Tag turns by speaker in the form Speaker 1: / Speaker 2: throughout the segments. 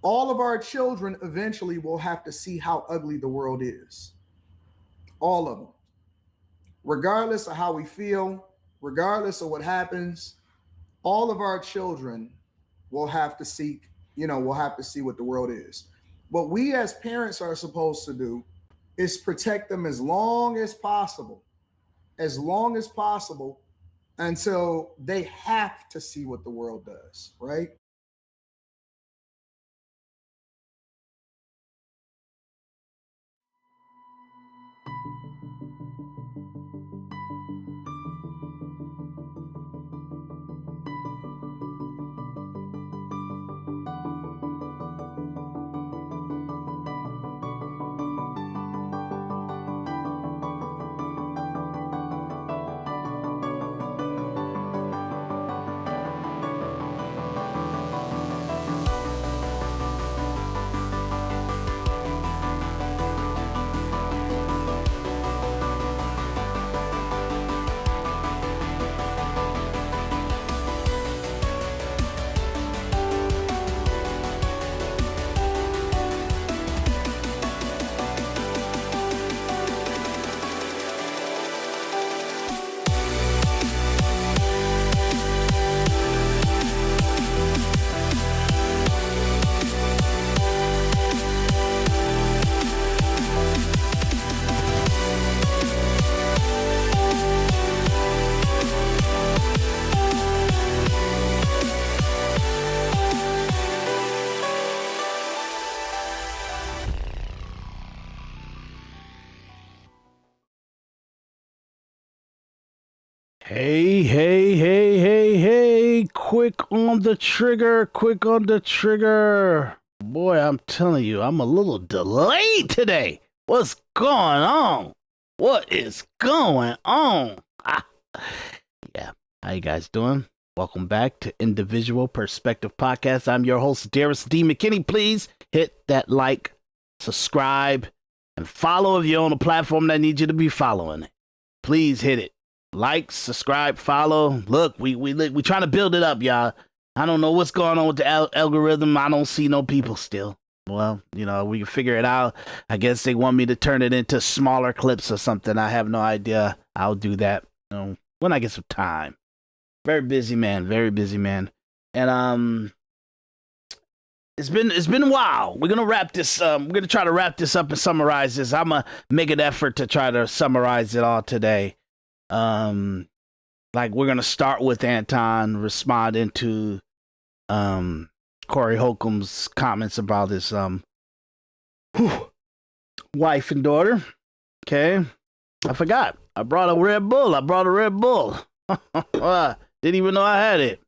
Speaker 1: all of our children eventually will have to see how ugly the world is. All of them. Regardless of how we feel, regardless of what happens, all of our children will have to seek, will have to see what the world is. What we as parents are supposed to do is protect them as long as possible, until they have to see what the world does, right?
Speaker 2: Hey, quick on the trigger. Boy, I'm telling you, I'm a little delayed today. What's going on? What is going on? Yeah, how you guys doing? Welcome back to Individual Perspective Podcast. I'm your host, Daris D. McKinney. Please hit that like, subscribe, and follow if you're on a platform that needs you to be following. Please hit it. Like, subscribe, follow. Look, we trying to build it up, y'all. I don't know what's going on with the algorithm. I don't see no people still. Well, we can figure it out. I guess they want me to turn it into smaller clips or something. I have no idea. I'll do that when I get some time. Very busy man. And it's been a while. We're gonna wrap this. We're gonna try to wrap this up and summarize this. I'm gonna make an effort to try to summarize it all today. Like we're gonna start with Anton responding to Corey Holcomb's comments about his wife and daughter. Okay, I forgot. I brought a Red Bull. Didn't even know I had it.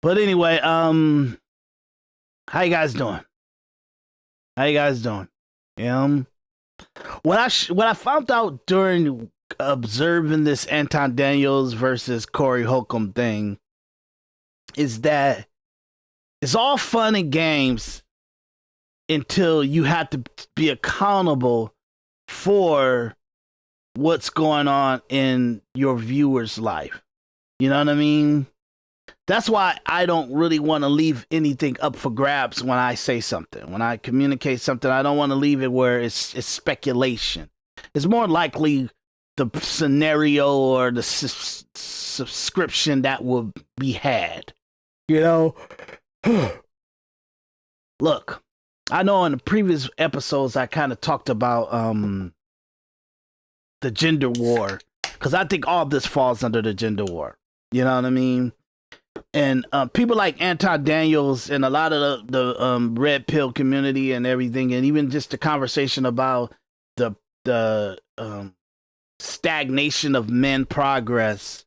Speaker 2: But anyway, how you guys doing? What I found out during observing this Anton Daniels versus Corey Holcomb thing is that it's all fun and games until you have to be accountable for what's going on in your viewer's life. You know what I mean? That's why I don't really want to leave anything up for grabs when I say something. When I communicate something, I don't want to leave it where it's speculation. It's more likely the scenario or the subscription that will be had. Look, I know in the previous episodes I kind of talked about the gender war, because I think all this falls under the gender war. You know what I mean? And people like Anton Daniels and a lot of the red pill community and everything, and even just the conversation about the stagnation of men progress.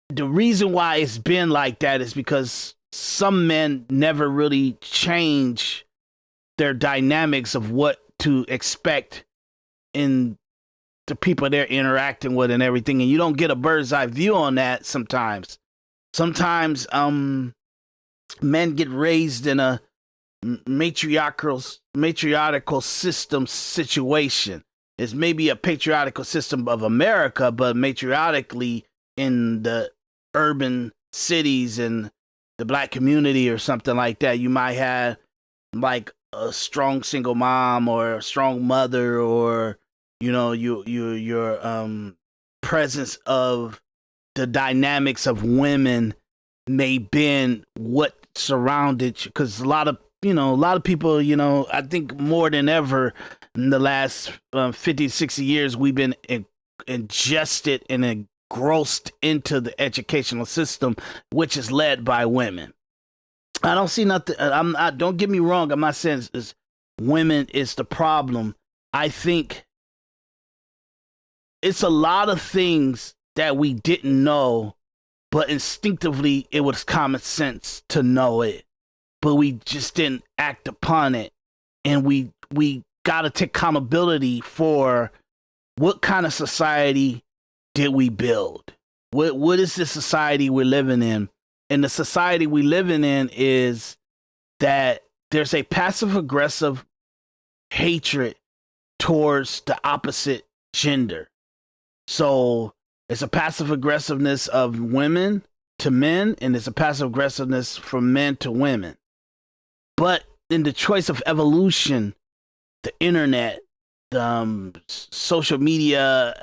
Speaker 2: The reason why it's been like that is because some men never really change their dynamics of what to expect in the people they're interacting with and everything. And you don't get a bird's eye view on that sometimes. Sometimes men get raised in a matriarchal system situation. It's maybe a patriarchal system of America, but matriarchally in the urban cities and the black community or something like that, you might have like a strong single mom or a strong mother, or your presence of the dynamics of women may been what surrounded you. Because a lot of people, I think more than ever in the last 50, 60 years, we've been ingested and engrossed into the educational system, which is led by women. I don't see nothing. Don't get me wrong. I'm not saying it's women is the problem. I think it's a lot of things that we didn't know, but instinctively it was common sense to know it, but we just didn't act upon it. And we got to take accountability for what kind of society did we build? What is the society we're living in? And the society we living in is that there's a passive aggressive hatred towards the opposite gender. So it's a passive aggressiveness of women to men, and it's a passive aggressiveness from men to women. But in the choice of evolution, the internet, social media,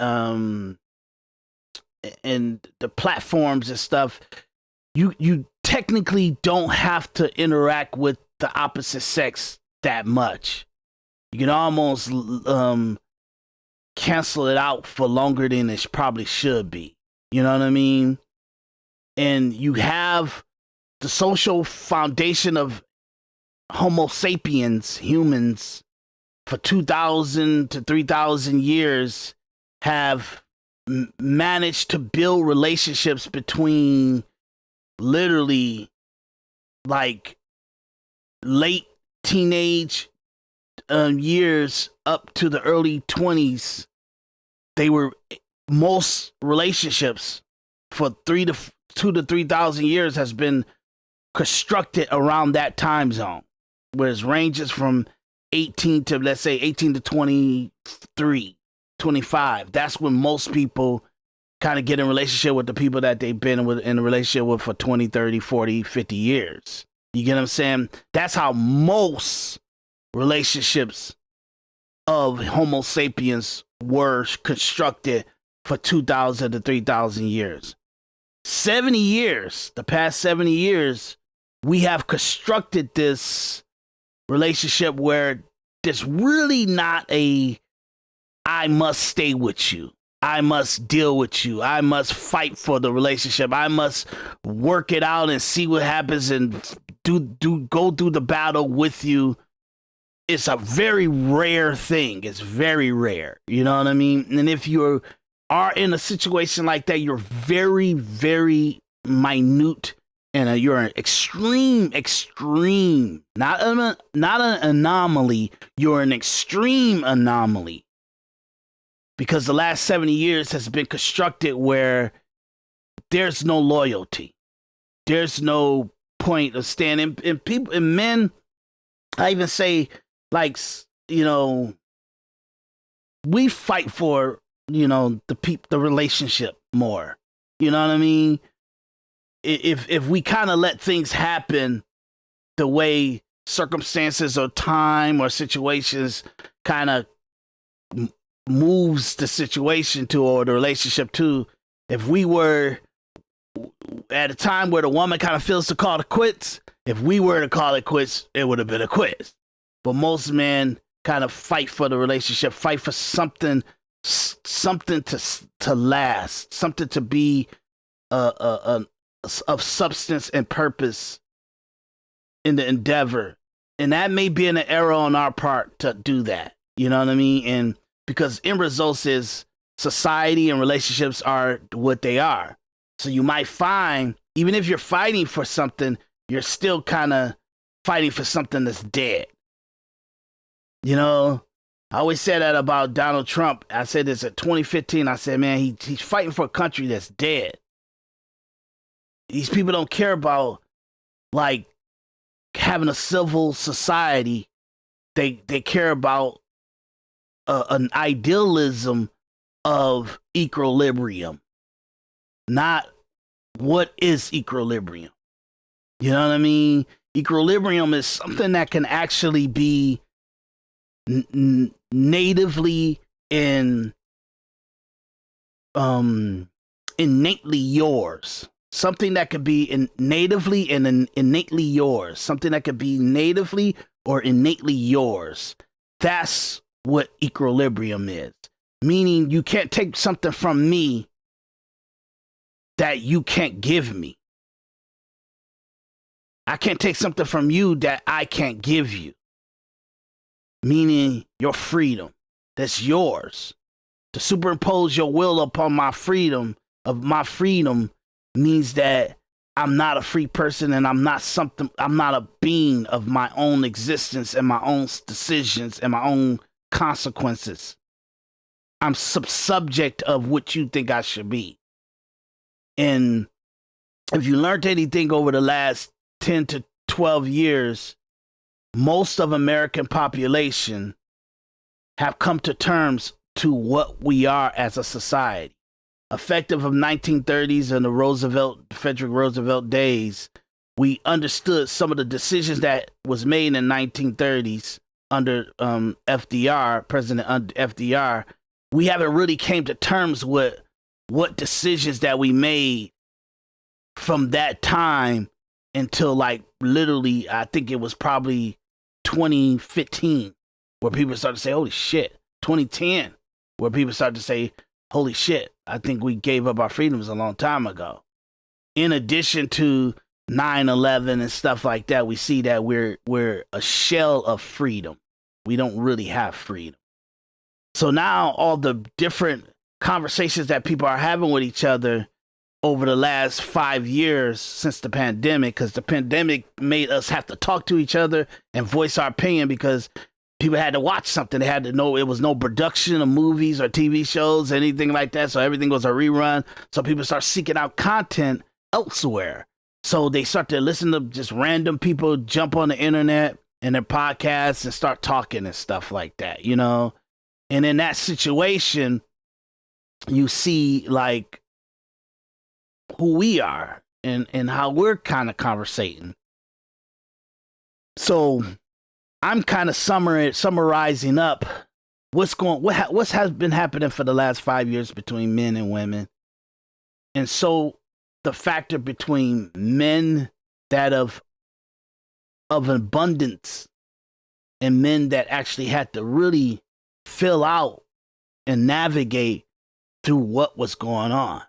Speaker 2: and the platforms and stuff, you technically don't have to interact with the opposite sex that much. You can almost cancel it out for longer than it probably should be. You know what I mean? And you have the social foundation of Homo sapiens, humans, for 2,000 to 3,000 years have managed to build relationships between literally like late teenage years up to the early 20s. They were most relationships for 2 to 3,000 years has been constructed around that time zone, whereas ranges from 18 to, let's say, 18 to 23, 25. That's when most people kind of get in relationship with the people that they've been in a relationship with for 20, 30, 40, 50 years. You get what I'm saying? That's how most relationships of Homo sapiens were constructed for 2,000 to 3,000 years. 70 years, the past 70 years, we have constructed this relationship where there's really not a I must stay with you, I must deal with you, I must fight for the relationship, I must work it out and see what happens and go through the battle with you. It's a very rare thing. It's very rare. You know what I mean? And if you are in a situation like that, you're very, very minute, and you're an extreme, not an anomaly. You're an extreme anomaly, because the last 70 years has been constructed where there's no loyalty. There's no point of standing. And people and men, I even say, like, we fight for, the relationship more. You know what I mean? If we kind of let things happen the way circumstances or time or situations kind of moves the situation to, or the relationship to, if we were at a time where the woman kind of feels to call it quits, if we were to call it quits, it would have been a quit. But most men kind of fight for the relationship, fight for something to last, something to be of substance and purpose in the endeavor. And that may be an error on our part to do that. You know what I mean? And because end results is society and relationships are what they are. So you might find, even if you're fighting for something, you're still kind of fighting for something that's dead. I always say that about Donald Trump. I said this at 2015. I said, man, he's fighting for a country that's dead. These people don't care about, like, having a civil society. They care about an idealism of equilibrium, not what is equilibrium. You know what I mean? Equilibrium is something that can actually be natively and innately yours. Something that could be natively and innately yours. Something that could be natively or innately yours. That's what equilibrium is. Meaning you can't take something from me that you can't give me. I can't take something from you that I can't give you. Meaning your freedom. That's yours. To superimpose your will upon my freedom means that I'm not a free person and I'm not a being of my own existence and my own decisions and my own consequences. I'm subject of what you think I should be. And if you learned anything over the last 10 to 12 years, most of American population have come to terms to what we are as a society. Effective of 1930s and the Frederick Roosevelt days, we understood some of the decisions that was made in 1930s under FDR, President FDR. We haven't really came to terms with what decisions that we made from that time until like literally, I think it was probably 2015 where people started to say, holy shit. 2010 where people started to say, holy shit, I think we gave up our freedoms a long time ago. In addition to 9/11 and stuff like that, we see that we're a shell of freedom. We don't really have freedom. So now all the different conversations that people are having with each other over the last 5 years since the pandemic, because the pandemic made us have to talk to each other and voice our opinion because people had to watch something. They had to know it was no production of movies or TV shows, anything like that. So everything was a rerun. So people start seeking out content elsewhere. So they start to listen to just random people jump on the internet and their podcasts and start talking and stuff like that, you know? And in that situation, you see like who we are and how we're kind of conversating. So I'm kind of summarizing up what has been happening for the last 5 years between men and women. And so the factor between men that of abundance and men that actually had to really fill out and navigate through what was going on.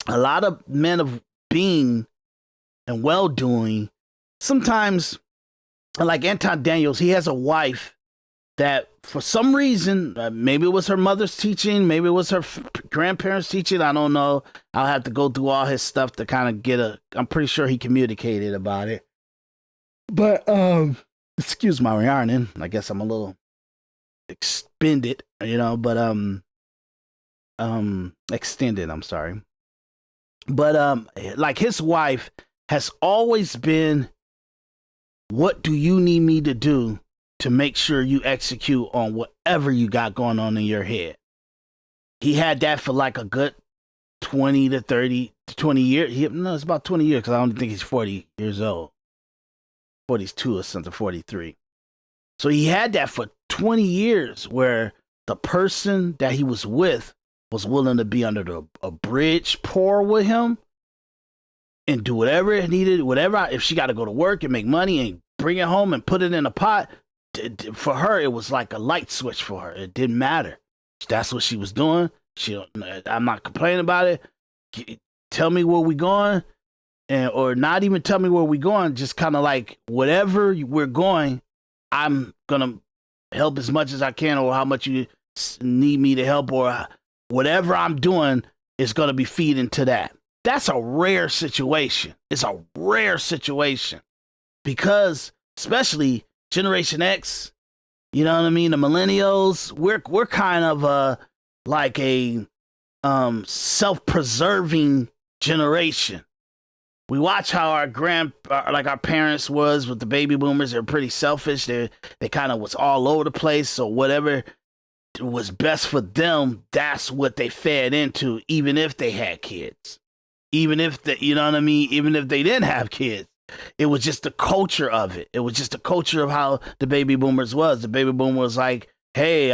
Speaker 2: A lot of men of being and well-doing, sometimes, like Anton Daniels, he has a wife that for some reason, maybe it was her mother's teaching, maybe it was her grandparents' teaching, I don't know. I'll have to go through all his stuff to kind of I'm pretty sure he communicated about it. But, excuse my yarning, I guess I'm a little expended, you know, but, extended, I'm sorry. But, like his wife has always been, what do you need me to do to make sure you execute on whatever you got going on in your head? He had that for like a good 20 to 30 to 20 years. No, it's about 20 years because I don't think he's 40 years old. 42 or something, 43. So he had that for 20 years where the person that he was with was willing to be under a bridge poor with him and do whatever it needed, if she got to go to work and make money and bring it home and put it in a pot. For her, it was like a light switch for her. It didn't matter. That's what she was doing. I'm not complaining about it. Tell me where we going, or not even tell me where we going. Just kind of like whatever we're going, I'm gonna help as much as I can, or how much you need me to help, or whatever I'm doing is gonna be feeding to that. That's a rare situation. It's a rare situation because, especially Generation X, you know what I mean? The millennials, we're kind of like a self-preserving generation. We watch how our parents was with the baby boomers. They're pretty selfish. They kind of was all over the place. So whatever was best for them, that's what they fed into, even if they had kids. Even if you know what I mean? Even if they didn't have kids, It was just the culture of it. It was just the culture of how the baby boomers was. The baby boomer was like, hey,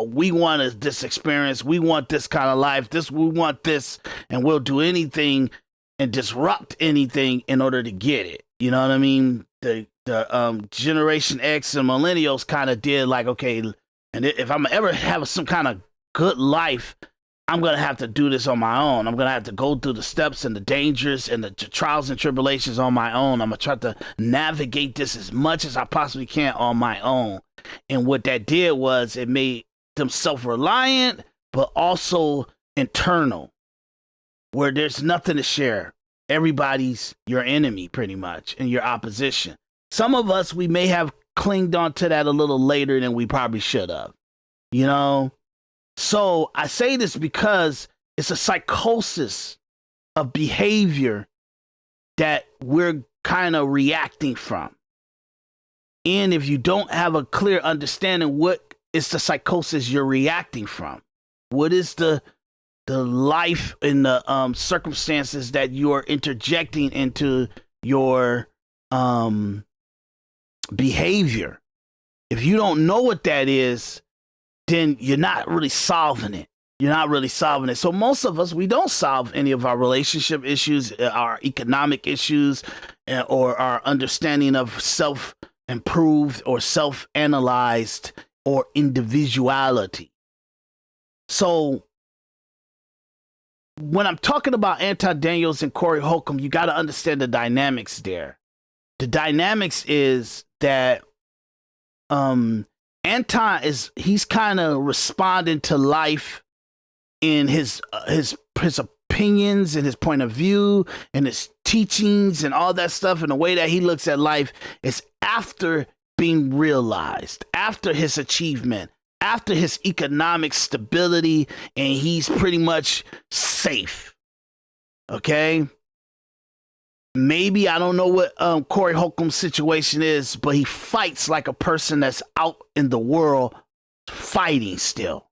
Speaker 2: we want this experience. We want this kind of life. We want this, and we'll do anything and disrupt anything in order to get it. You know what I mean? The Generation X and millennials kind of did like, okay, and if I'm ever have some kind of good life, I'm going to have to do this on my own. I'm going to have to go through the steps and the dangers and the trials and tribulations on my own. I'm going to try to navigate this as much as I possibly can on my own. And what that did was it made them self-reliant, but also internal, where there's nothing to share. Everybody's your enemy pretty much and your opposition. Some of us, we may have clinged on to that a little later than we probably should have, you know? So I say this because it's a psychosis of behavior that we're kind of reacting from. And if you don't have a clear understanding, what is the psychosis you're reacting from? What is the life and the circumstances that you are interjecting into your behavior? If you don't know what that is, then you're not really solving it. You're not really solving it. So most of us, we don't solve any of our relationship issues, our economic issues, or our understanding of self-improved or self-analyzed or individuality. So when I'm talking about Anton Daniels and Corey Holcomb, you got to understand the dynamics there. The dynamics is that Anton he's kind of responding to life in his opinions and his point of view and his teachings and all that stuff, and the way that he looks at life is after being realized, after his achievement, after his economic stability, and he's pretty much safe. Okay? Maybe, I don't know what Corey Holcomb's situation is, but he fights like a person that's out in the world fighting still.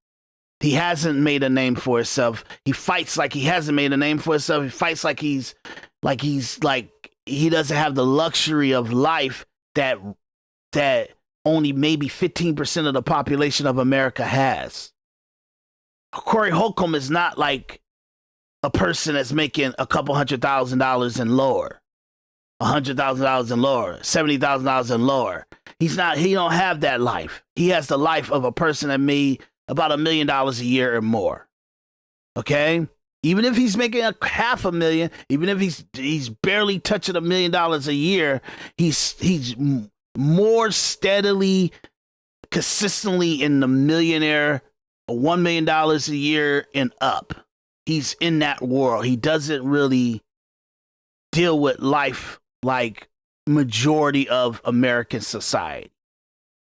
Speaker 2: He hasn't made a name for himself. He fights like he hasn't made a name for himself. He fights like he doesn't have the luxury of life that only maybe 15% of the population of America has. Corey Holcomb is not like a person that's making a couple $100,000 and lower, $100,000 and lower, $70,000 and lower. He don't have that life. He has the life of a person that made about $1 million a year or more. Okay? Even if he's making $500,000, even if he's barely touching $1 million a year, he's more steadily, consistently in the millionaire, $1 million a year and up. He's in that world. He doesn't really deal with life like majority of American society.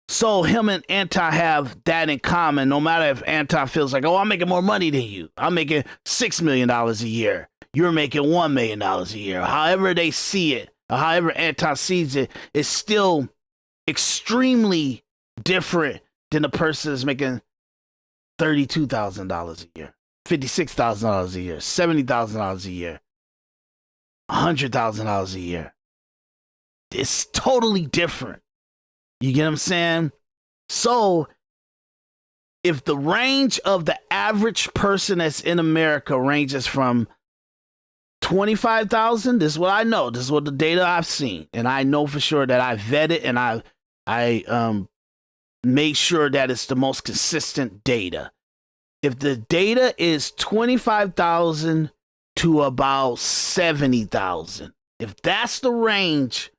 Speaker 2: So him and Anton have that in common, no matter if Anton feels like, oh, I'm making more money than you. I'm making $6 million a year. You're making $1 million a year. However they see it, or however Anton sees it, it's still extremely different than the person that's making $32,000 a year, $56,000 a year, $70,000 a year, $100,000 a year. It's totally different. You get what I'm saying? So if the range of the average person that's in America ranges from 25,000, this is what I know. This is what the data I've seen. And I know for sure that I vetted and I made sure that it's the most consistent data. If the data is 25,000 to about 70,000, if that's the range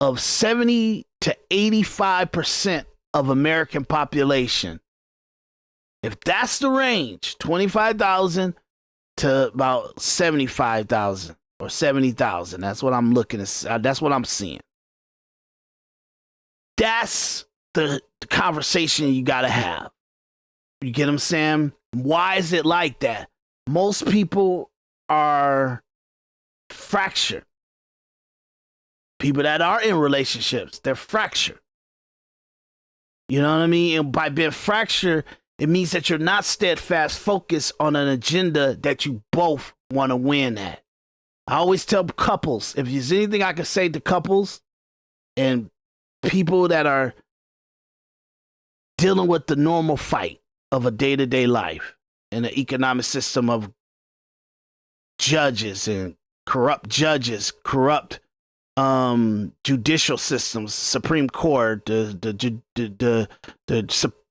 Speaker 2: of 70 to 85% of American population, if that's the range, 25,000 to about 75,000 or 70,000, that's what I'm looking at. That's what I'm seeing. That's the conversation you got to have. You get what I'm saying? Why is it like that? Most people are fractured. People that are in relationships, they're fractured. You know what I mean? And by being fractured, it means that you're not steadfast focused on an agenda that you both want to win at. I always tell couples, if there's anything I can say to couples and people that are dealing with the normal fight of a day-to-day life in the economic system of judges and corrupt judicial systems, Supreme Court, the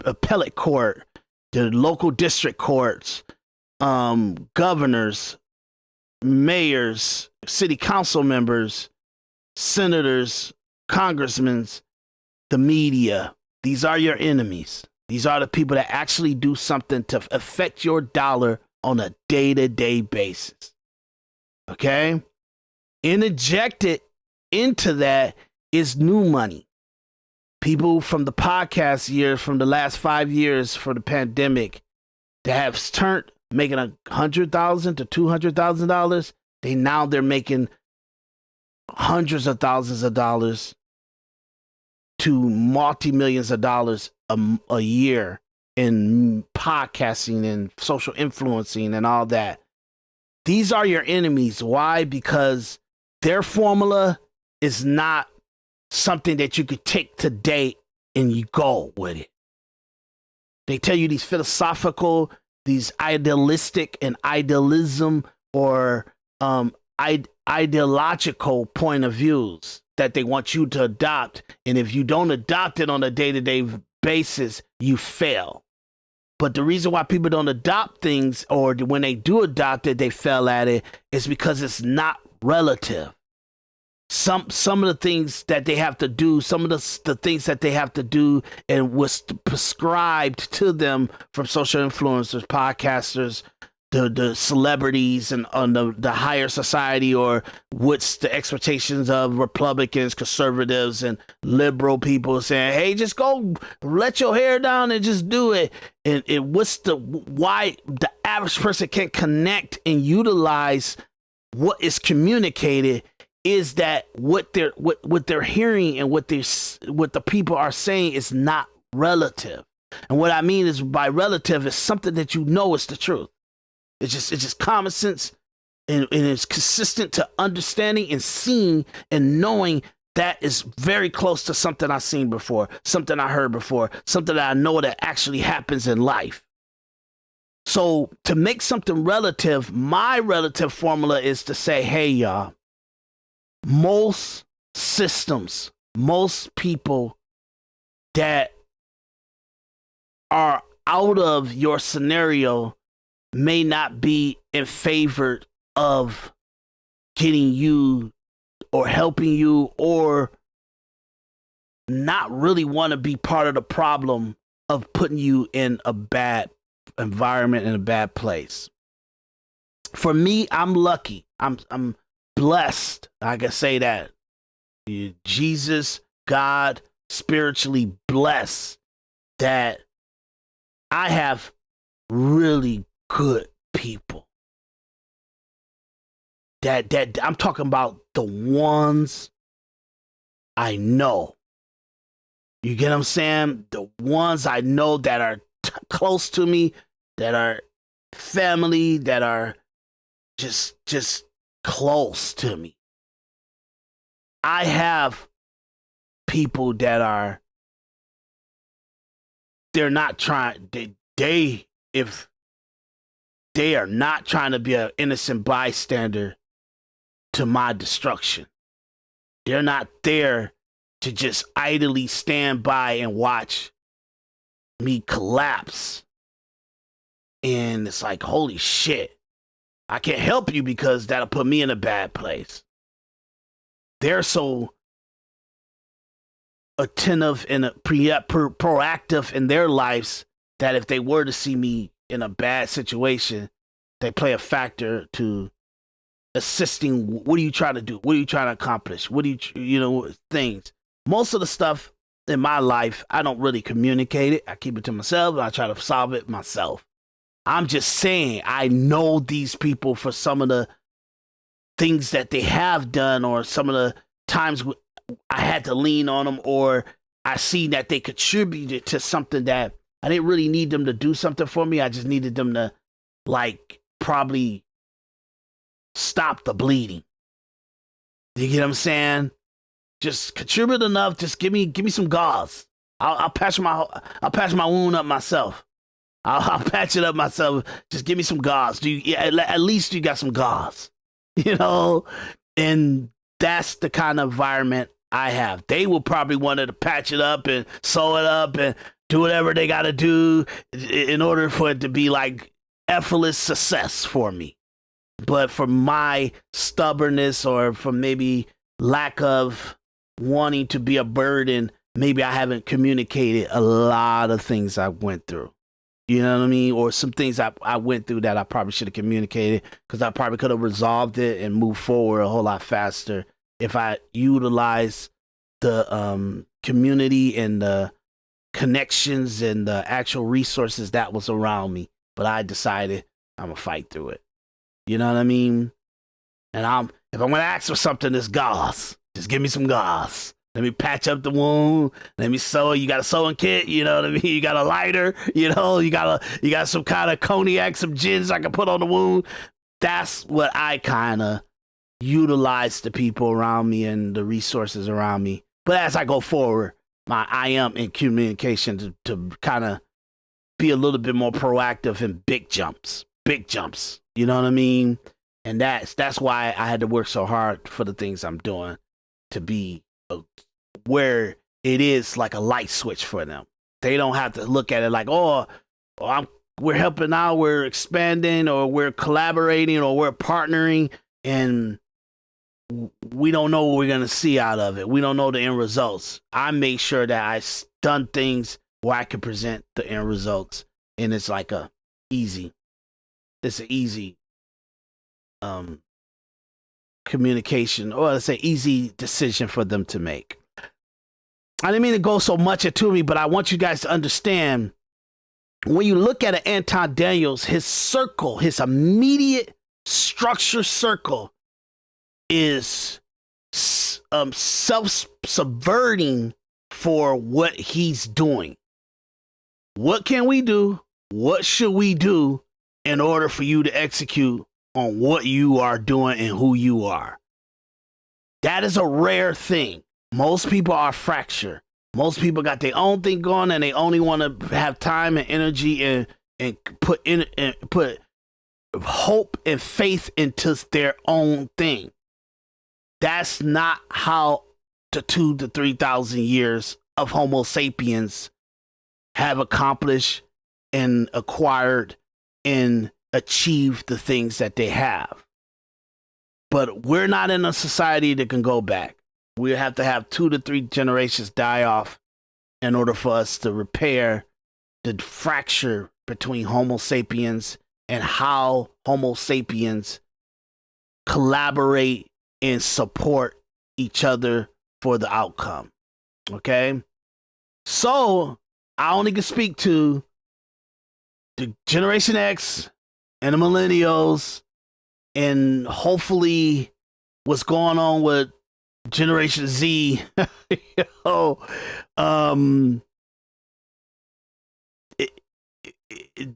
Speaker 2: appellate court, the local district courts, governors, mayors, city council members, senators, congressmen, the media. These are your enemies. These are the people that actually do something to affect your dollar on a day-to-day basis. Okay? Interjected into that is new money. People from the podcast years, from the last 5 years for the pandemic, that have turned making $100,000 to $200,000. They're making hundreds of thousands of dollars to multi-millions of dollars a year in podcasting and social influencing and all that. These are your enemies. Why? Because their formula is not something that you could take today and you go with it. They tell you these philosophical, these idealistic and idealism or ideological point of views that they want you to adopt. And if you don't adopt it on a day-to-day basis, you fail. But the reason why people don't adopt things, or when they do adopt it, they fail at it, is because it's not relative. Some of the things that they have to do, some of the things that they have to do and was prescribed to them from social influencers, podcasters, the celebrities and on the higher society, or what's the expectations of Republicans, conservatives, and liberal people saying, hey, just go let your hair down and just do it. And why the average person can't connect and utilize what is communicated is that what they're hearing and what the people are saying is not relative. And what I mean is by relative is something that you know is the truth. It's just common sense, and it's consistent to understanding and seeing and knowing that is very close to something I've seen before, something I heard before, something that I know that actually happens in life. So to make something relative, my relative formula is to say, hey, y'all, most systems, most people that are out of your scenario may not be in favor of getting you or helping you, or not really want to be part of the problem of putting you in a bad environment, in a bad place. For me, I'm lucky. I'm blessed. I can say that. Jesus, God, spiritually blessed that I have really good people. That I'm talking about the ones I know. You get what I'm saying? The ones I know that are close to me, that are family, that are just close to me. I have people that they're not trying, if they are not trying to be an innocent bystander to my destruction. They're not there to just idly stand by and watch me collapse. And it's like, holy shit, I can't help you because that'll put me in a bad place. They're so attentive and proactive in their lives that if they were to see me in a bad situation, they play a factor to assisting. What are you trying to do? What are you trying to accomplish? What do things. Most of the stuff in my life, I don't really communicate it. I keep it to myself and I try to solve it myself. I'm just saying, I know these people for some of the things that they have done, or some of the times I had to lean on them, or I see that they contributed to something that I didn't really need them to do something for me. I just needed them to, like, probably stop the bleeding. You get what I'm saying? Just contribute enough. Just give me some gauze. I'll patch my wound up myself. I'll patch it up myself. Just give me some gauze. At least you got some gauze, you know? And that's the kind of environment I have. They will probably want to patch it up and sew it up and do whatever they got to do in order for it to be like effortless success for me. But for my stubbornness or for maybe lack of wanting to be a burden, maybe I haven't communicated a lot of things I went through. You know what I mean? Or some things I went through that I probably should have communicated, because I probably could have resolved it and moved forward a whole lot faster if I utilized the community and the connections and the actual resources that was around me. But I decided I'm going to fight through it. You know what I mean? And if I'm going to ask for something, it's gauze. Just give me some gauze. Let me patch up the wound. Let me sew. You got a sewing kit, you know what I mean? You got a lighter, you know, you got some kind of cognac, some gins I can put on the wound. That's what I kind of utilize the people around me and the resources around me. But as I go forward, I am in communication to kind of be a little bit more proactive in big jumps. You know what I mean? And that's why I had to work so hard for the things I'm doing to be where it is like a light switch for them. They don't have to look at it like, we're helping out, we're expanding, or we're collaborating, or we're partnering, and we don't know what we're going to see out of it. We don't know the end results. I make sure that I done things where I can present the end results, and it's like an easy communication, or let's say easy decision for them to make. I didn't mean to go so much into me, but I want you guys to understand, when you look at an Anton Daniels, his circle, his immediate structure circle is self-subverting for what he's doing. What can we do? What should we do in order for you to execute on what you are doing and who you are? That is a rare thing. Most people are fractured. Most people got their own thing going, and they only want to have time and energy and put hope and faith into their own thing. That's not how the 2,000 to 3,000 years of Homo sapiens have accomplished and acquired and achieved the things that they have. But we're not in a society that can go back. We have to have 2 to 3 generations die off in order for us to repair the fracture between Homo sapiens and how Homo sapiens collaborate and support each other for the outcome. Okay? So I only can speak to the Generation X and the millennials, and hopefully what's going on with Generation Z.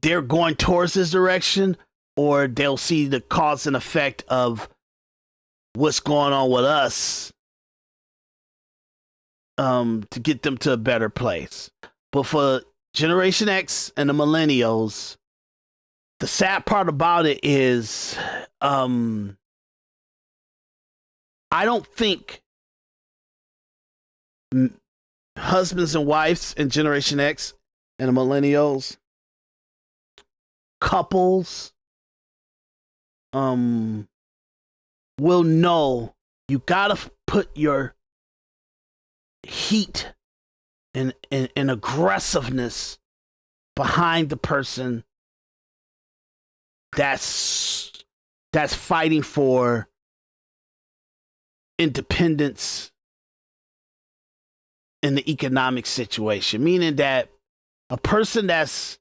Speaker 2: They're going towards this direction, or they'll see the cause and effect of what's going on with us to get them to a better place. But for Generation X and the millennials, the sad part about it is I don't think husbands and wives in Generation X and the millennials, couples, will know you gotta put your heat and aggressiveness behind the person that's fighting for independence in the economic situation, meaning that a person that's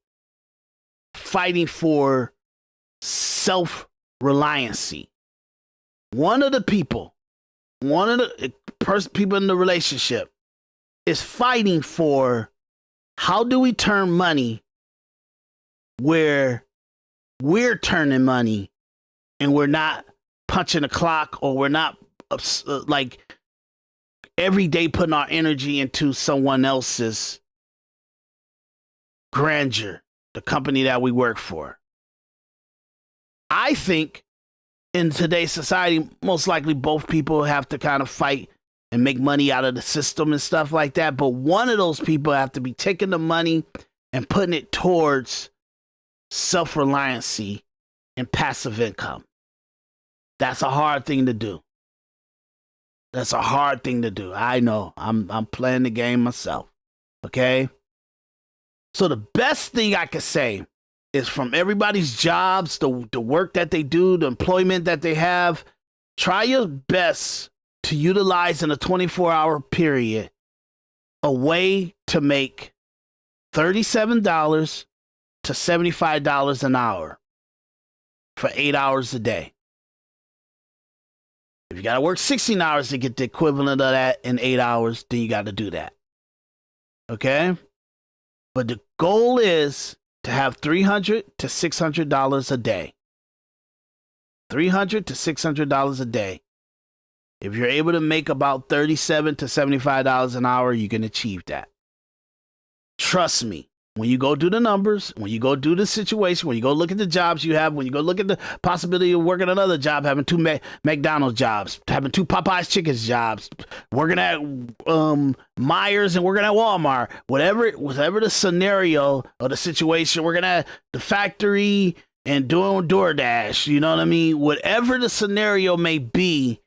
Speaker 2: fighting for self-reliancy, one of the people in the relationship is fighting for, how do we turn money where we're turning money and we're not punching the clock, or we're not like every day putting our energy into someone else's grandeur, the company that we work for. I think in today's society, most likely both people have to kind of fight and make money out of the system and stuff like that. But one of those people have to be taking the money and putting it towards self-reliancy and passive income. That's a hard thing to do. That's a hard thing to do. I know. I'm playing the game myself. Okay? So the best thing I could say is, from everybody's jobs, the work that they do, the employment that they have, try your best to utilize in a 24-hour period a way to make $37 to $75 an hour for 8 hours a day. If you got to work 16 hours to get the equivalent of that in 8 hours, then you got to do that. Okay? But the goal is to have $300 to $600 a day. $300 to $600 a day. If you're able to make about $37 to $75 an hour, you can achieve that. Trust me, when you go do the numbers, when you go do the situation, when you go look at the jobs you have, when you go look at the possibility of working another job, having two McDonald's jobs, having two Popeyes Chickens jobs, working at Myers and working at Walmart, whatever the scenario or the situation, working at the factory and doing DoorDash, you know what I mean? Whatever the scenario may be,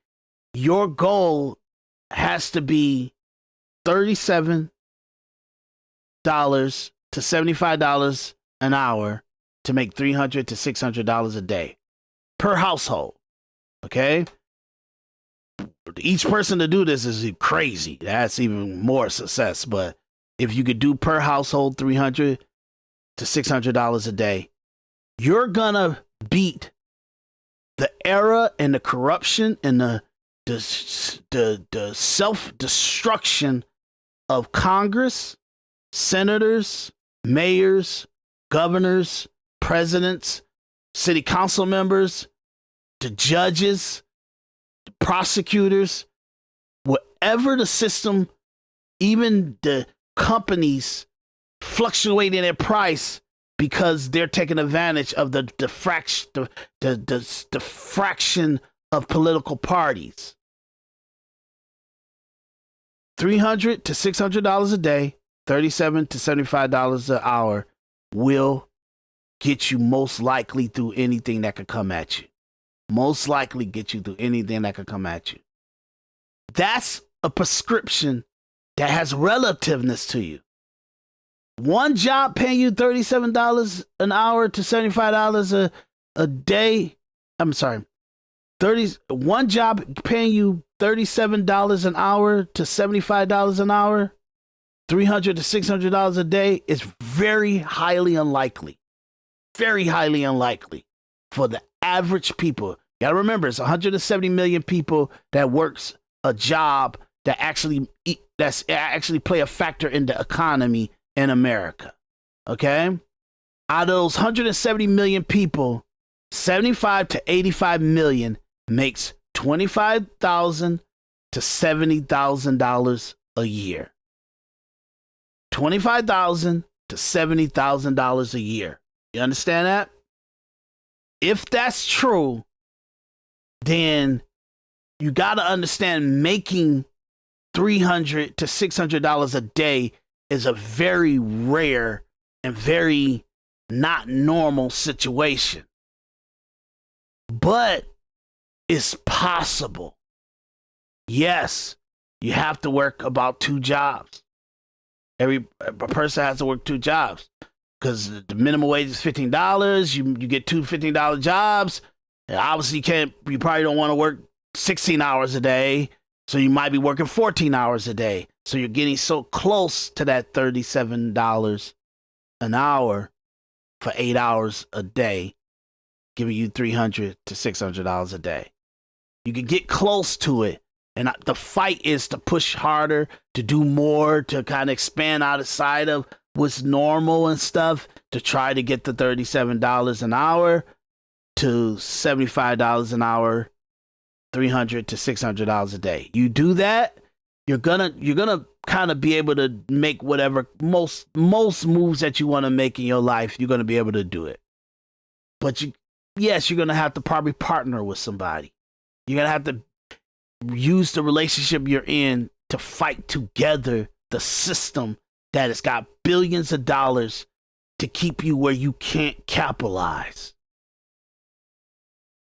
Speaker 2: your goal has to be $37 to $75 an hour to make $300 to $600 a day per household. Okay? Each person to do this is crazy. That's even more success. But if you could do per household $300 to $600 a day, you're gonna beat the era and the corruption and the self-destruction of Congress, senators, mayors, governors, presidents, city council members, the judges, the prosecutors, whatever the system, even the companies fluctuating their price because they're taking advantage of the fraction of political parties. $300 to $600 a day, $37 to $75 an hour will get you most likely through anything that could come at you. Most likely get you through anything that could come at you. That's a prescription that has relativeness to you. One job paying you $37 an hour to $75 a day. I'm sorry. One job paying you $37 an hour to $75 an hour, $300 to $600 a day is very highly unlikely. Very highly unlikely for the average people. You gotta remember, it's 170 million people that works a job that actually play a factor in the economy in America. Okay? Out of those 170 million people, 75 to 85 million makes $25,000 to $70,000 a year. $25,000 to $70,000 a year. You understand that? If that's true, then you got to understand making $300 to $600 a day is a very rare and very not normal situation. But it's possible. Yes, you have to work about 2 jobs. Every person has to work 2 jobs because the minimum wage is $15. You get 2 $15 jobs. And obviously, you probably don't want to work 16 hours a day. So you might be working 14 hours a day. So you're getting so close to that $37 an hour for 8 hours a day, giving you $300 to $600 a day. You can get close to it. And the fight is to push harder, to do more, to kind of expand outside of what's normal and stuff, to try to get the $37 an hour to $75 an hour $300 to $600 a day. You do that, you're gonna kind of be able to make whatever most moves that you want to make in your life. You're gonna be able to do it. But you're gonna have to probably partner with somebody. You're gonna have to use the relationship you're in to fight together the system that has got billions of dollars to keep you where you can't capitalize.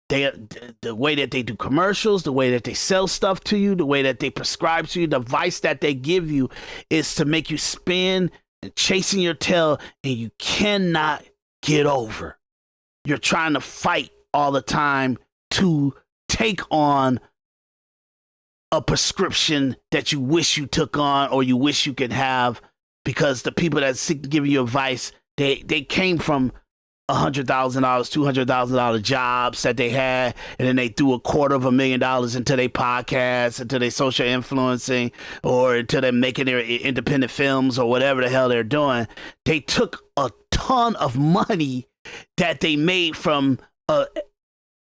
Speaker 2: The way that they do commercials, the way that they sell stuff to you, the way that they prescribe to you, the advice that they give you is to make you spin and chasing your tail, and you cannot get over. You're trying to fight all the time to take on a prescription that you wish you took on or you wish you could have, because the people that give you advice, they came from $100,000, $200,000 jobs that they had, and then they threw $250,000 into their podcasts, into their social influencing, or into them making their independent films or whatever the hell they're doing. They took a ton of money that they made from an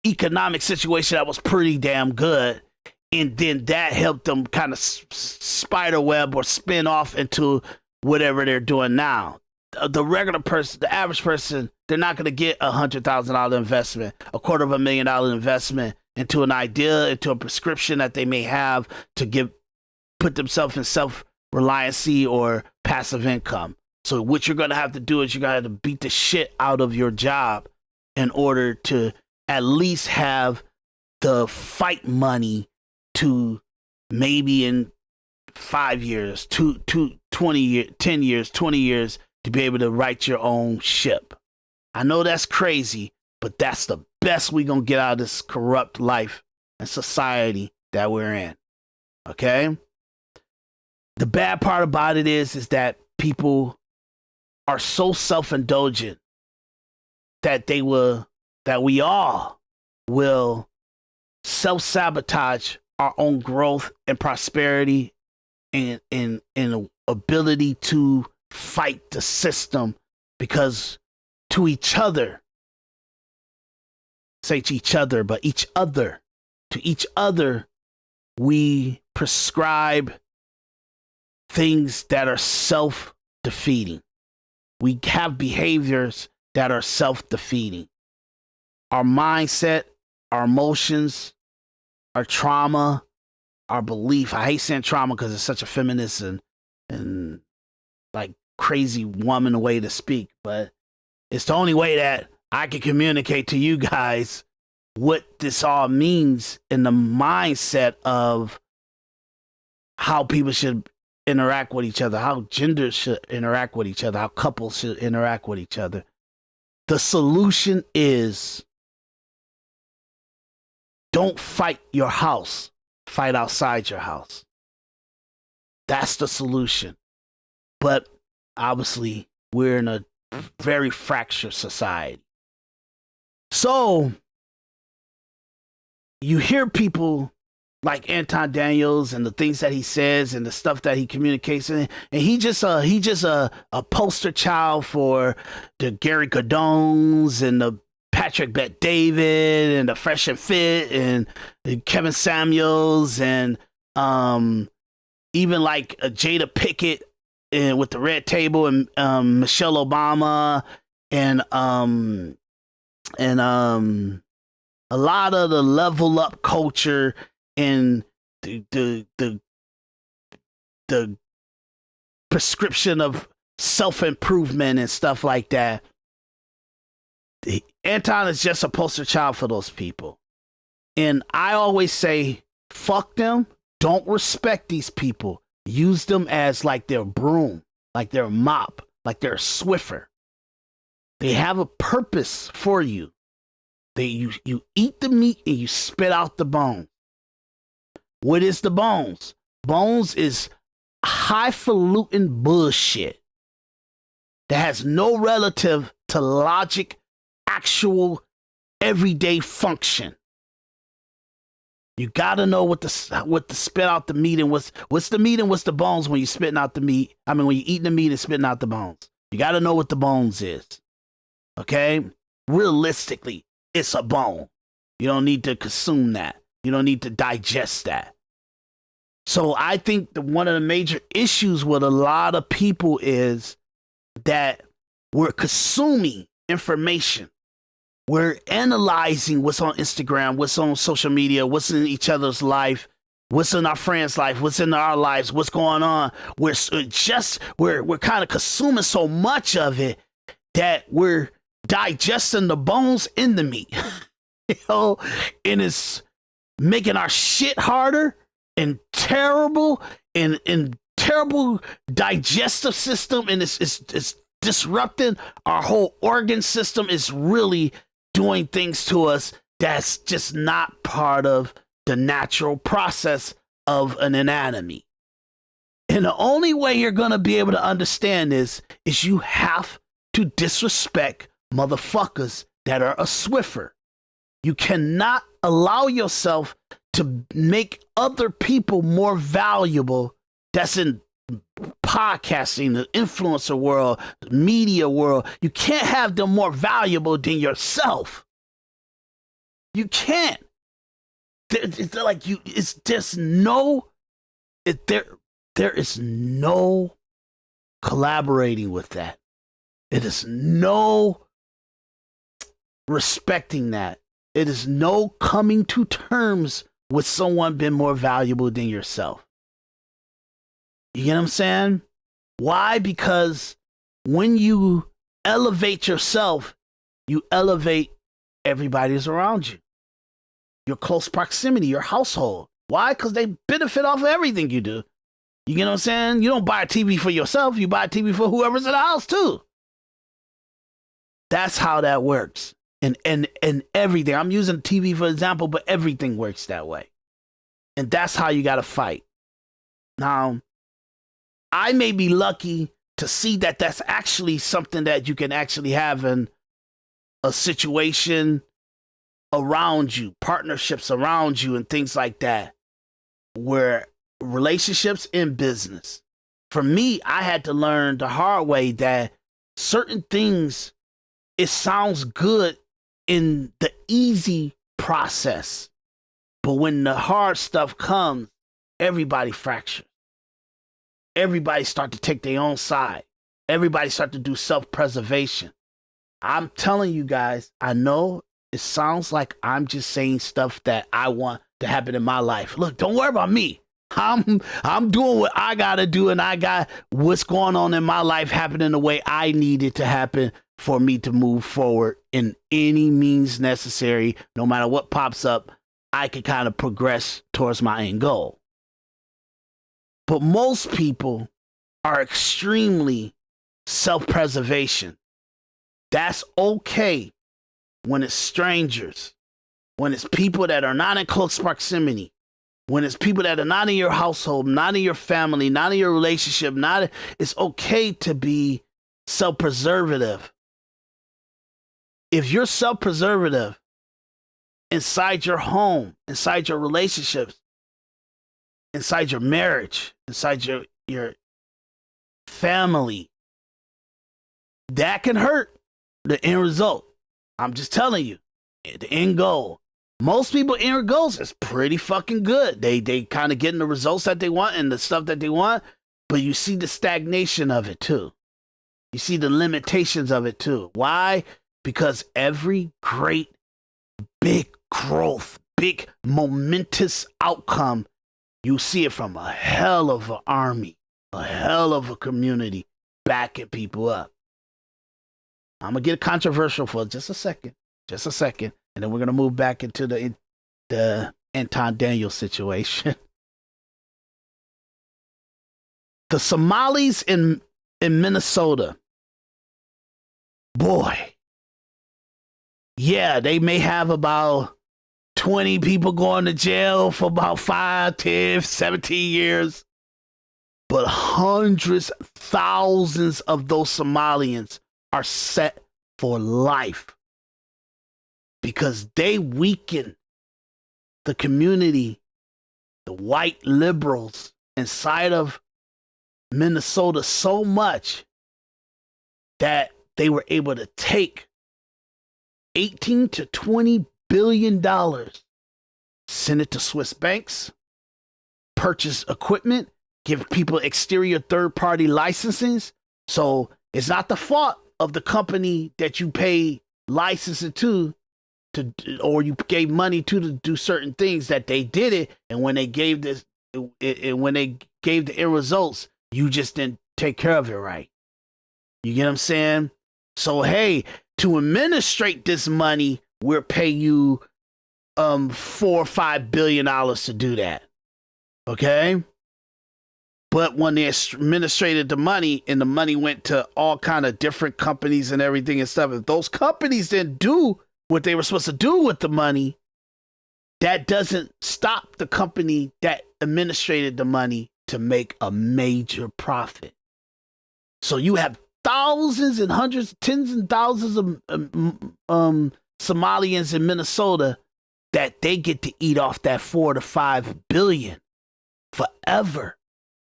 Speaker 2: economic situation that was pretty damn good, and then that helped them kind of spider web or spin off into whatever they're doing now. The regular person, the average person, they're not going to get $100,000 investment, $250,000 investment into an idea, into a prescription that they may have to put themselves in self-reliancy or passive income. So what you're going to have to do is you're going to have to beat the shit out of your job in order to at least have the fight money to maybe in 5 years, 20 years, 10 years, 20 years, to be able to write your own ship. I know that's crazy, but that's the best we're going to get out of this corrupt life and society that we're in. Okay? The bad part about it is that people are so self-indulgent that we all will self-sabotage our own growth and prosperity and ability to fight the system, because to each other, say to each other, but to each other, we prescribe things that are self-defeating. We have behaviors that are self-defeating. Our mindset, our emotions, our trauma, our belief. I hate saying trauma because it's such a feminist and like crazy woman way to speak, but it's the only way that I can communicate to you guys what this all means in the mindset of how people should interact with each other, how genders should interact with each other, how couples should interact with each other. The solution is don't fight your house, fight outside your house. That's the solution. But obviously, we're in a very fractured society. So you hear people like Anton Daniels and the things that he says and the stuff that he communicates, and he just a poster child for the Gary Godones and the Patrick Bet David and the Fresh and Fit and Kevin Samuels and even like Jada Pinkett and with the Red Table and Michelle Obama and a lot of the level up culture and the prescription of self-improvement and stuff like that. Anton is just a poster child for those people. And I always say, fuck them. Don't respect these people. Use them as like their broom, like their mop, like their Swiffer. They have a purpose for you. You eat the meat and you spit out the bone. What is the bones? Bones is highfalutin bullshit that has no relative to logic, actual everyday function. You gotta know what the spit out the meat and what's the meat and what's the bones when you spitting out the meat. I mean, when you eating the meat and spitting out the bones. You gotta know what the bones is. Okay? Realistically, it's a bone. You don't need to consume that. You don't need to digest that. So I think one of the major issues with a lot of people is that we're consuming information. We're analyzing what's on Instagram, what's on social media, what's in each other's life, what's in our friends' life, what's in our lives, what's going on. We're kind of consuming so much of it that we're digesting the bones in the meat. And it's making our shit harder and terrible and terrible digestive system, and it's disrupting our whole organ system. Is really doing things to us that's just not part of the natural process of an anatomy. And the only way you're going to be able to understand this is you have to disrespect motherfuckers that are a Swiffer. You cannot allow yourself to make other people more valuable. That's in podcasting, the influencer world, the media world. You can't have them more valuable than yourself. You can't. It's like you. It's just no. There is no collaborating with that. It is no respecting that. It is no coming to terms with someone being more valuable than yourself. You get what I'm saying? Why? Because when you elevate yourself, you elevate everybody that's around you. Your close proximity, your household. Why? Because they benefit off of everything you do. You get what I'm saying? You don't buy a TV for yourself. You buy a TV for whoever's in the house too. That's how that works. And everything. I'm using TV for example, but everything works that way. And that's how you got to fight. Now, I may be lucky to see that that's actually something that you can actually have in a situation around you, partnerships around you, and things like that, where relationships in business. For me, I had to learn the hard way that certain things, it sounds good in the easy process, but when the hard stuff comes, everybody fractures. Everybody start to take their own side. Everybody start to do self-preservation. I'm telling you guys, I know it sounds like I'm just saying stuff that I want to happen in my life. Look, don't worry about me. I'm doing what I gotta do, and I got what's going on in my life happening the way I need it to happen for me to move forward in any means necessary. No matter what pops up, I can kind of progress towards my end goal. But most people are extremely self-preservation. That's okay when it's strangers, when it's people that are not in close proximity, when it's people that are not in your household, not in your family, not in your relationship. It's okay to be self-preservative. If you're self-preservative inside your home, inside your relationships, inside your marriage, inside your family, that can hurt the end result. I'm just telling you, the end goal. Most people end goals is pretty fucking good. They kind of getting the results that they want and the stuff that they want, but you see the stagnation of it too. You see the limitations of it too. Why? Because every great, big growth, big momentous outcome, you see it from a hell of an army, a hell of a community backing people up. I'm going to get controversial for just a second, and then we're going to move back into the Anton Daniels situation. The Somalis in Minnesota, boy, yeah, they may have about 20 people going to jail for about 5, 10, 17 years. But hundreds, thousands of those Somalians are set for life because they weaken the community, the white liberals inside of Minnesota so much that they were able to take $18 to $20 billion, send it to Swiss banks, purchase equipment, give people exterior third-party licenses. So it's not the fault of the company that you pay licensing to, or you gave money to do certain things, that they did it. And when they gave the end results, you just didn't take care of it right. You get what I'm saying? So, hey, to administrate this money, we'll pay you $4 or $5 billion to do that. Okay? But when they administrated the money and the money went to all kind of different companies and everything and stuff, if those companies didn't do what they were supposed to do with the money, that doesn't stop the company that administrated the money to make a major profit. So you have thousands and hundreds, tens and thousands of Somalians in Minnesota that they get to eat off that $4 to $5 billion forever,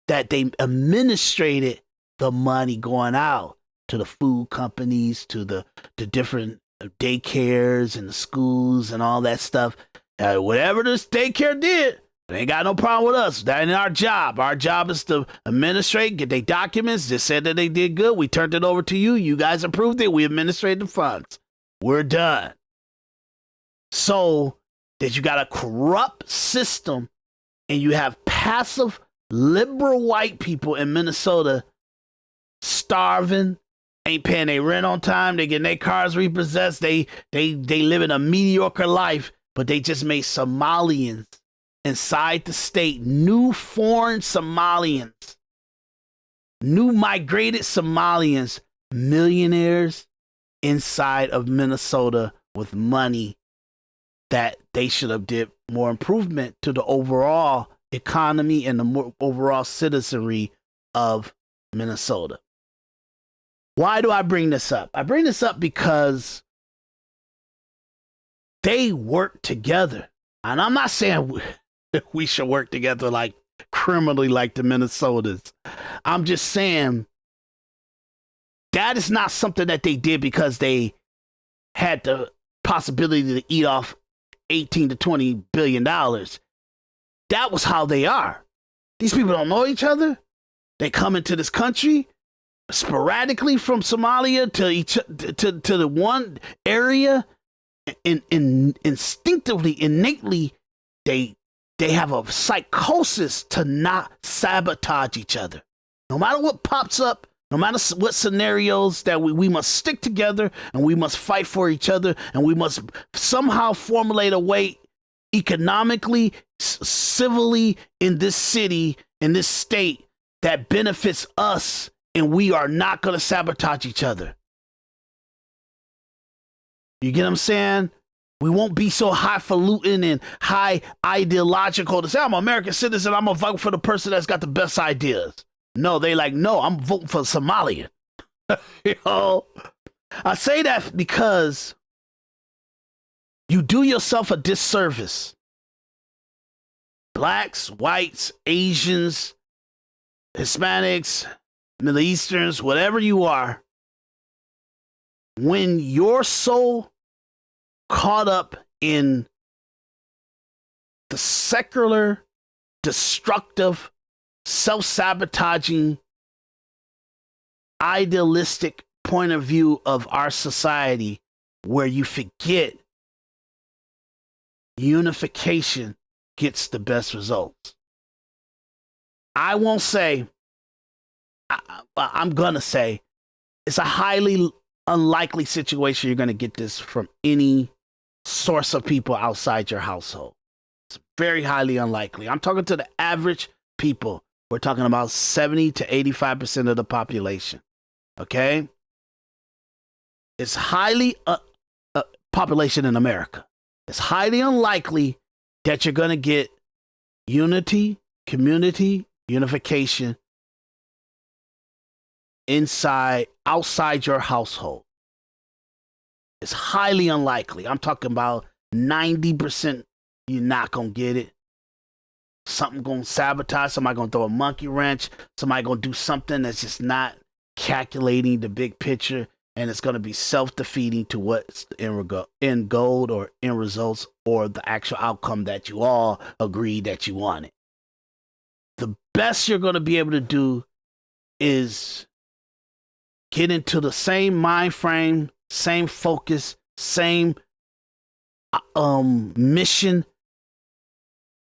Speaker 2: that they administrated the money going out to the food companies, to the different daycares and the schools and all that stuff. Whatever this daycare did, they ain't got no problem with us. That ain't our job. Our job is to administrate, get their documents. They said that they did good. We turned it over to you. You guys approved it. We administrated the funds. We're done. So that you got a corrupt system and you have passive liberal white people in Minnesota starving, ain't paying their rent on time, they getting their cars repossessed, they live in a mediocre life, but they just made Somalians inside the state, new foreign Somalians, new migrated Somalians, millionaires inside of Minnesota with money that they should have did more improvement to the overall economy and the overall citizenry of Minnesota. Why do I bring this up? I bring this up because they work together. And I'm not saying we should work together like criminally like the Minnesotans. I'm just saying that is not something that they did because they had the possibility to eat off 18 to 20 billion dollars. That was how they are. These people don't know each other. They come into this country sporadically from Somalia to the one area, and instinctively, innately, they have a psychosis to not sabotage each other. No matter what pops up, no matter what scenarios, that we must stick together and we must fight for each other, and we must somehow formulate a way economically, civilly in this city, in this state, that benefits us, and we are not going to sabotage each other. You get what I'm saying? We won't be so highfalutin and high ideological to say, I'm an American citizen, I'm going to vote for the person that's got the best ideas. No, they like, no, I'm voting for Somalia. You know? I say that because you do yourself a disservice. Blacks, whites, Asians, Hispanics, Middle Easterns, whatever you are, when you're so caught up in the secular, destructive, self-sabotaging, idealistic point of view of our society, where you forget unification gets the best results. I won't say, I'm going to say, it's a highly unlikely situation you're going to get this from any source of people outside your household. It's very highly unlikely. I'm talking to the average people. We're talking about 70 to 85% of the population. Okay? It's highly population in America. It's highly unlikely that you're going to get unity, community, unification outside your household. It's highly unlikely. I'm talking about 90% you're not going to get it. Something going to sabotage, somebody going to throw a monkey wrench, somebody going to do something that's just not calculating the big picture. And it's going to be self-defeating to what's the end goal or end results or the actual outcome that you all agreed that you wanted. The best you're going to be able to do is get into the same mind frame, same focus, same mission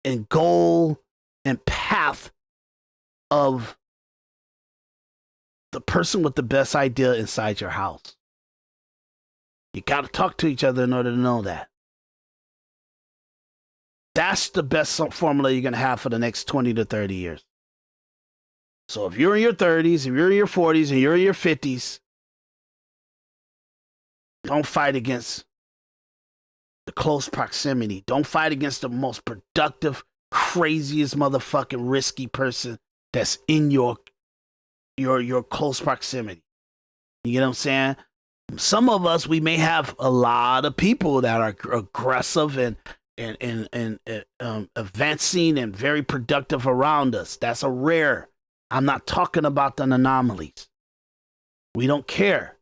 Speaker 2: and goal and path of the person with the best idea inside your house. You got to talk to each other in order to know that. That's the best formula you're going to have for the next 20 to 30 years. So if you're in your 30s, if you're in your 40s, and you're in your 50s, don't fight against the close proximity. Don't fight against the most productive, craziest motherfucking risky person that's in your close proximity. You get what I'm saying? Some of us, we may have a lot of people that are aggressive and advancing and very productive around us. That's a rare. I'm not talking about the anomalies. We don't care.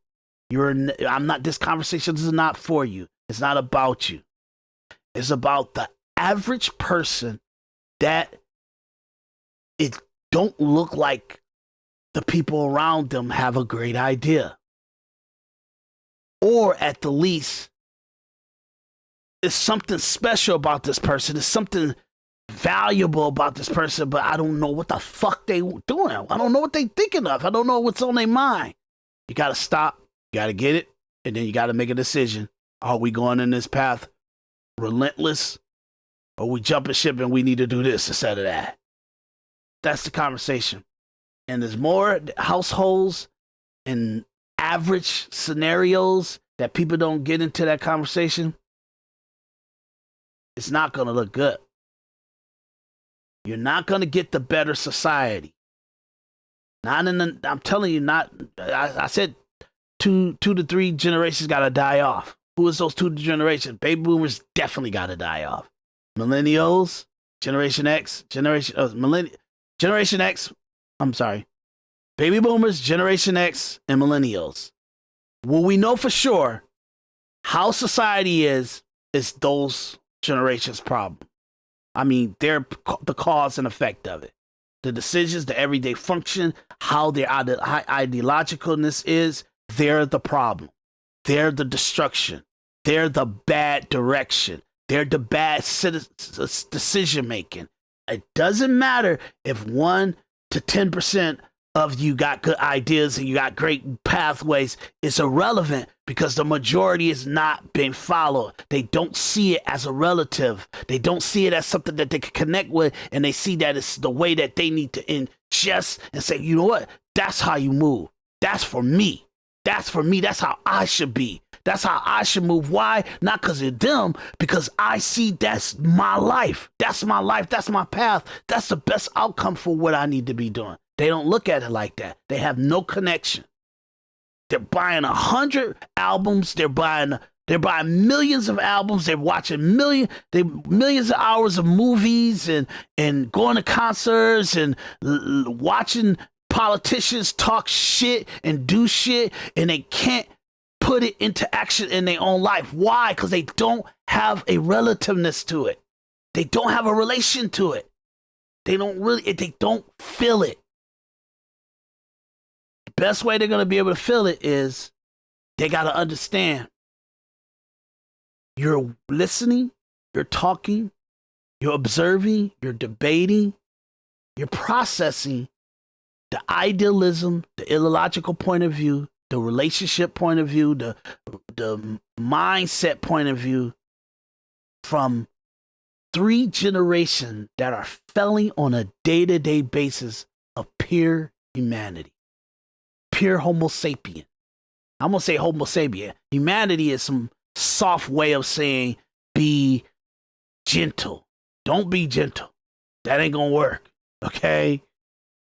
Speaker 2: This conversation is not for you. It's not about you. It's about the average person that it don't look like the people around them have a great idea. Or at the least, there's something special about this person. There's something valuable about this person, but I don't know what the fuck they doing. I don't know what they thinking of. I don't know what's on their mind. You got to stop. You got to get it. And then you got to make a decision. Are we going in this path relentless? Or we jumping ship and we need to do this instead of that? That's the conversation. And there's more households and average scenarios that people don't get into that conversation. It's not going to look good. You're not going to get the better society. I'm telling you, I said 2 to 3 generations got to die off. Who is those 2 generations? Baby boomers definitely got to die off. Millennials, Generation X, Generation X, I'm sorry. Baby boomers, Generation X, and millennials. What we know for sure, how society is those generations' problem. I mean, they're the cause and effect of it. The decisions, the everyday function, how their ideologicalness is, they're the problem. They're the destruction. They're the bad direction. They're the bad decision making. It doesn't matter if 1 to 10% of you got good ideas and you got great pathways. It's irrelevant because the majority is not being followed. They don't see it as a relative. They don't see it as something that they can connect with, and they see that it's the way that they need to ingest and say, you know what? That's how you move. That's for me. That's for me. That's how I should be. That's how I should move. Why? Not because of them, because I see that's my life. That's my life. That's my path. That's the best outcome for what I need to be doing. They don't look at it like that. They have no connection. They're buying 100 albums. They're buying millions of albums. They're watching millions of hours of movies and going to concerts and watching politicians talk shit and do shit, and they can't put it into action in their own life. Why? Because they don't have a relativeness to it. They don't have a relation to it. They don't feel it. The best way they're going to be able to feel it is they got to understand you're listening, you're talking, you're observing, you're debating, you're processing the idealism, the illogical point of view, the relationship point of view, the mindset point of view from 3 generations that are failing on a day-to-day basis of pure humanity, pure Homo sapien. I'm going to say Homo sapien. Humanity is some soft way of saying be gentle. Don't be gentle. That ain't going to work. Okay?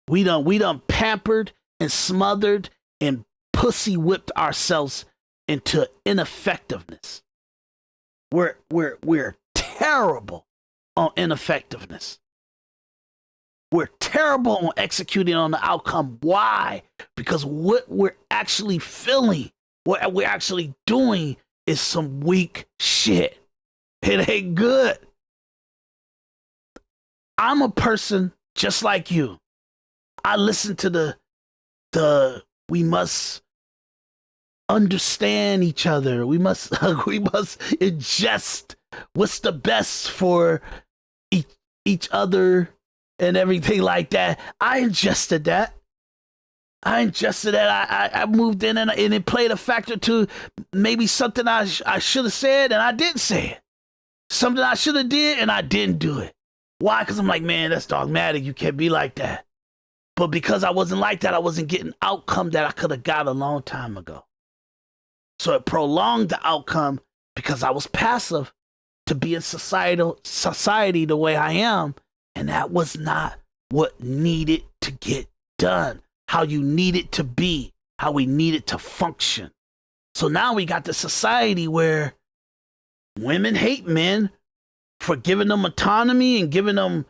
Speaker 2: We done pampered and smothered and pussy whipped ourselves into ineffectiveness. We're terrible on ineffectiveness. We're terrible on executing on the outcome. Why? Because what we're actually feeling What we're actually doing is some weak shit. It ain't good. I'm a person just like you. I listen to the we must understand each other. We must ingest what's the best for each other and everything like that. I ingested that. I moved in and it played a factor to maybe something I should have said and I didn't say it. Something I should have did and I didn't do it. Why? Because I'm like, man, that's dogmatic. You can't be like that. But because I wasn't like that, I wasn't getting outcome that I could have got a long time ago. So it prolonged the outcome because I was passive to be in society the way I am. And that was not what needed to get done. How you need it to be, how we need it to function. So now we got the society where women hate men for giving them autonomy and giving them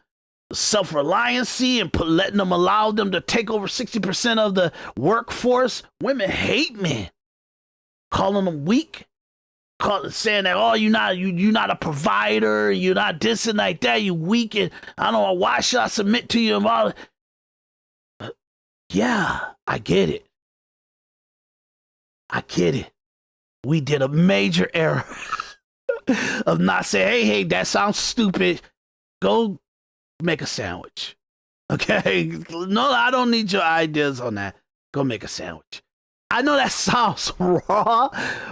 Speaker 2: self-reliancy and letting them allow them to take over 60% of the workforce. Women hate men, calling them weak, saying that, oh, you're not a provider, you're not this and like that, you weak, and I don't know, why should I submit to you and all. Yeah, I get it. We did a major error of not saying, hey, that sounds stupid. Go make a sandwich. Okay? No, I don't need your ideas on that. Go make a sandwich. I know that sounds raw,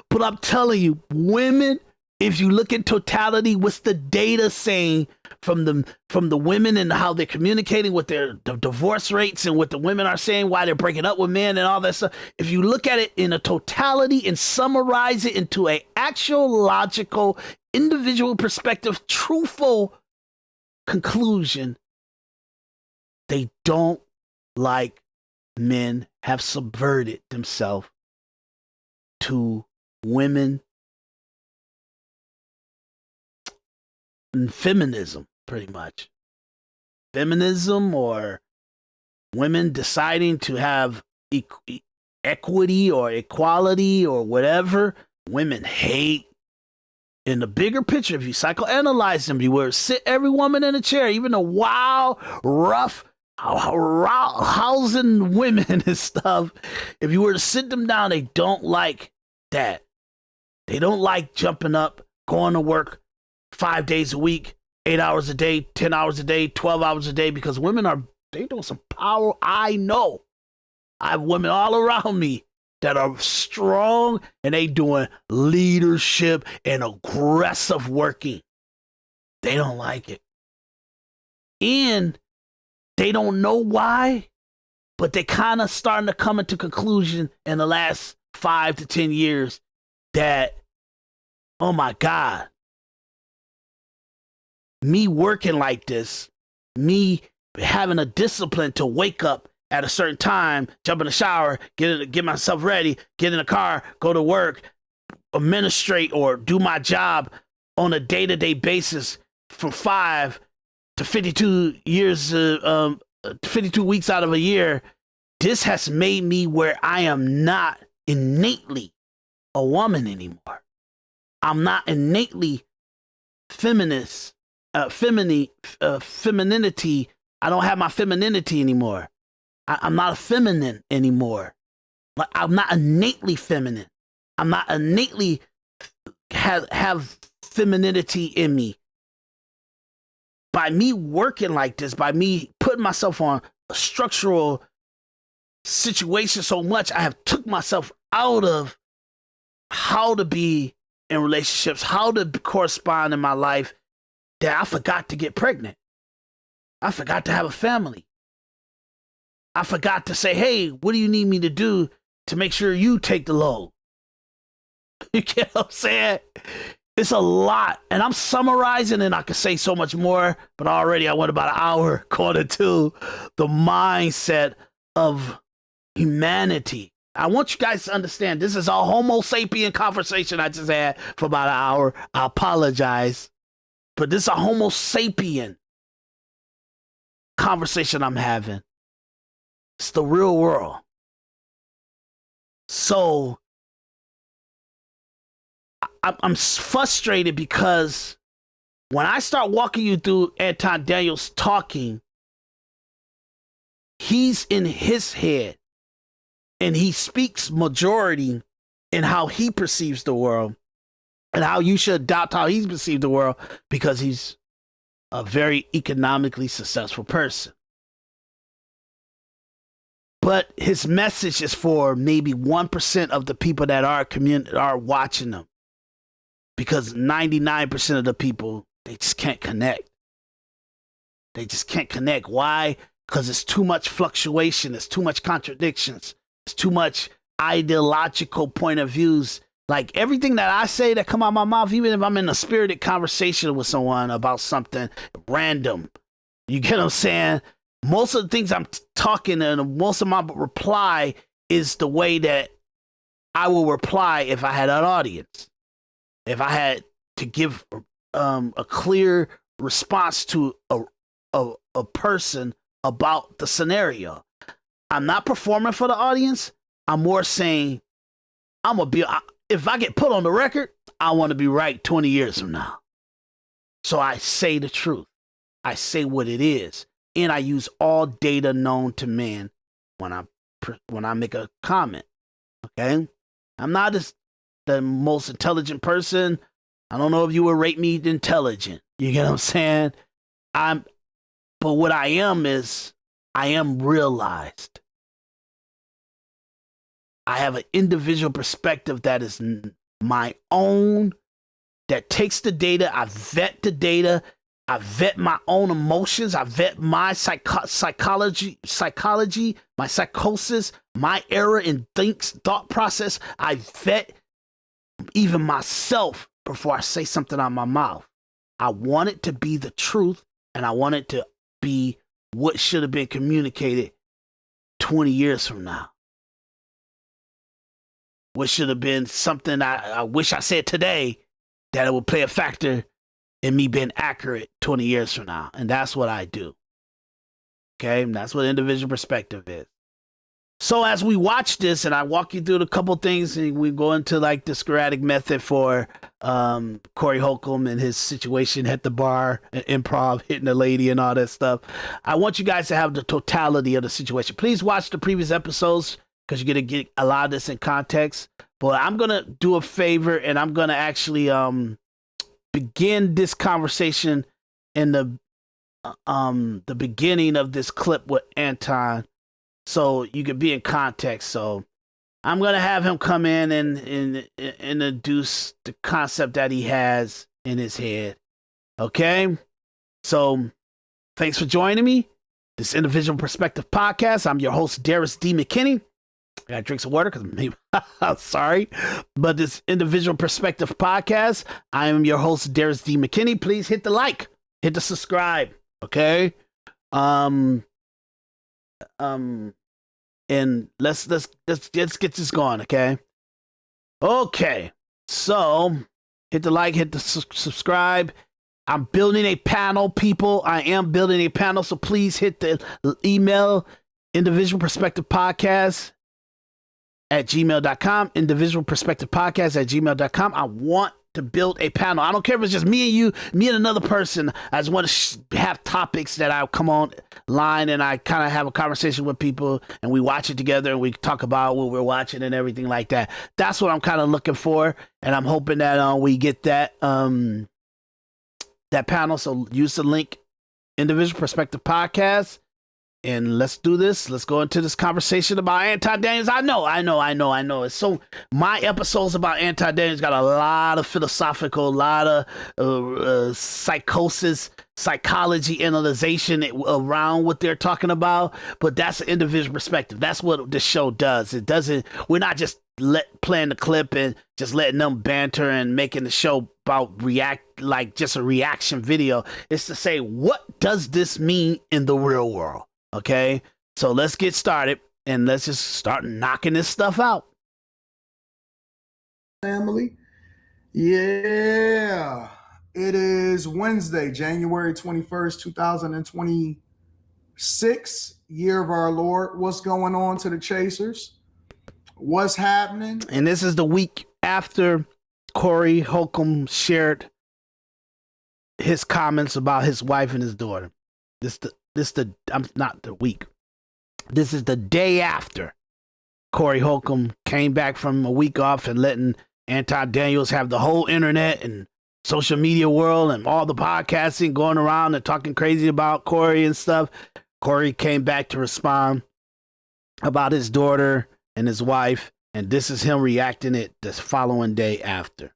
Speaker 2: but I'm telling you, women, if you look in totality, what's the data saying from the women and how they're communicating with the divorce rates and what the women are saying, why they're breaking up with men and all that stuff. If you look at it in a totality and summarize it into a actual logical, individual perspective, truthful conclusion, they don't like men have subverted themselves to women and feminism, pretty much. Feminism or women deciding to have equity or equality or whatever. Women hate. In the bigger picture, if you psychoanalyze them, you were sit every woman in a chair, even the wild, rough, housing women and stuff. If you were to sit them down, they don't like that. They don't like jumping up, going to work 5 days a week, 8 hours a day, 10 hours a day, 12 hours a day, because they doing some power. I know. I have women all around me that are strong and they doing leadership and aggressive working. They don't like it. And they don't know why, but they kind of starting to come into conclusion in the last 5 to 10 years that, oh my God, me working like this, me having a discipline to wake up at a certain time, jump in the shower, get myself ready, get in the car, go to work, administrate or do my job on a day-to-day basis from 5 to 52 years, 52 weeks out of a year. This has made me where I am not innately a woman anymore. I'm not innately feminist. Femininity. I don't have my femininity anymore. I'm not a feminine anymore. Like, I'm not innately feminine. I'm not innately have femininity in me. By me working like this, by me putting myself on a structural situation so much, I have took myself out of how to be in relationships, how to correspond in my life, that I forgot to get pregnant. I forgot to have a family. I forgot to say, hey, what do you need me to do to make sure you take the load? You get what I'm saying? It's a lot. And I'm summarizing, and I could say so much more, but already I went about an hour, quarter to the mindset of humanity. I want you guys to understand this is a Homo sapien conversation I just had for about an hour. I apologize. But this is a Homo sapien conversation I'm having. It's the real world. So I'm frustrated because when I start walking you through Anton Daniels talking, he's in his head and he speaks majority in how he perceives the world and how you should adopt how he's perceived the world because he's a very economically successful person. But his message is for maybe 1% of the people that are watching them. Because 99% of the people, they just can't connect. They just can't connect. Why? Because it's too much fluctuation. It's too much contradictions. It's too much ideological point of views. Like everything that I say that come out of my mouth, even if I'm in a spirited conversation with someone about something random, you get what I'm saying? Most of the things I'm talking and most of my reply is the way that I will reply if I had an audience. If I had to give a clear response to a person about the scenario. I'm not performing for the audience. I'm more saying, if I get put on the record, I want to be right 20 years from now. So I say the truth. I say what it is. And I use all data known to man when I make a comment. Okay? I'm not the most intelligent person. I don't know if you would rate me intelligent. You get what I'm saying? But what I am is I am realized. I have an individual perspective that is my own, that takes the data. I vet the data. I vet my own emotions. I vet my psychology, my psychosis, my error in thought process. I vet even myself before I say something out of my mouth. I want it to be the truth, and I want it to be what should have been communicated 20 years from now. What should have been something I wish I said today that it would play a factor in me being accurate 20 years from now. And that's what I do. Okay? And that's what individual perspective is. So as we watch this and I walk you through a couple things and we go into like the sporadic method for Corey Holcomb and his situation at the bar, improv, hitting a lady and all that stuff. I want you guys to have the totality of the situation. Please watch the previous episodes because you're going to get a lot of this in context. But I'm going to do a favor and I'm going to actually begin this conversation in the beginning of this clip with Anton so you can be in context. So I'm going to have him come in and introduce the concept that he has in his head. Okay? So thanks for joining me. This Individual Perspective Podcast. I'm your host, Daris D. McKinney. I got to drink some water because maybe I'm sorry. But this Individual Perspective Podcast, I am your host, Daris D. McKinney. Please hit the like, hit the subscribe. Okay? And let's get this going, okay? Okay. So, hit the like, hit the subscribe. I'm building a panel, people. I am building a panel, so please hit the email individualperspectivepodcast at gmail.com, individualperspectivepodcast at gmail.com. I want to build a panel. I don't care if it's just me and you, me and another person. I just want to have topics that I come online and I kind of have a conversation with people and we watch it together and we talk about what we're watching and everything like that. That's what I'm kind of looking for. And I'm hoping that we get that panel. So use the link, Individual Perspective Podcast. And let's do this. Let's go into this conversation about Anton Daniels. I know. It's so my episodes about Anton Daniels got a lot of philosophical, a lot of psychosis, psychology, analyzation around what they're talking about. But that's an individual perspective. That's what the show does. It doesn't. We're not just playing the clip and just letting them banter and making the show about like just a reaction video. It's to say, what does this mean in the real world? Okay, so let's get started and let's just start knocking this stuff out.
Speaker 1: Family. Yeah, it is Wednesday, January 21st, 2026, year of our Lord. What's going on to the Chasers? What's happening?
Speaker 2: And this is the week after Corey Holcomb shared his comments about his wife and his daughter. This I'm not the week. This is the day after Corey Holcomb came back from a week off and letting Anton Daniels have the whole internet and social media world and all the podcasting going around and talking crazy about Corey and stuff. Corey came back to respond about his daughter and his wife, and this is him reacting it the following day after.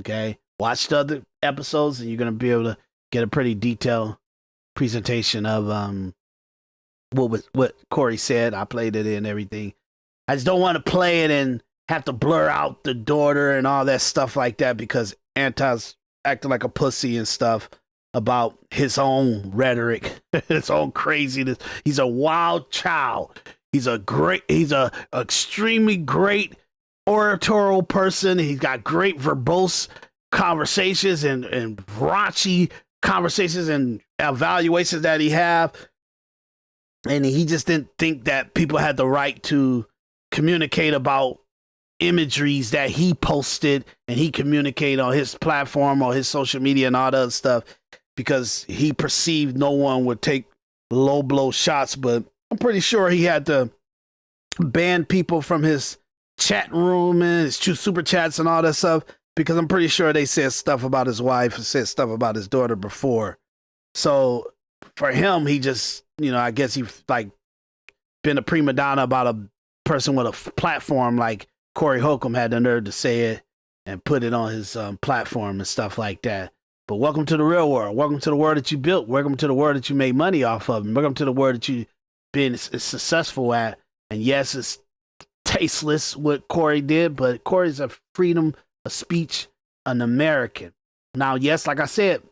Speaker 2: Okay, watch the other episodes and you're gonna be able to get a pretty detailed presentation of what Corey said. I played it and everything. I just don't want to play it and have to blur out the daughter and all that stuff like that because Anton's acting like a pussy and stuff about his own rhetoric, his own craziness. He's a wild child. He's a extremely great oratorial person. He's got great verbose conversations and raunchy conversations and evaluations that he have. And he just didn't think that people had the right to communicate about imageries that he posted and he communicated on his platform or his social media and all that other stuff because he perceived no one would take low blow shots. But I'm pretty sure he had to ban people from his chat room and his true super chats and all that stuff because I'm pretty sure they said stuff about his wife and said stuff about his daughter before. So for him, he just, I guess he like been a prima donna about a person with a platform like Corey Holcomb had the nerve to say it and put it on his platform and stuff like that. But welcome to the real world. Welcome to the world that you built. Welcome to the world that you made money off of. And welcome to the world that you've been successful at. And yes, it's tasteless what Corey did, but Corey's a freedom of speech, an American. Now, yes, like I said,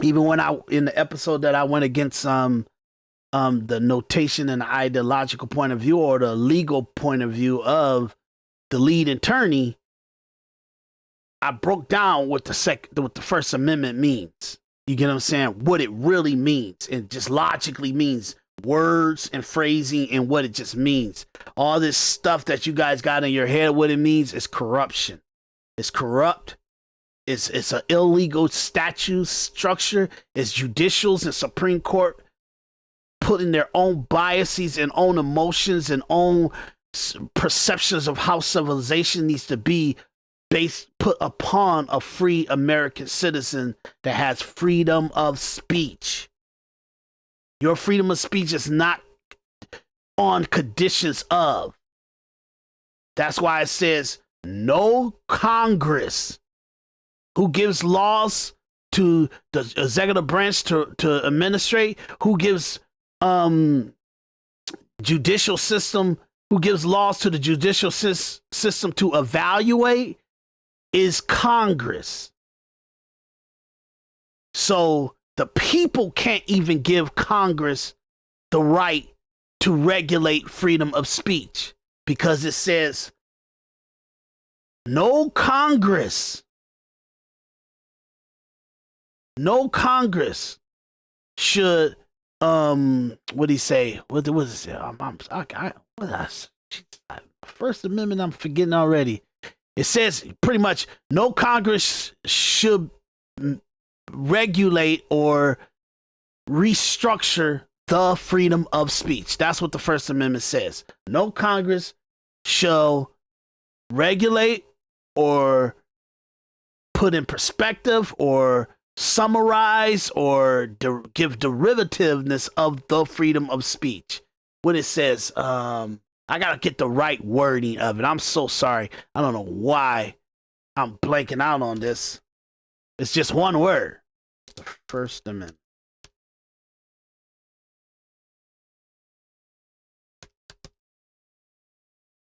Speaker 2: even when in the episode that I went against the notation and the ideological point of view or the legal point of view of the lead attorney, I broke down what the First Amendment means. You get what I'm saying? What it really means. It just logically means words and phrasing and what it just means. All this stuff that you guys got in your head, what it means is corruption. It's corrupt. It's an illegal statute structure. It's judicials and Supreme Court putting their own biases and own emotions and own perceptions of how civilization needs to be put upon a free American citizen that has freedom of speech. Your freedom of speech is not on conditions of. That's why it says no Congress who gives laws to the executive branch to administrate, who gives judicial system, who gives laws to the judicial system to evaluate is Congress. So the people can't even give Congress the right to regulate freedom of speech because it says no Congress should what do you say? What does it say? First Amendment, I'm forgetting already. It says pretty much no Congress should regulate or restructure the freedom of speech. That's what the First Amendment says. No Congress shall regulate or put in perspective or summarize or give derivativeness of the freedom of speech. When it says, I gotta get the right wording of it. I'm so sorry. I don't know why I'm blanking out on this. It's just one word. The First Amendment.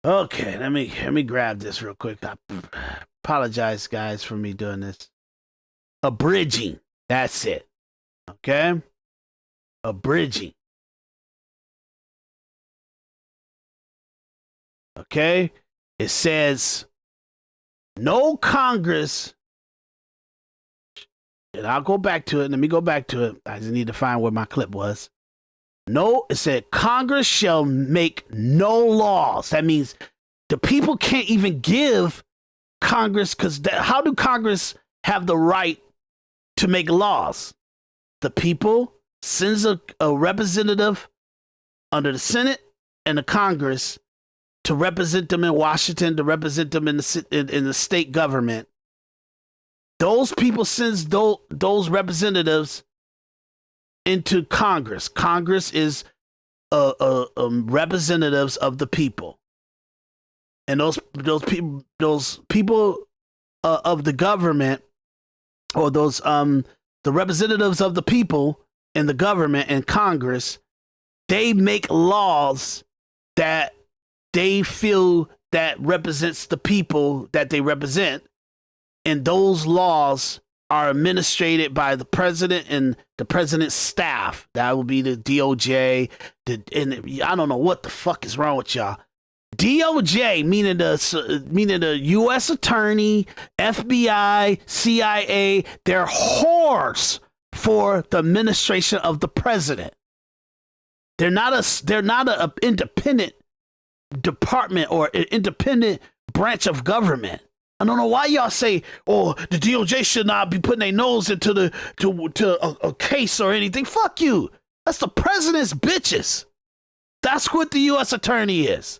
Speaker 2: Okay, let me grab this real quick. I apologize, guys, for me doing this. Abridging. That's it. Okay? Abridging. Okay? It says, no Congress, and I'll go back to it. Let me go back to it. I just need to find where my clip was. No, it said, Congress shall make no laws. That means the people can't even give Congress, because how do Congress have the right to make laws? The people sends a representative under the Senate and the Congress to represent them in Washington, to represent them in the state government. Those people sends those representatives into Congress. Congress is representatives of the people, and those people of the government, or those the representatives of the people in the government and Congress, they make laws that they feel that represents the people that they represent, and those laws are administrated by the president and the president's staff. That would be the DOJ. And I don't know what the fuck is wrong with y'all. DOJ, meaning the U.S. Attorney, FBI, CIA, they're whores for the administration of the president. They're not an independent department or an independent branch of government. I don't know why y'all say, oh, the DOJ should not be putting their nose into a case or anything. Fuck you. That's the president's bitches. That's what the U.S. Attorney is.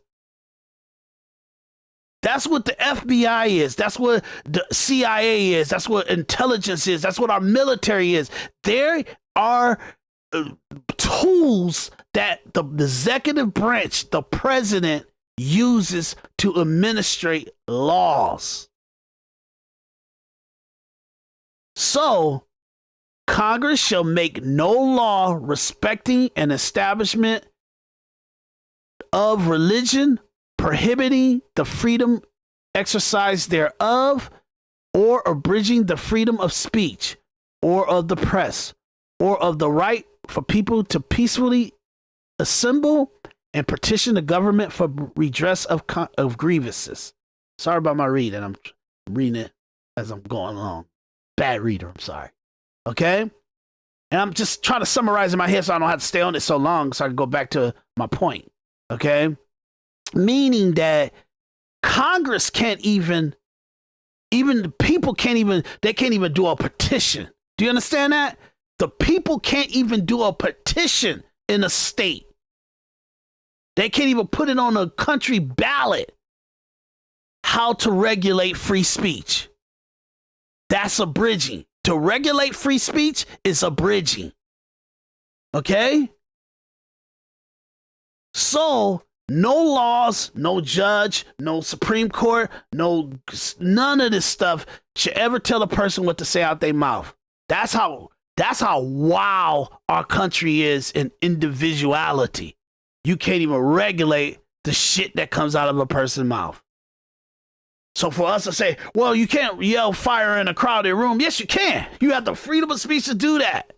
Speaker 2: That's what the FBI is. That's what the CIA is. That's what intelligence is. That's what our military is. There are tools that the executive branch, the president, uses to administrate laws. So, Congress shall make no law respecting an establishment of religion, prohibiting the freedom exercise thereof, or abridging the freedom of speech, or of the press, or of the right for people to peacefully assemble and petition the government for redress of grievances. Sorry about my reading. I'm reading it as I'm going along. Bad reader, I'm sorry. Okay? And I'm just trying to summarize in my head so I don't have to stay on it so long so I can go back to my point. Okay? Meaning that Congress can't even the people can't even do a petition. Do you understand that? The people can't even do a petition in a state. They can't even put it on a country ballot how to regulate free speech. That's abridging. To regulate free speech is abridging. Okay? So, no laws, no judge, no Supreme Court, none of this stuff should ever tell a person what to say out their mouth. That's how wow our country is in individuality. You can't even regulate the shit that comes out of a person's mouth. So for us to say, well, you can't yell fire in a crowded room. Yes, you can. You have the freedom of speech to do that.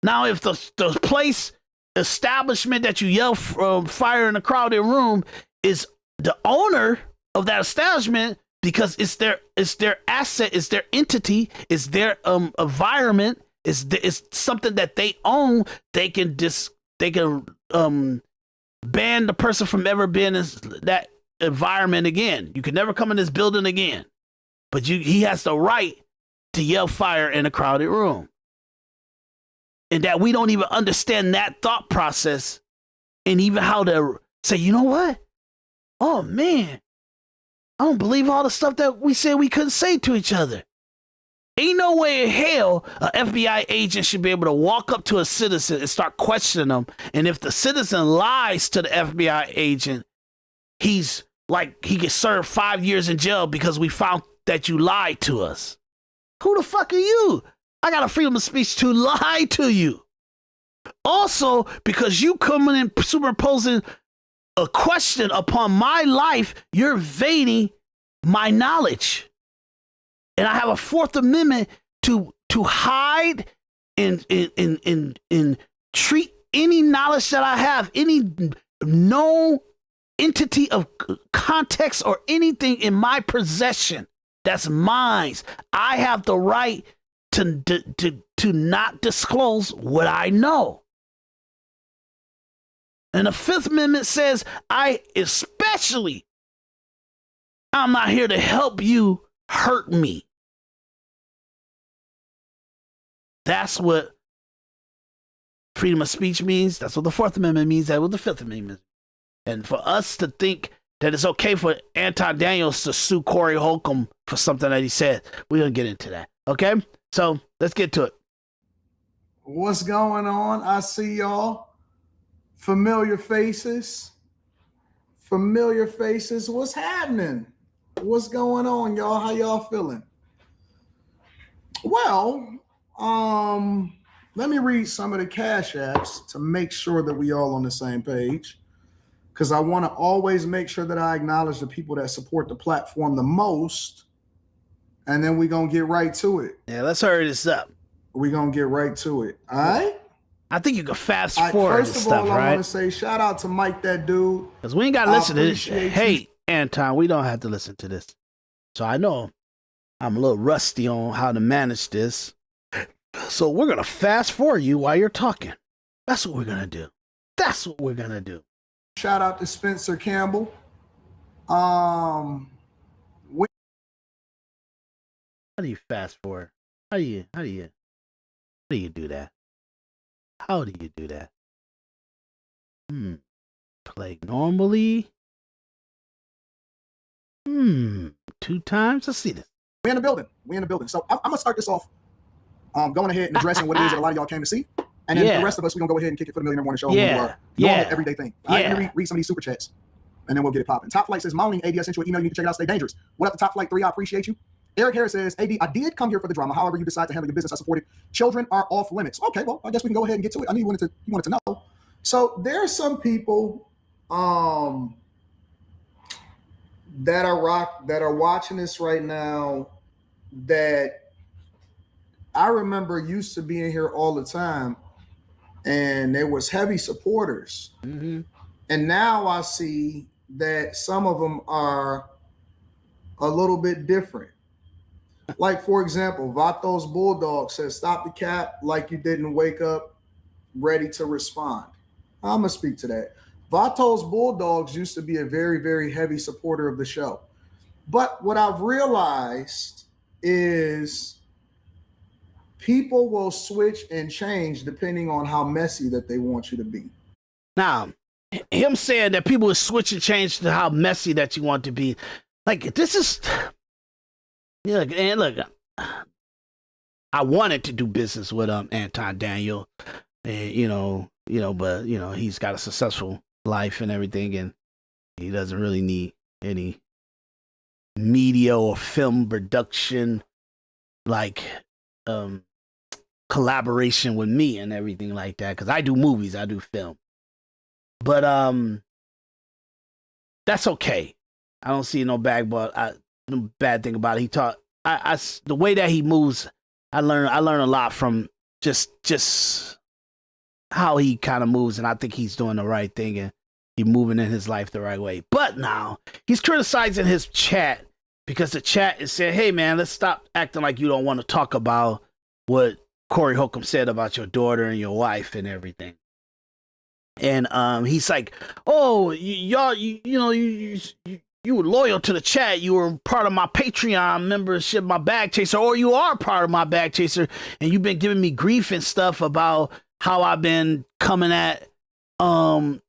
Speaker 2: Now, if the establishment that you yell fire in a crowded room is the owner of that establishment, because it's their asset, it's their entity, it's their environment, it's something that they own, they can ban the person from ever being in that environment again. You can never come in this building again. But he has the right to yell fire in a crowded room. And that we don't even understand that thought process, and even how to say, you know what? Oh man, I don't believe all the stuff that we said we couldn't say to each other. Ain't no way in hell an FBI agent should be able to walk up to a citizen and start questioning them. And if the citizen lies to the FBI agent, he's like, he gets served 5 years in jail because we found that you lied to us. Who the fuck are you? I got a freedom of speech to lie to you. Also, because you coming in superimposing a question upon my life, you're evading my knowledge. And I have a Fourth Amendment to hide and treat any knowledge that I have, any known entity of context or anything in my possession that's mine. I have the right to not disclose what I know. And the Fifth Amendment says I I'm not here to help you hurt me. That's what freedom of speech means. That's what the Fourth Amendment means. That's what the Fifth Amendment means. And for us to think that it's okay for Anton Daniels to sue Corey Holcomb for something that he said, we're going to get into that. Okay? So let's get to it.
Speaker 1: What's going on? I see y'all. Familiar faces. Familiar faces. What's happening? What's going on, y'all? How y'all feeling? Well, let me read some of the Cash Apps to make sure that we all on the same page, because I want to always make sure that I acknowledge the people that support the platform the most, and then we're going to get right to it.
Speaker 2: Yeah, let's hurry this up.
Speaker 1: We're going to get right to it. All right?
Speaker 2: I think you can fast forward
Speaker 1: First of
Speaker 2: stuff,
Speaker 1: all,
Speaker 2: right?
Speaker 1: I want to say shout out to Mike, that dude.
Speaker 2: Because we ain't got to listen to this.
Speaker 1: appreciate
Speaker 2: Hey, Anton, we don't have to listen to this. So I know I'm a little rusty on how to manage this. So we're going to fast forward you while you're talking. That's what we're going to do. That's what we're going to do.
Speaker 1: Shout out to Spencer Campbell.
Speaker 2: How do you fast forward? How do you do that? How do you do that? Play normally. 2 times. Let's see this.
Speaker 1: We in the building. So I'm gonna start this off going ahead and addressing what it is that a lot of y'all came to see. And then the rest of us, we're gonna go ahead and kick it for the Millionaire Morning Show. Normal everyday thing. Let me read some of these super chats, and then we'll get it popping. Top Flight says, Modeling AD, I sent you an email. You need to check it out. Stay dangerous. What up, the Top Flight 3? I appreciate you. Eric Harris says, AD, I did come here for the drama. However, you decide to handle your business, I support it. Children are off limits. Okay, well, I guess we can go ahead and get to it. I knew you wanted to know. So there are some people that are watching this right now that I remember used to being here all the time, and there was heavy supporters.
Speaker 2: Mm-hmm.
Speaker 1: And now I see that some of them are a little bit different. Like, for example, Vatos Bulldog says, stop the cap like you didn't wake up ready to respond. I'm going to speak to that. Vatos Bulldogs used to be a very, very heavy supporter of the show. But what I've realized is people will switch and change depending on how messy that they want you to be.
Speaker 2: Now, him saying that people will switch and change to how messy that you want to be. Like, this is... Yeah, and look, I wanted to do business with Anton Daniel, and but he's got a successful life and everything, and he doesn't really need any media or film production like collaboration with me and everything like that, because I do movies, I do film, but that's okay. I don't see no bad thing about it. He taught the way that he moves. I learn a lot from just how he kind of moves, and I think he's doing the right thing and he's moving in his life the right way. But now he's criticizing his chat because the chat is saying, "Hey man, let's stop acting like you don't want to talk about what Corey Holcomb said about your daughter and your wife and everything." And he's like, "Oh, y'all, you were loyal to the chat. You were part of my Patreon membership, my bag chaser, or you are part of my bag chaser, and you've been giving me grief and stuff about how I've been coming at Corey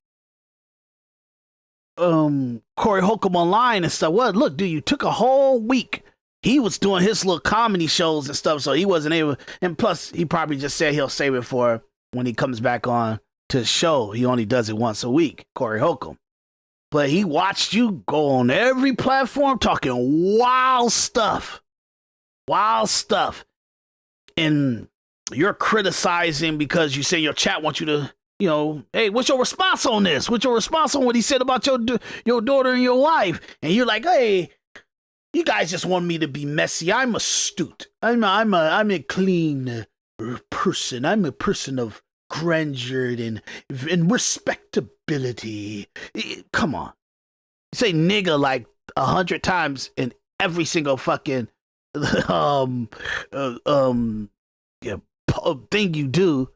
Speaker 2: Holcomb online and stuff." Well, look, dude, you took a whole week. He was doing his little comedy shows and stuff, so he wasn't able. And plus, he probably just said he'll save it for when he comes back on to the show. He only does it once a week, Corey Holcomb. But he watched you go on every platform talking wild stuff. And you're criticizing because you say your chat wants you to, hey, what's your response on this? What's your response on what he said about your daughter and your wife? And you're like, hey, you guys just want me to be messy. I'm astute. I'm a clean person. I'm a person of grandeur and respectability. Come on. You say nigga like 100 times in every single fucking thing you do.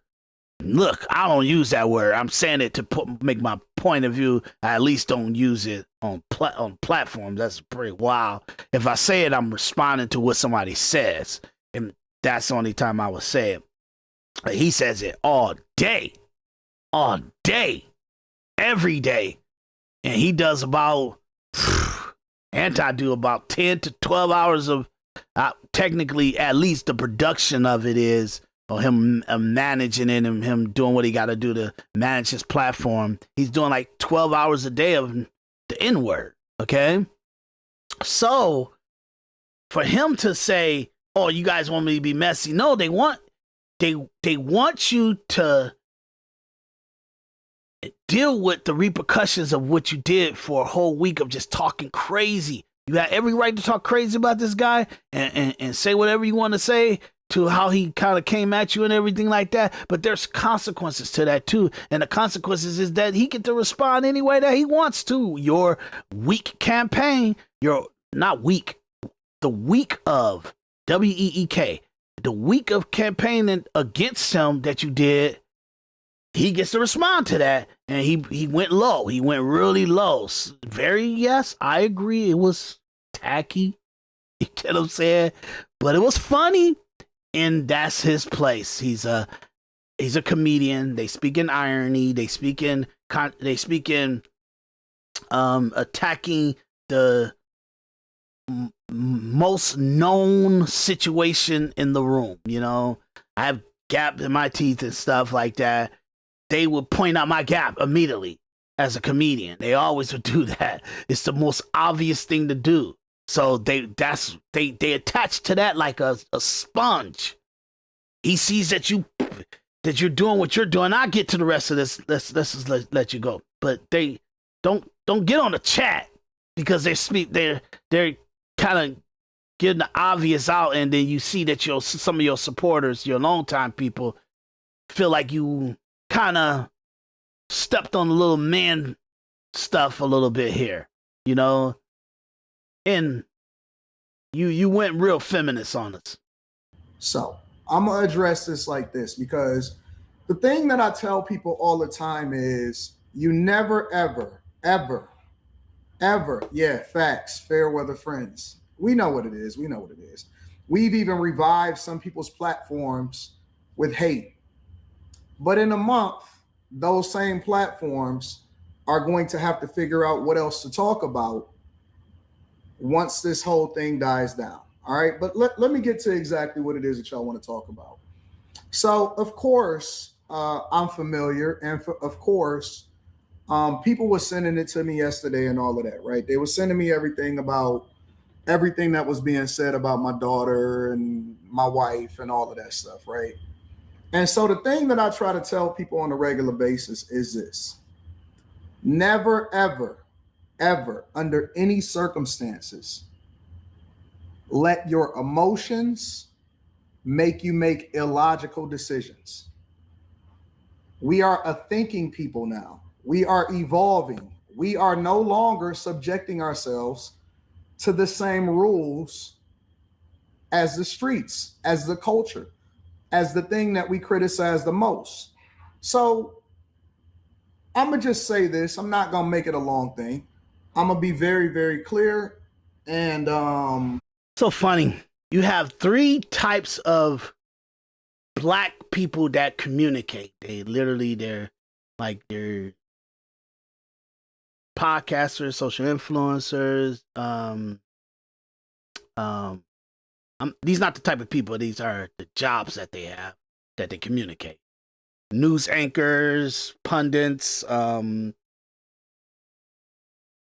Speaker 2: look, I don't use that word. I'm saying it to make my point of view. I at least don't use it on platforms. That's pretty wild. If I say it, I'm responding to what somebody says, and that's the only time I would say it. But he says it all day, every day, and he does about Anton do about 10 to 12 hours of technically, at least the production of it is, or him managing it and him doing what he got to do to manage his platform. He's doing like 12 hours a day of the N-word, okay? So for him to say, oh, you guys want me to be messy? No, they want you to deal with the repercussions of what you did for a whole week of just talking crazy. You got every right to talk crazy about this guy and say whatever you want to say to how he kind of came at you and everything like that. But there's consequences to that too. And the consequences is that he get to respond any way that he wants to. Your weak campaign, you're not weak, the week of WEEK, the week of campaigning against him that you did, he gets to respond to that. And he went low. He went really low. Yes, I agree. It was tacky. You get what I'm saying? But it was funny. And that's his place. He's a comedian. They speak in irony. They speak in attacking the most known situation in the room. You know, I have gap in my teeth and stuff like that. They would point out my gap immediately as a comedian. They always would do that. It's the most obvious thing to do. So they attach to that like a sponge. He sees that you're doing what you're doing. I'll get to the rest of this. Let's just let you go. But they don't get on the chat because they're kind of getting the obvious out, and then you see that some of your supporters, your longtime people, feel like you kind of stepped on the little man stuff a little bit here, you know, and you went real feminist on us.
Speaker 1: So I'm gonna address this like this, because the thing that I tell people all the time is you never, ever, yeah, facts, fair weather friends. We know what it is. We've even revived some people's platforms with hate. But in a month, those same platforms are going to have to figure out what else to talk about once this whole thing dies down. All right, but let me get to exactly what it is that y'all want to talk about. So, of course, I'm familiar, and of course, people were sending it to me yesterday and all of that, right? They were sending me everything that was being said about my daughter and my wife and all of that stuff, right? And so the thing that I try to tell people on a regular basis is this: never, ever, under any circumstances, let your emotions make you make illogical decisions. We are a thinking people now. We are evolving. We are no longer subjecting ourselves to the same rules as the streets, as the culture, as the thing that we criticize the most. So I'm gonna just say this. I'm not gonna make it a long thing. I'm gonna be very, very clear. And
Speaker 2: so funny. You have 3 types of black people that communicate. They're podcasters, social influencers. These are not the type of people. These are the jobs that they have, that they communicate. News anchors, pundits,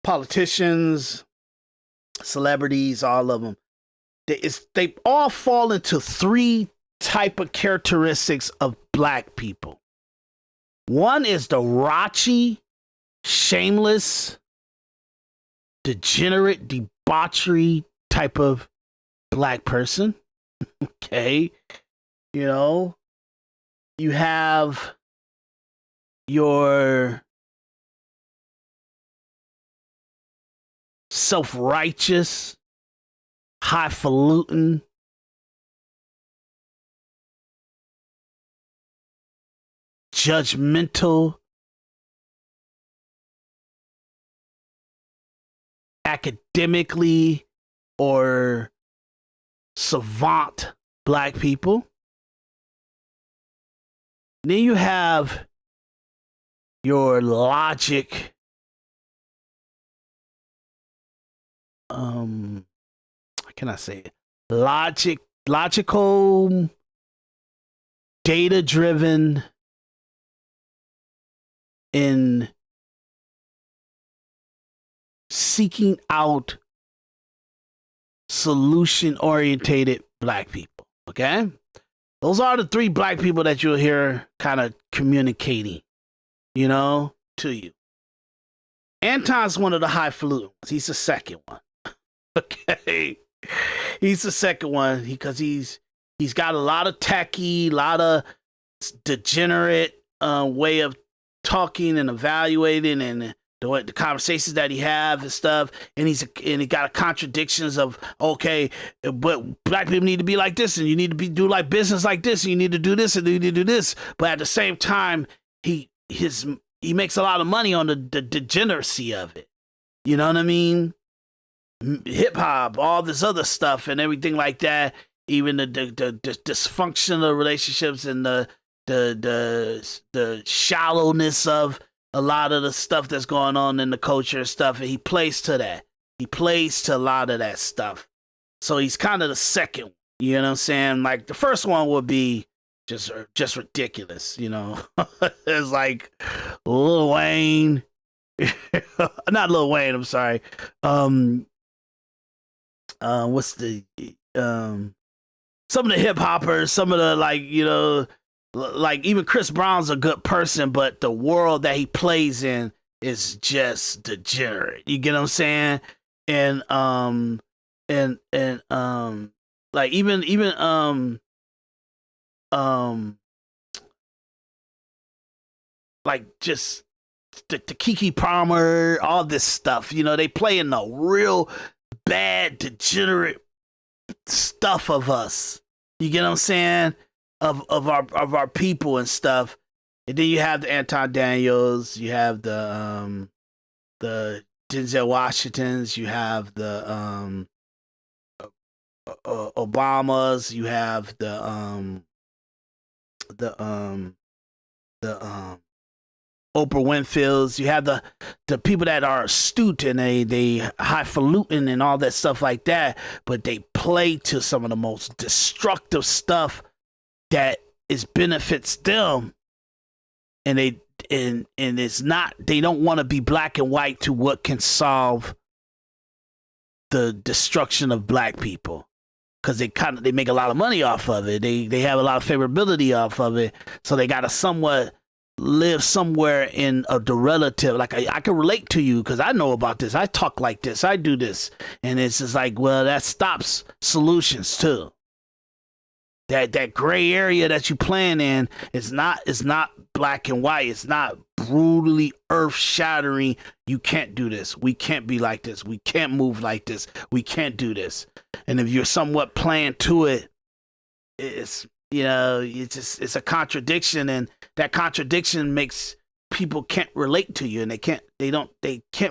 Speaker 2: politicians, celebrities, all of them. They all fall into 3 type of characteristics of black people. One is the raunchy, shameless, degenerate, debauchery type of black person. Okay. You know, you have your self-righteous, highfalutin, judgmental, academically or savant black people. Then you have your logic, how can I say it? Logical, data-driven, in seeking out solution-orientated black people, okay? Those are the three black people that you'll hear kind of communicating, you know, to you. Anton's one of the highfalutin ones. He's the second one, okay? He's the second one because he's got a lot of tacky, a lot of degenerate way of talking and evaluating and the conversations that he have and stuff, and he got contradictions of, okay, but black people need to be like this, and you need to do like business like this, and you need to do this, and you need to do this. But at the same time, he makes a lot of money on the degeneracy of it. You know what I mean? Hip hop, all this other stuff, and everything like that. Even the dysfunctional relationships and the shallowness of a lot of the stuff that's going on in the culture and stuff, and he plays to that. He plays to a lot of that stuff. So he's kind of the second, you know what I'm saying? Like the first one would be just ridiculous, you know. It's like Lil Wayne, not Lil Wayne, I'm sorry. What's the some of the hip hoppers, some of the, like, you know, like even Chris Brown's a good person, but the world that he plays in is just degenerate. You get what I'm saying? And like even like just the Kiki Palmer, all this stuff, you know, they play in the real bad, degenerate stuff of us. You get what I'm saying? Of our people and stuff. And then you have the Anton Daniels, you have the Denzel Washingtons, you have the Obamas, you have the Oprah Winfields, you have the people that are astute and they highfalutin and all that stuff like that, but they play to some of the most destructive stuff that benefits them, and it's not, they don't want to be black and white to what can solve the destruction of black people, because they make a lot of money off of it. They have a lot of favorability off of it, so they got to somewhat live somewhere in the relative, like I can relate to you because I know about this, I talk like this, I do this, and it's just like, well, that stops solutions too. That gray area that you playing in is not black and white. It's not brutally earth shattering. You can't do this. We can't be like this. We can't move like this. We can't do this. And if you're somewhat playing to it, it's, you know, it's a contradiction, and that contradiction makes people can't relate to you, and they can't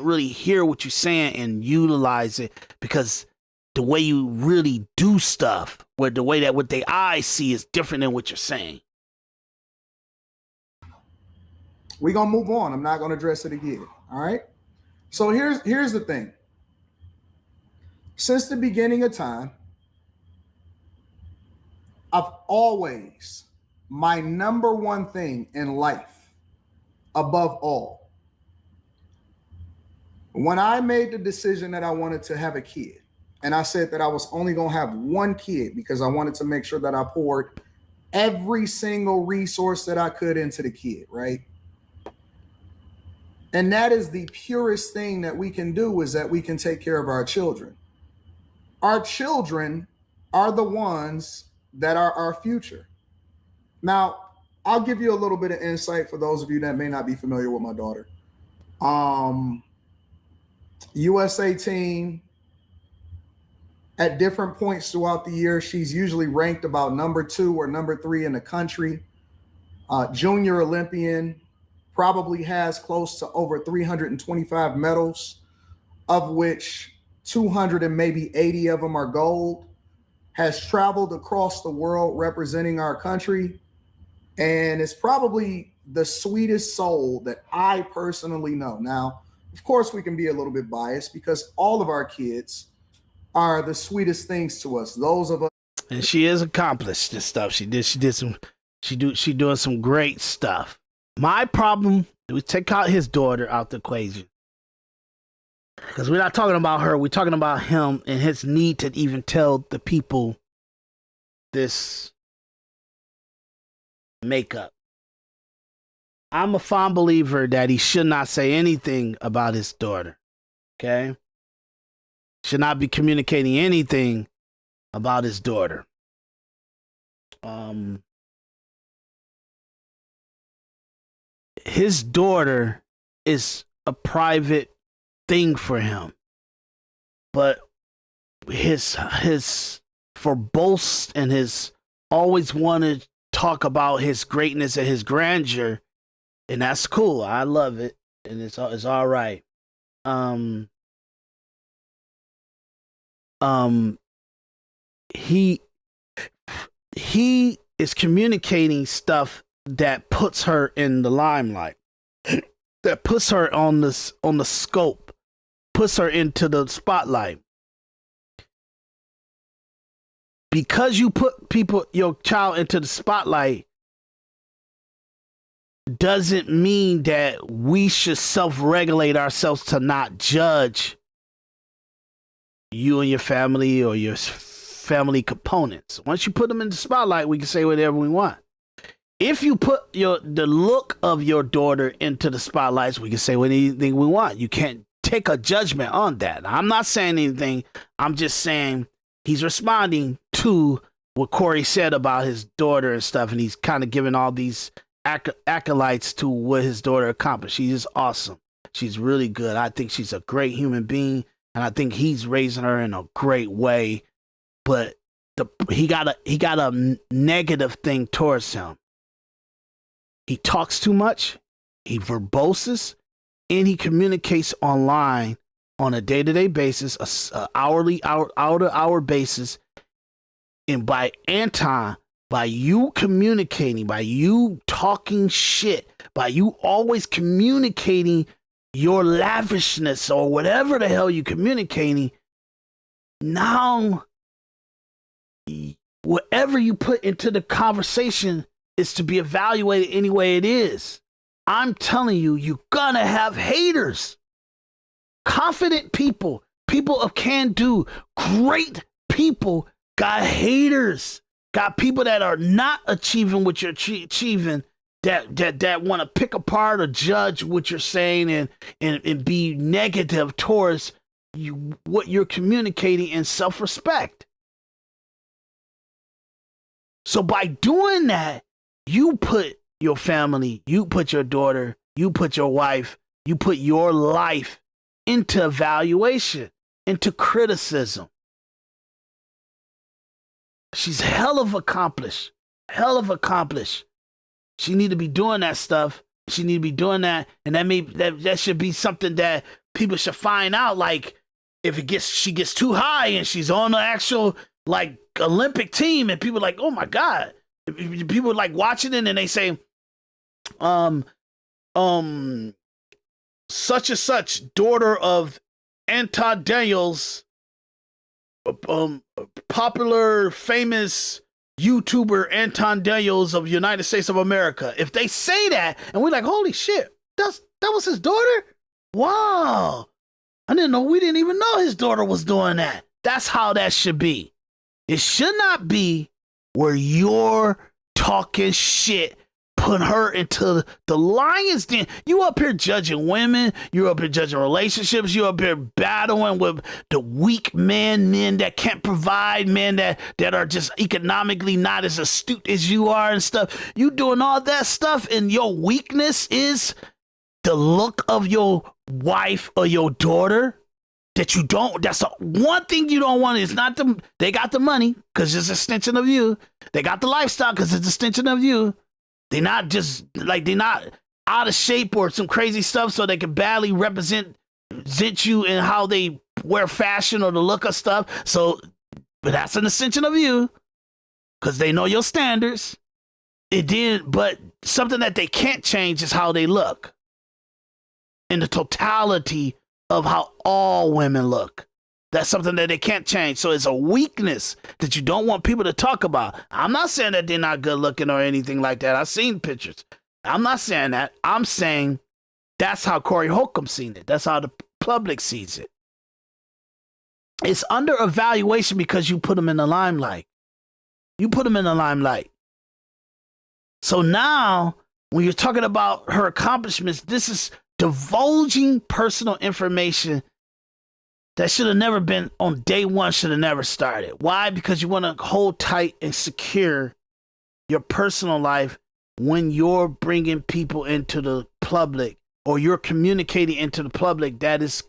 Speaker 2: really hear what you're saying and utilize it, because the way you really do stuff, where the way that what they eyes see is different than what you're saying.
Speaker 1: We're gonna move on. I'm not gonna address it again. All right. So here's the thing. Since the beginning of time, I've always, my number one thing in life, above all, when I made the decision that I wanted to have a kid, and I said that I was only going to have one kid because I wanted to make sure that I poured every single resource that I could into the kid, right? And that is the purest thing that we can do, is that we can take care of our children. Our children are the ones that are our future. Now, I'll give you a little bit of insight for those of you that may not be familiar with my daughter. USA team, at different points throughout the year, she's usually ranked about number 2 or number 3 in the country. Junior Olympian, probably has close to over 325 medals, of which 200 and maybe 80 of them are gold, has traveled across the world representing our country, and is probably the sweetest soul that I personally know. Now, of course, we can be a little bit biased because all of our kids are the sweetest things to us. Those of us,
Speaker 2: and she is accomplished and stuff. She doing some great stuff. My problem, we take out his daughter out the equation. Because we're not talking about her, we're talking about him and his need to even tell the people this makeup. I'm a fond believer that he should not say anything about his daughter. Okay? Should not be communicating anything about his daughter. His daughter is a private thing for him, but his for boast and his always wanted to talk about his greatness and his grandeur, and that's cool. I love it, and it's all right. He is communicating stuff that puts her in the limelight, that puts her on the scope, puts her into the spotlight. Because you put your child into the spotlight doesn't mean that we should self-regulate ourselves to not judge you and your family or your family components. Once you put them in the spotlight, we can say whatever we want. If you put the look of your daughter into the spotlights, we can say anything we want. You can't take a judgment on that. I'm not saying anything. I'm just saying he's responding to what Corey said about his daughter and stuff, and he's kind of giving all these acolytes to what his daughter accomplished. She is awesome. She's really good. I think she's a great human being, and I think he's raising her in a great way. But he got a negative thing towards him. He talks too much, he verboses, and he communicates online on a day-to-day basis, a hourly, hour-to-hour basis. And by Anton, by you communicating, by you talking shit, by you always communicating your lavishness or whatever the hell you're communicating, now whatever you put into the conversation is to be evaluated any way it is. I'm telling you, you're gonna have haters. Confident people, people of can-do, great people got haters. Got people that are not achieving what you're achieving, that want to pick apart or judge what you're saying and be negative towards you, what you're communicating in self-respect. So by doing that, you put your family, you put your daughter, you put your wife, you put your life into evaluation, into criticism. She's hell of accomplished. She need to be doing that stuff. She need to be doing that, and that should be something that people should find out. Like if she gets too high and she's on the actual like Olympic team, and people are like, oh my God. People are like watching it and they say, such and such, daughter of Anton Daniels, popular, famous YouTuber Anton Daniels of United States of America. If they say that, and we're like, holy shit, that was his daughter? Wow. We didn't even know his daughter was doing that. That's how that should be. It should not be where you're talking shit, put her into the lion's den. You up here judging women, you up here judging relationships, you up here battling with the weak men that can't provide, men that are just economically not as astute as you are and stuff. You doing all that stuff, and your weakness is the look of your wife or your daughter. That's the one thing you don't want. Is not them. They got the money because it's an extension of you. They got the lifestyle because it's an extension of you. They're not just like they're not out of shape or some crazy stuff so they can badly represent you in how they wear fashion or the look of stuff. So, but that's an extension of you because they know your standards. It did, but something that they can't change is how they look in the totality of how all women look. That's something that they can't change. So it's a weakness that you don't want people to talk about. I'm not saying that they're not good looking or anything like that. I've seen pictures. I'm not saying that. I'm saying that's how Corey Holcomb seen it. That's how the public sees it. It's under evaluation because you put them in the limelight. You put them in the limelight. So now, when you're talking about her accomplishments, this is divulging personal information that should have never been on day one, should have never started. Why? Because you want to hold tight and secure your personal life when you're bringing people into the public or you're communicating into the public that's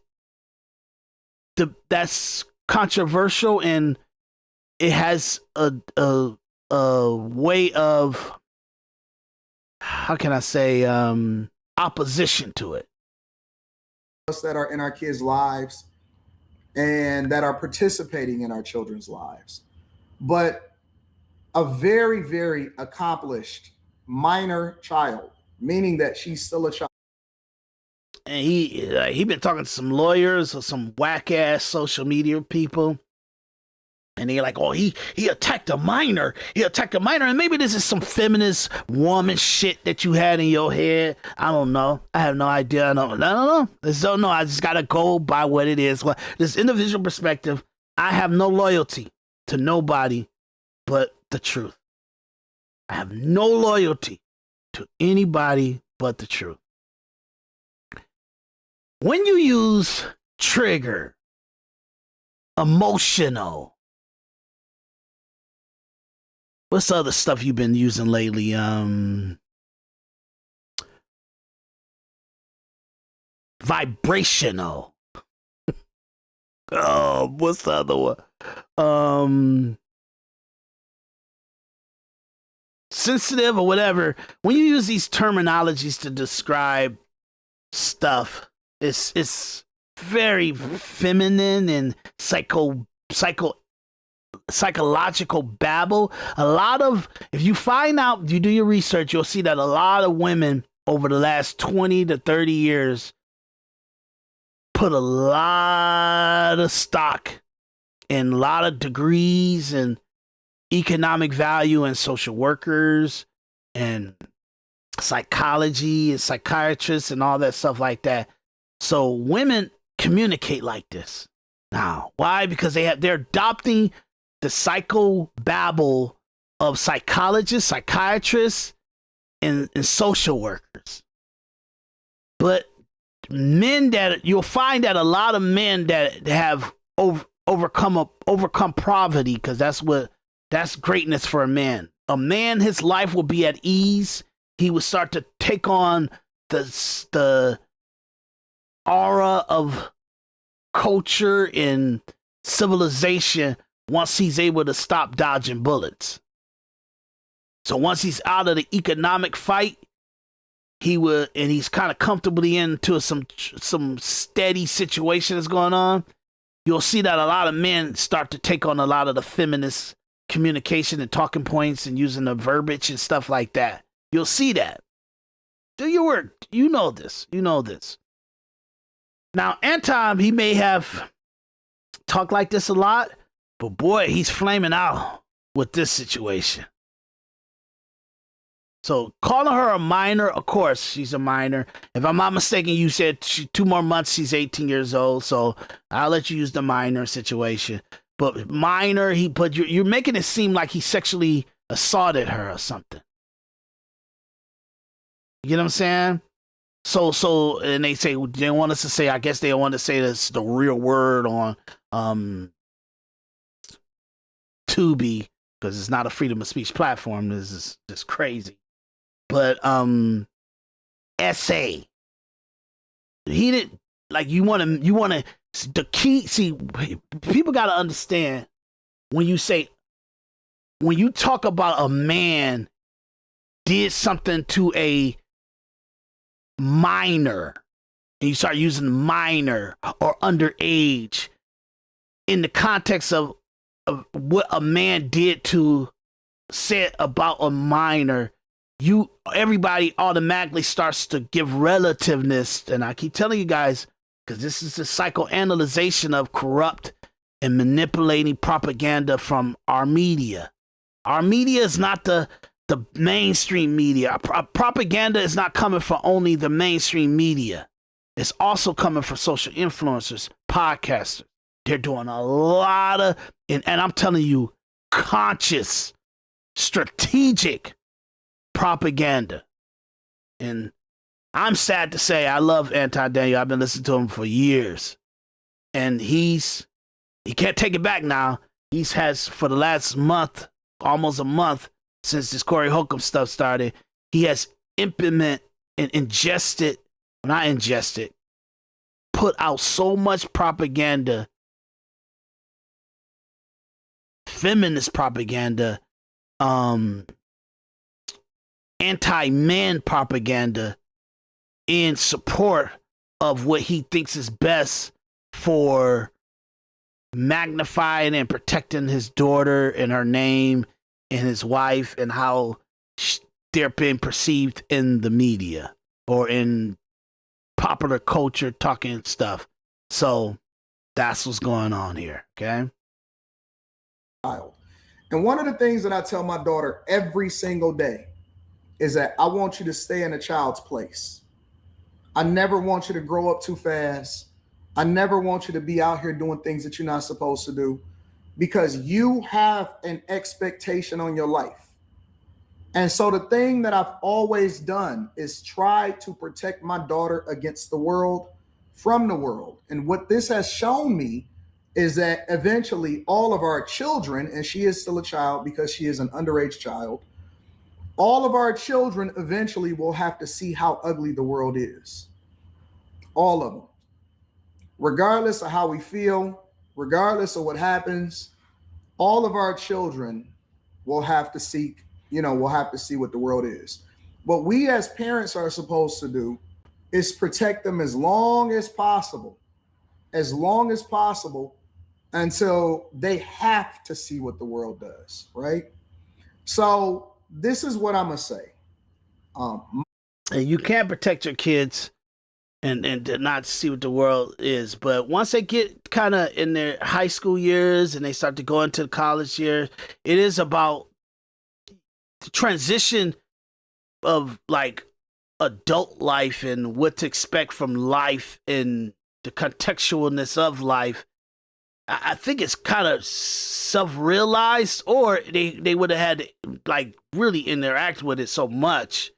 Speaker 2: controversial, and it has a way of, how can I say, opposition to it.
Speaker 1: Us that are in our kids' lives and that are participating in our children's lives, but a very, very accomplished minor child, meaning that she's still a child.
Speaker 2: And he been talking to some lawyers or some whack ass social media people, and they're like, "Oh, he attacked a minor. He attacked a minor." And maybe this is some feminist woman shit that you had in your head. I don't know. I have no idea. I don't know. I don't know. I just gotta go by what it is. Well, this individual perspective. I have no loyalty to nobody but the truth. I have no loyalty to anybody but the truth. When you use trigger, emotional, what's the other stuff you've been using lately? Vibrational. Oh, what's the other one? Sensitive or whatever. When you use these terminologies to describe stuff, it's very feminine and psychological babble. A lot of, if you find out, you do your research, you'll see that a lot of women over the last 20 to 30 years put a lot of stock in a lot of degrees and economic value in social workers and psychology and psychiatrists and all that stuff like that. So women communicate like this now. Why? Because they're adopting the psychobabble of psychologists, psychiatrists, and social workers. But men, that you'll find that a lot of men that have overcome poverty, because that's greatness for a man. A man, his life will be at ease. He will start to take on the aura of culture and civilization once he's able to stop dodging bullets. So once he's out of the economic fight, he's kind of comfortably into some steady situation that's going on. You'll see that a lot of men start to take on a lot of the feminist communication and talking points and using the verbiage and stuff like that. You'll see that. Do your work. You know this. Now, Anton, he may have talked like this a lot, but boy, he's flaming out with this situation. So calling her a minor, of course, she's a minor. If I'm not mistaken, you said 2 more months, she's 18 years old. So I'll let you use the minor situation. But minor, you're making it seem like he sexually assaulted her or something. You know what I'm saying? So, and they say, they want us to say, I guess they want to say that's the real word on Tubi, because it's not a freedom of speech platform. This is just crazy. But essay, he didn't, like, you want to, the key, see, people got to understand when you talk about a man did something to a minor, and you start using minor or underage in the context of what a man did to say about a minor, everybody automatically starts to give relativeness. And I keep telling you guys, because this is the psychoanalyzation of corrupt and manipulating propaganda from our media. Our media is not the mainstream media. Propaganda is not coming from only the mainstream media. It's also coming from social influencers, podcasters. They're doing a lot of, and I'm telling you, conscious, strategic propaganda. And I'm sad to say I love Anton Daniel. I've been listening to him for years. And he can't take it back now. He has, for the last month, almost a month since this Corey Holcomb stuff started, he has put out so much propaganda, feminist propaganda, anti-man propaganda in support of what he thinks is best for magnifying and protecting his daughter and her name and his wife and how they're being perceived in the media or in popular culture talking stuff. So that's what's going on here, okay?
Speaker 1: And one of the things that I tell my daughter every single day is that I want you to stay in a child's place. I never want you to grow up too fast. I never want you to be out here doing things that you're not supposed to do, because you have an expectation on your life. And so the thing that I've always done is try to protect my daughter against the world, from the world. And what this has shown me is that eventually all of our children, and she is still a child because she is an underage child, all of our children eventually will have to see how ugly the world is. All of them. Regardless of how we feel, regardless of what happens, all of our children will have to see what the world is. What we as parents are supposed to do is protect them as long as possible, until they have to see what the world does, right? So this is what I'm gonna say.
Speaker 2: You can't protect your kids and not see what the world is, but once they get kind of in their high school years and they start to go into the college years, it is about the transition of like adult life and what to expect from life and the contextualness of life. I think it's kind of self-realized, or they would have had to like really interact with it so much.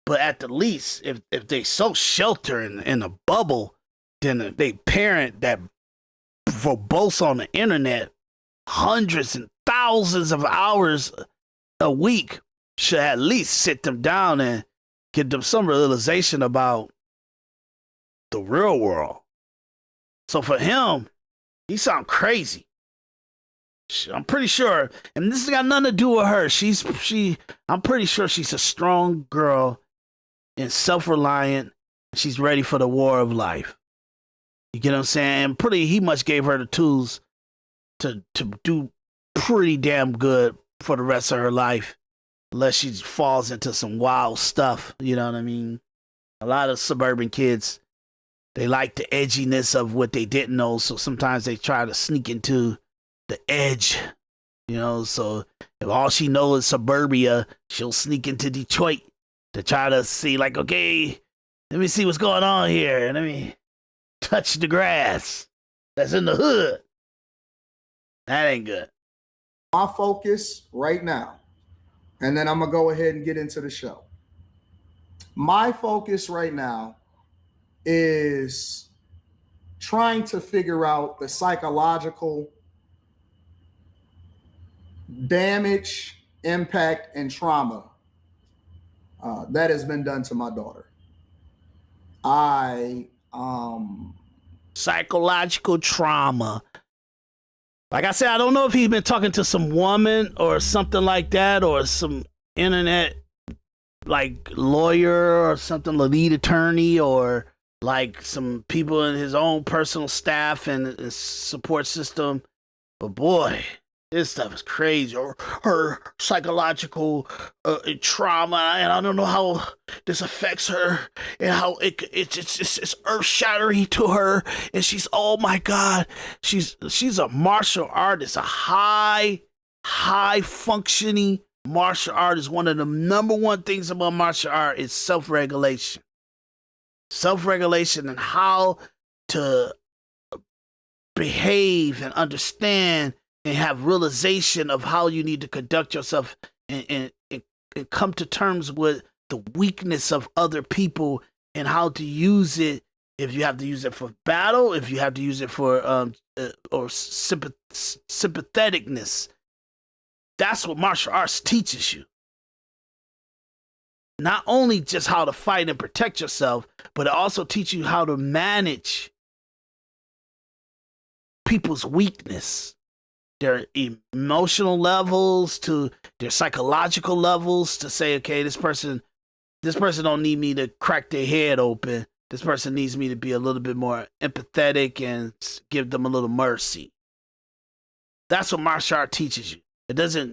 Speaker 2: But at the least, if they so shelter in a bubble, then they parent that verbose on the internet hundreds and thousands of hours a week should at least sit them down and give them some realization about the real world. So for him, he sound crazy. I'm pretty sure, and this has got nothing to do with her. I'm pretty sure she's a strong girl and self-reliant. She's ready for the war of life. You get what I'm saying? He much gave her the tools to do pretty damn good for the rest of her life, unless she falls into some wild stuff. You know what I mean? A lot of suburban kids, they like the edginess of what they didn't know, so sometimes they try to sneak into the edge, so if all she knows is suburbia, she'll sneak into Detroit to try to see, like, okay, let me see what's going on here, and let me touch the grass that's in the hood. That ain't good.
Speaker 1: My focus right now, and then I'm gonna go ahead and get into the show. My focus right now is trying to figure out the psychological damage, impact, and trauma that has been done to my daughter.
Speaker 2: Psychological trauma. Like I said, I don't know if he's been talking to some woman or something like that, or some internet like lawyer or something, the lead attorney, or like some people in his own personal staff and support system. But boy, this stuff is crazy. Or her psychological trauma, and I don't know how this affects her, and how it's earth shattering to her. And she's, oh my God, she's a martial artist, a high functioning martial artist. One of the number one things about martial art is self-regulation. Self-regulation and how to behave and understand and have realization of how you need to conduct yourself and come to terms with the weakness of other people and how to use it, if you have to use it for battle, if you have to use it for or sympatheticness. That's what martial arts teaches you. Not only just how to fight and protect yourself, but it also teaches you how to manage people's weakness, their emotional levels to their psychological levels, to say, okay, this person don't need me to crack their head open. This person needs me to be a little bit more empathetic and give them a little mercy. That's what martial art teaches you.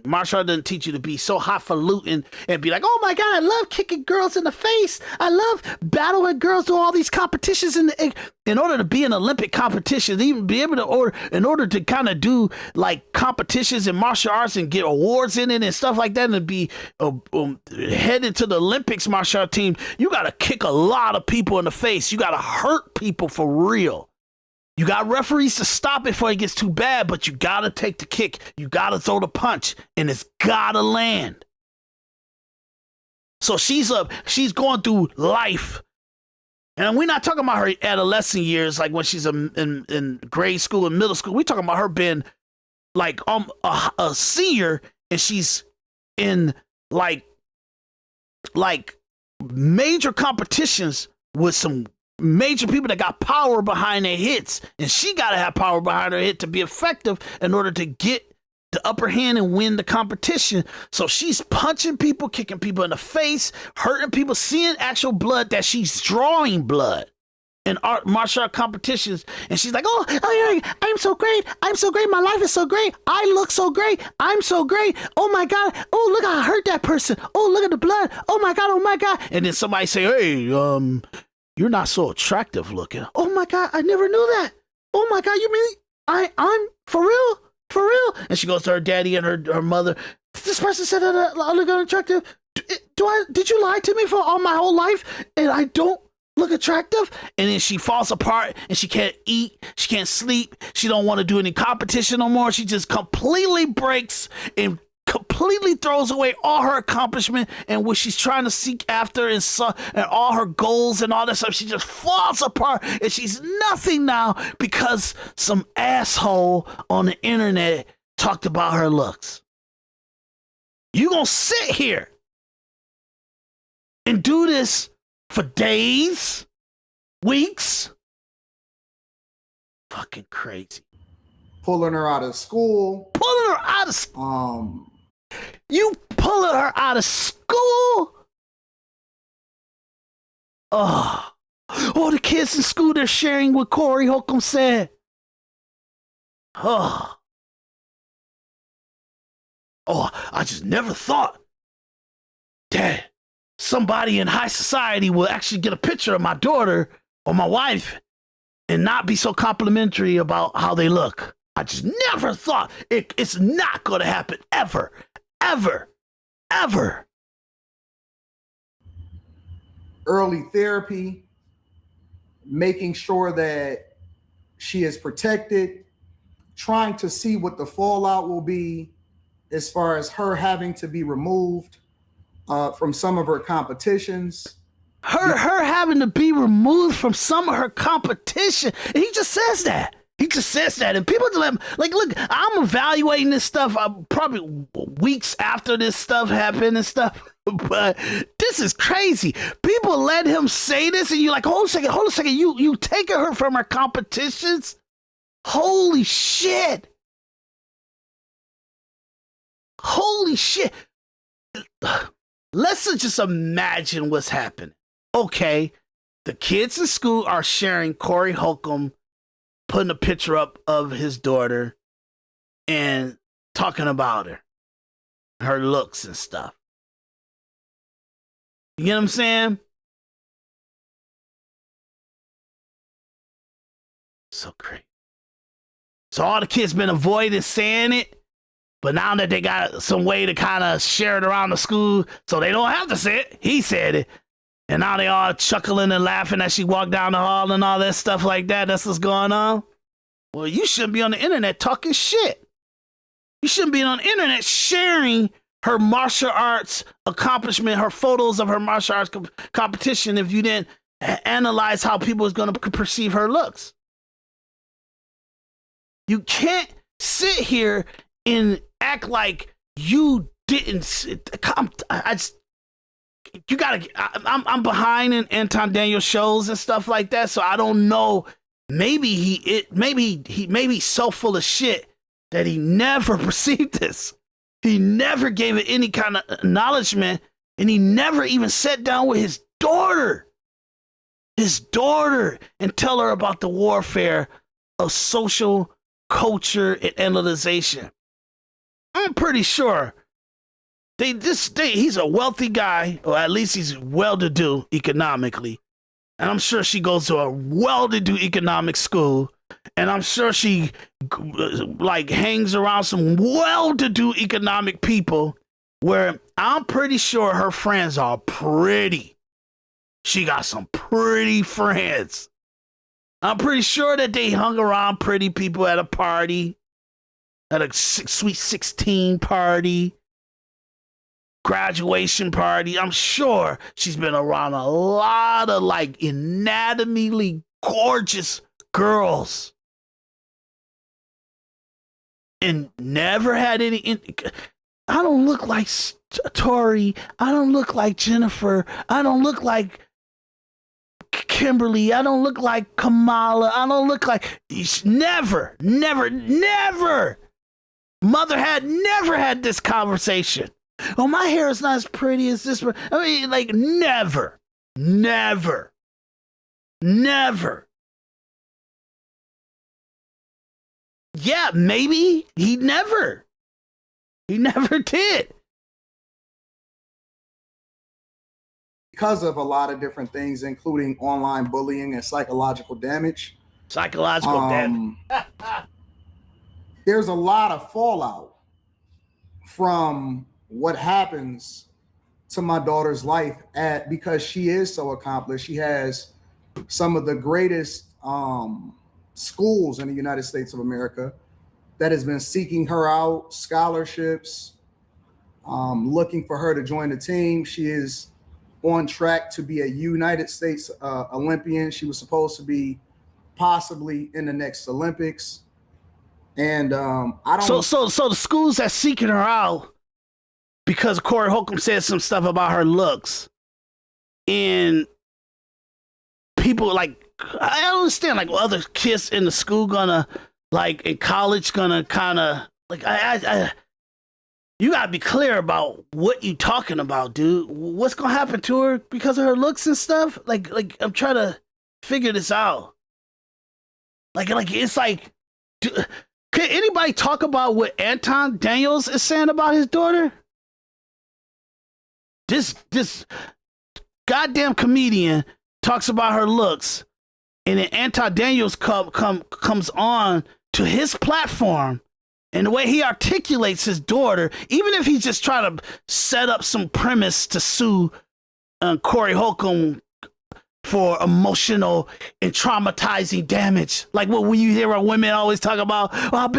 Speaker 2: Martial art doesn't teach you to be so highfalutin and be like, oh my God, I love kicking girls in the face. I love battling girls, do all these competitions in order to be an Olympic competition, even be able to, in order to kind of do like competitions in martial arts and get awards in it and stuff like that, and be headed to the Olympics martial art team, you got to kick a lot of people in the face. You got to hurt people for real. You got referees to stop it before it gets too bad, but you got to take the kick. You got to throw the punch, and it's got to land. So she's going through life. And we're not talking about her adolescent years, like when she's in grade school and middle school. We're talking about her being like a senior, and she's in like major competitions with some major people that got power behind their hits, and she got to have power behind her hit to be effective in order to get the upper hand and win the competition. So she's punching people, kicking people in the face, hurting people, seeing actual blood, that she's drawing blood in martial art competitions. And she's like, oh, I'm so great. I'm so great. My life is so great. I look so great. I'm so great. Oh my God. Oh, look, I hurt that person. Oh, look at the blood. Oh my God. Oh my God. And then somebody say, hey, you're not so attractive looking. Oh my God, I never knew that. Oh my God, you mean I'm for real? For real? And she goes to her daddy and her mother. This person said that I look unattractive. Did you lie to me for all my whole life and I don't look attractive? And then she falls apart and she can't eat, she can't sleep, she don't want to do any competition no more. She just completely breaks and completely throws away all her accomplishment and what she's trying to seek after, and all her goals and all that stuff. She just falls apart and she's nothing now because some asshole on the internet talked about her looks. You gonna sit here and do this for days, weeks? Fucking crazy.
Speaker 1: Pulling her out of school.
Speaker 2: You pulling her out of school? Oh, the kids in school, they're sharing what Corey Holcomb said. Oh, I just never thought that somebody in high society will actually get a picture of my daughter or my wife and not be so complimentary about how they look. I just never thought it's not going to happen ever.
Speaker 1: Early therapy, making sure that she is protected, trying to see what the fallout will be as far as her having to be removed from some of her competitions.
Speaker 2: Her having to be removed from some of her competition. And he just says that. And people like, look, I'm evaluating this stuff probably weeks after this stuff happened and stuff. But this is crazy. People let him say this, and you're like, hold a second. You taking her from her competitions? Holy shit. let's just imagine what's happening. Okay, the kids in school are sharing Corey Holcomb putting a picture up of his daughter and talking about her looks and stuff. You know what I'm saying? So crazy. So all the kids been avoiding saying it, but now that they got some way to kind of share it around the school, so they don't have to say it. He said it. And now they all chuckling and laughing as she walked down the hall and all that stuff like that. That's what's going on. Well, you shouldn't be on the internet talking shit. You shouldn't be on the internet sharing her martial arts accomplishment, her photos of her martial arts competition if you didn't analyze how people was going to perceive her looks. You can't sit here and act like you didn't. You gotta. I'm behind in Anton Daniels shows and stuff like that, so I don't know. Maybe he's so full of shit that he never perceived this. He never gave it any kind of acknowledgement, and he never even sat down with his daughter, and tell her about the warfare of social culture and analyzation. I'm pretty sure he's a wealthy guy, or at least he's well-to-do economically. And I'm sure she goes to a well-to-do economic school. And I'm sure she like hangs around some well-to-do economic people where I'm pretty sure her friends are pretty. She got some pretty friends. I'm pretty sure that they hung around pretty people at a party, at a sweet 16 party, graduation party. I'm sure she's been around a lot of like anatomically gorgeous girls and never had any. I don't look like Tori. I don't look like Jennifer. I don't look like Kimberly. I don't look like Kamala. I don't look like. Never. Mother had never had this conversation. Oh, my hair is not as pretty as this. I mean, like, never. Yeah, maybe he never did.
Speaker 1: Because of a lot of different things, including online bullying and psychological damage.
Speaker 2: Damage.
Speaker 1: There's a lot of fallout from what happens to my daughter's life because she is so accomplished. She has some of the greatest schools in the United States of America that has been seeking her out, scholarships, looking for her to join the team. She is on track to be a United States Olympian. She was supposed to be possibly in the next Olympics. And I don't.
Speaker 2: So the schools that's seeking her out because Corey Holcomb said some stuff about her looks, and people like I understand like other kids in the school gonna like in college gonna kind of like I you gotta be clear about what you talking about, dude. What's gonna happen to her because of her looks and stuff? Like I'm trying to figure this out. Like it's like. Can anybody talk about what Anton Daniels is saying about his daughter? This goddamn comedian talks about her looks, and then Anton Daniels comes on to his platform, and the way he articulates his daughter, even if he's just trying to set up some premise to sue Corey Holcomb for emotional and traumatizing damage, like what when you hear our women always talk about, oh, I've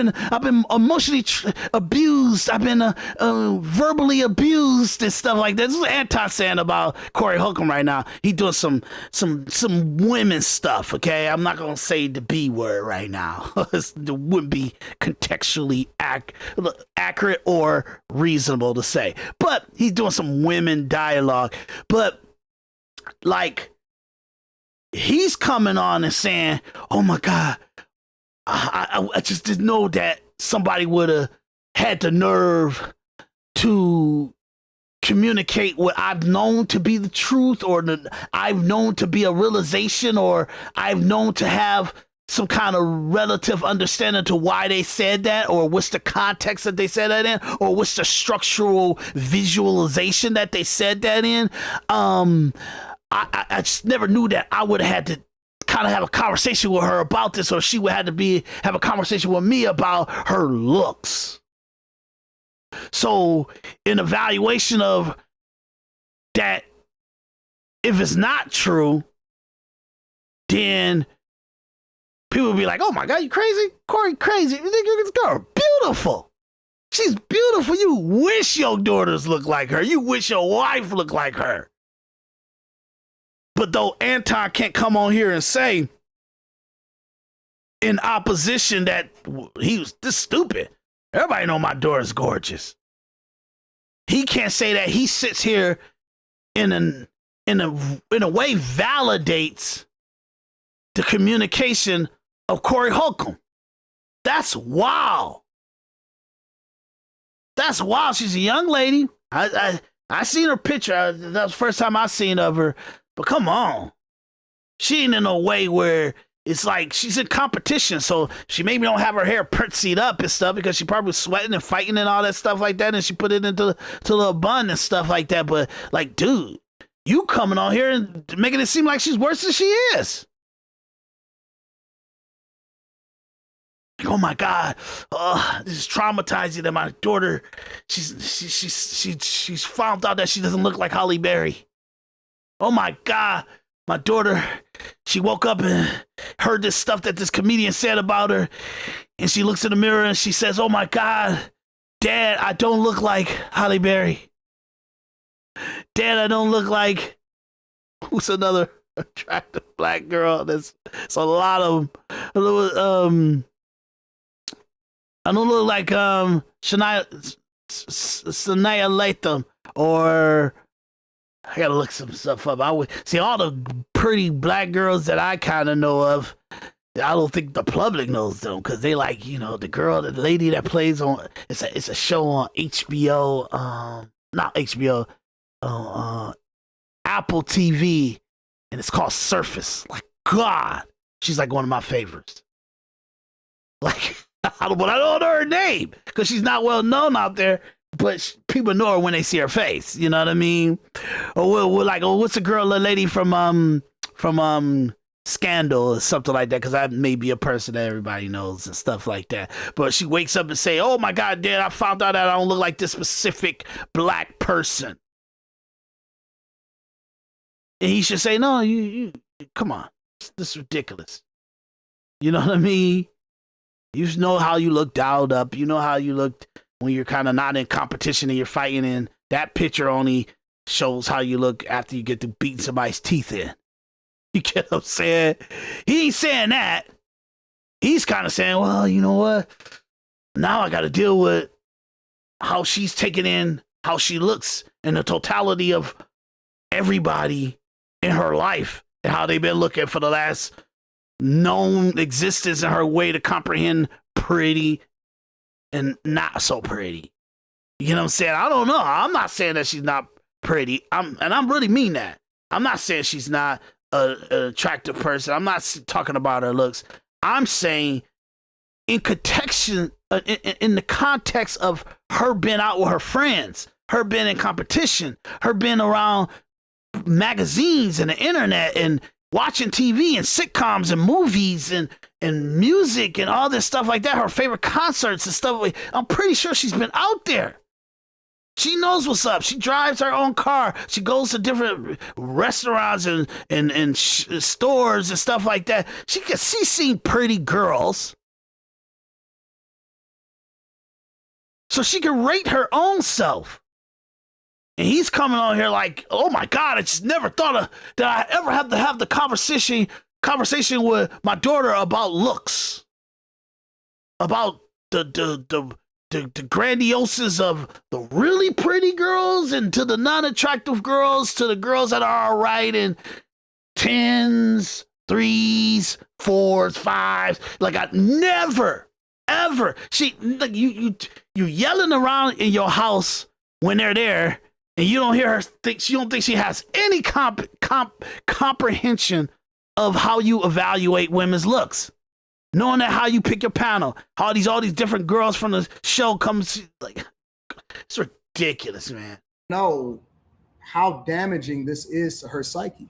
Speaker 2: been emotionally abused, I've been verbally abused and stuff like that. This is what Anton's saying about Corey Holcomb right now. He doing some women stuff. Okay, I'm not gonna say the B word right now. It wouldn't be contextually accurate or reasonable to say, but he's doing some women dialogue. But like. He's coming on and saying, oh my God, I just didn't know that somebody would have had the nerve to communicate what I've known to be the truth, or I've known to be a realization, or I've known to have some kind of relative understanding to why they said that, or what's the context that they said that in, or what's the structural visualization that they said that in. I just never knew that I would have had to kind of have a conversation with her about this, or she would have to have a conversation with me about her looks. So in evaluation of that, if it's not true, then people will be like, oh my God, you crazy? Corey, crazy. You think this girl beautiful? She's beautiful. You wish your daughters look like her. You wish your wife looked like her. But though Anton can't come on here and say in opposition that he was this stupid. Everybody know my daughter's gorgeous. He can't say that. He sits here in a way validates the communication of Corey Holcomb. That's wild. That's wild. She's a young lady. I seen her picture. That was the first time I seen of her. But come on. She ain't in a way where it's like she's in competition, so she maybe don't have her hair pritzied up and stuff because she probably was sweating and fighting and all that stuff like that, and she put it into a little bun and stuff like that. But like, dude, you coming on here and making it seem like she's worse than she is. Like, oh my God, this is traumatizing that my daughter, she's found out that she doesn't look like Halle Berry. Oh my God. My daughter, she woke up and heard this stuff that this comedian said about her, and she looks in the mirror and she says, oh my God, Dad, I don't look like Halle Berry. Dad, I don't look like, who's another attractive black girl? There's a lot of them. I don't look like Shania Latham, or I gotta look some stuff up. I would see all the pretty black girls that I kind of know of. I don't think the public knows them because they like, you know, the lady that plays on. It's a show on HBO. Not HBO. Apple TV, and it's called Surface. Like, God, she's like one of my favorites. Like, I don't know her name because she's not well known out there. But people know her when they see her face, you know what I mean? Or we're like, oh, what's the girl, the lady from Scandal or something like that? Because that may be a person that everybody knows and stuff like that. But she wakes up and say, oh my God, Dad, I found out that I don't look like this specific black person. And he should say, no, you come on, this is ridiculous. You know what I mean? You know how you look dialed up. You know how you looked when you're kind of not in competition and you're fighting, and that picture only shows how you look after you get to beating somebody's teeth in. You get what I'm saying? He ain't saying that. He's kind of saying, well, you know what? Now I got to deal with how she's taking in how she looks and the totality of everybody in her life and how they've been looking for the last known existence in her way to comprehend pretty and not so pretty. You know what I'm saying? I don't know. I'm not saying that she's not pretty. I'm really mean that. I'm not saying she's not an attractive person. I'm not talking about her looks. I'm saying in the context of her being out with her friends, her being in competition, her being around magazines and the internet and watching TV and sitcoms and movies and music and all this stuff like that, her favorite concerts and stuff. I'm pretty sure she's been out there. She knows what's up. She drives her own car. She goes to different restaurants and stores and stuff like that. She's seen pretty girls. So she can rate her own self. And he's coming on here like, oh my God, I just never thought that I ever have to have the conversation with my daughter about looks, about the grandioses of the really pretty girls and to the non-attractive girls, to the girls that are all right in 10s, 3s, 4s, 5s. Like I never, ever. You yelling around in your house when they're there. And you don't hear her think, you don't think she has any comprehension of how you evaluate women's looks. Knowing that how you pick your panel, how all these different girls from the show comes, like, it's ridiculous, man.
Speaker 1: Know how damaging this is to her psyche.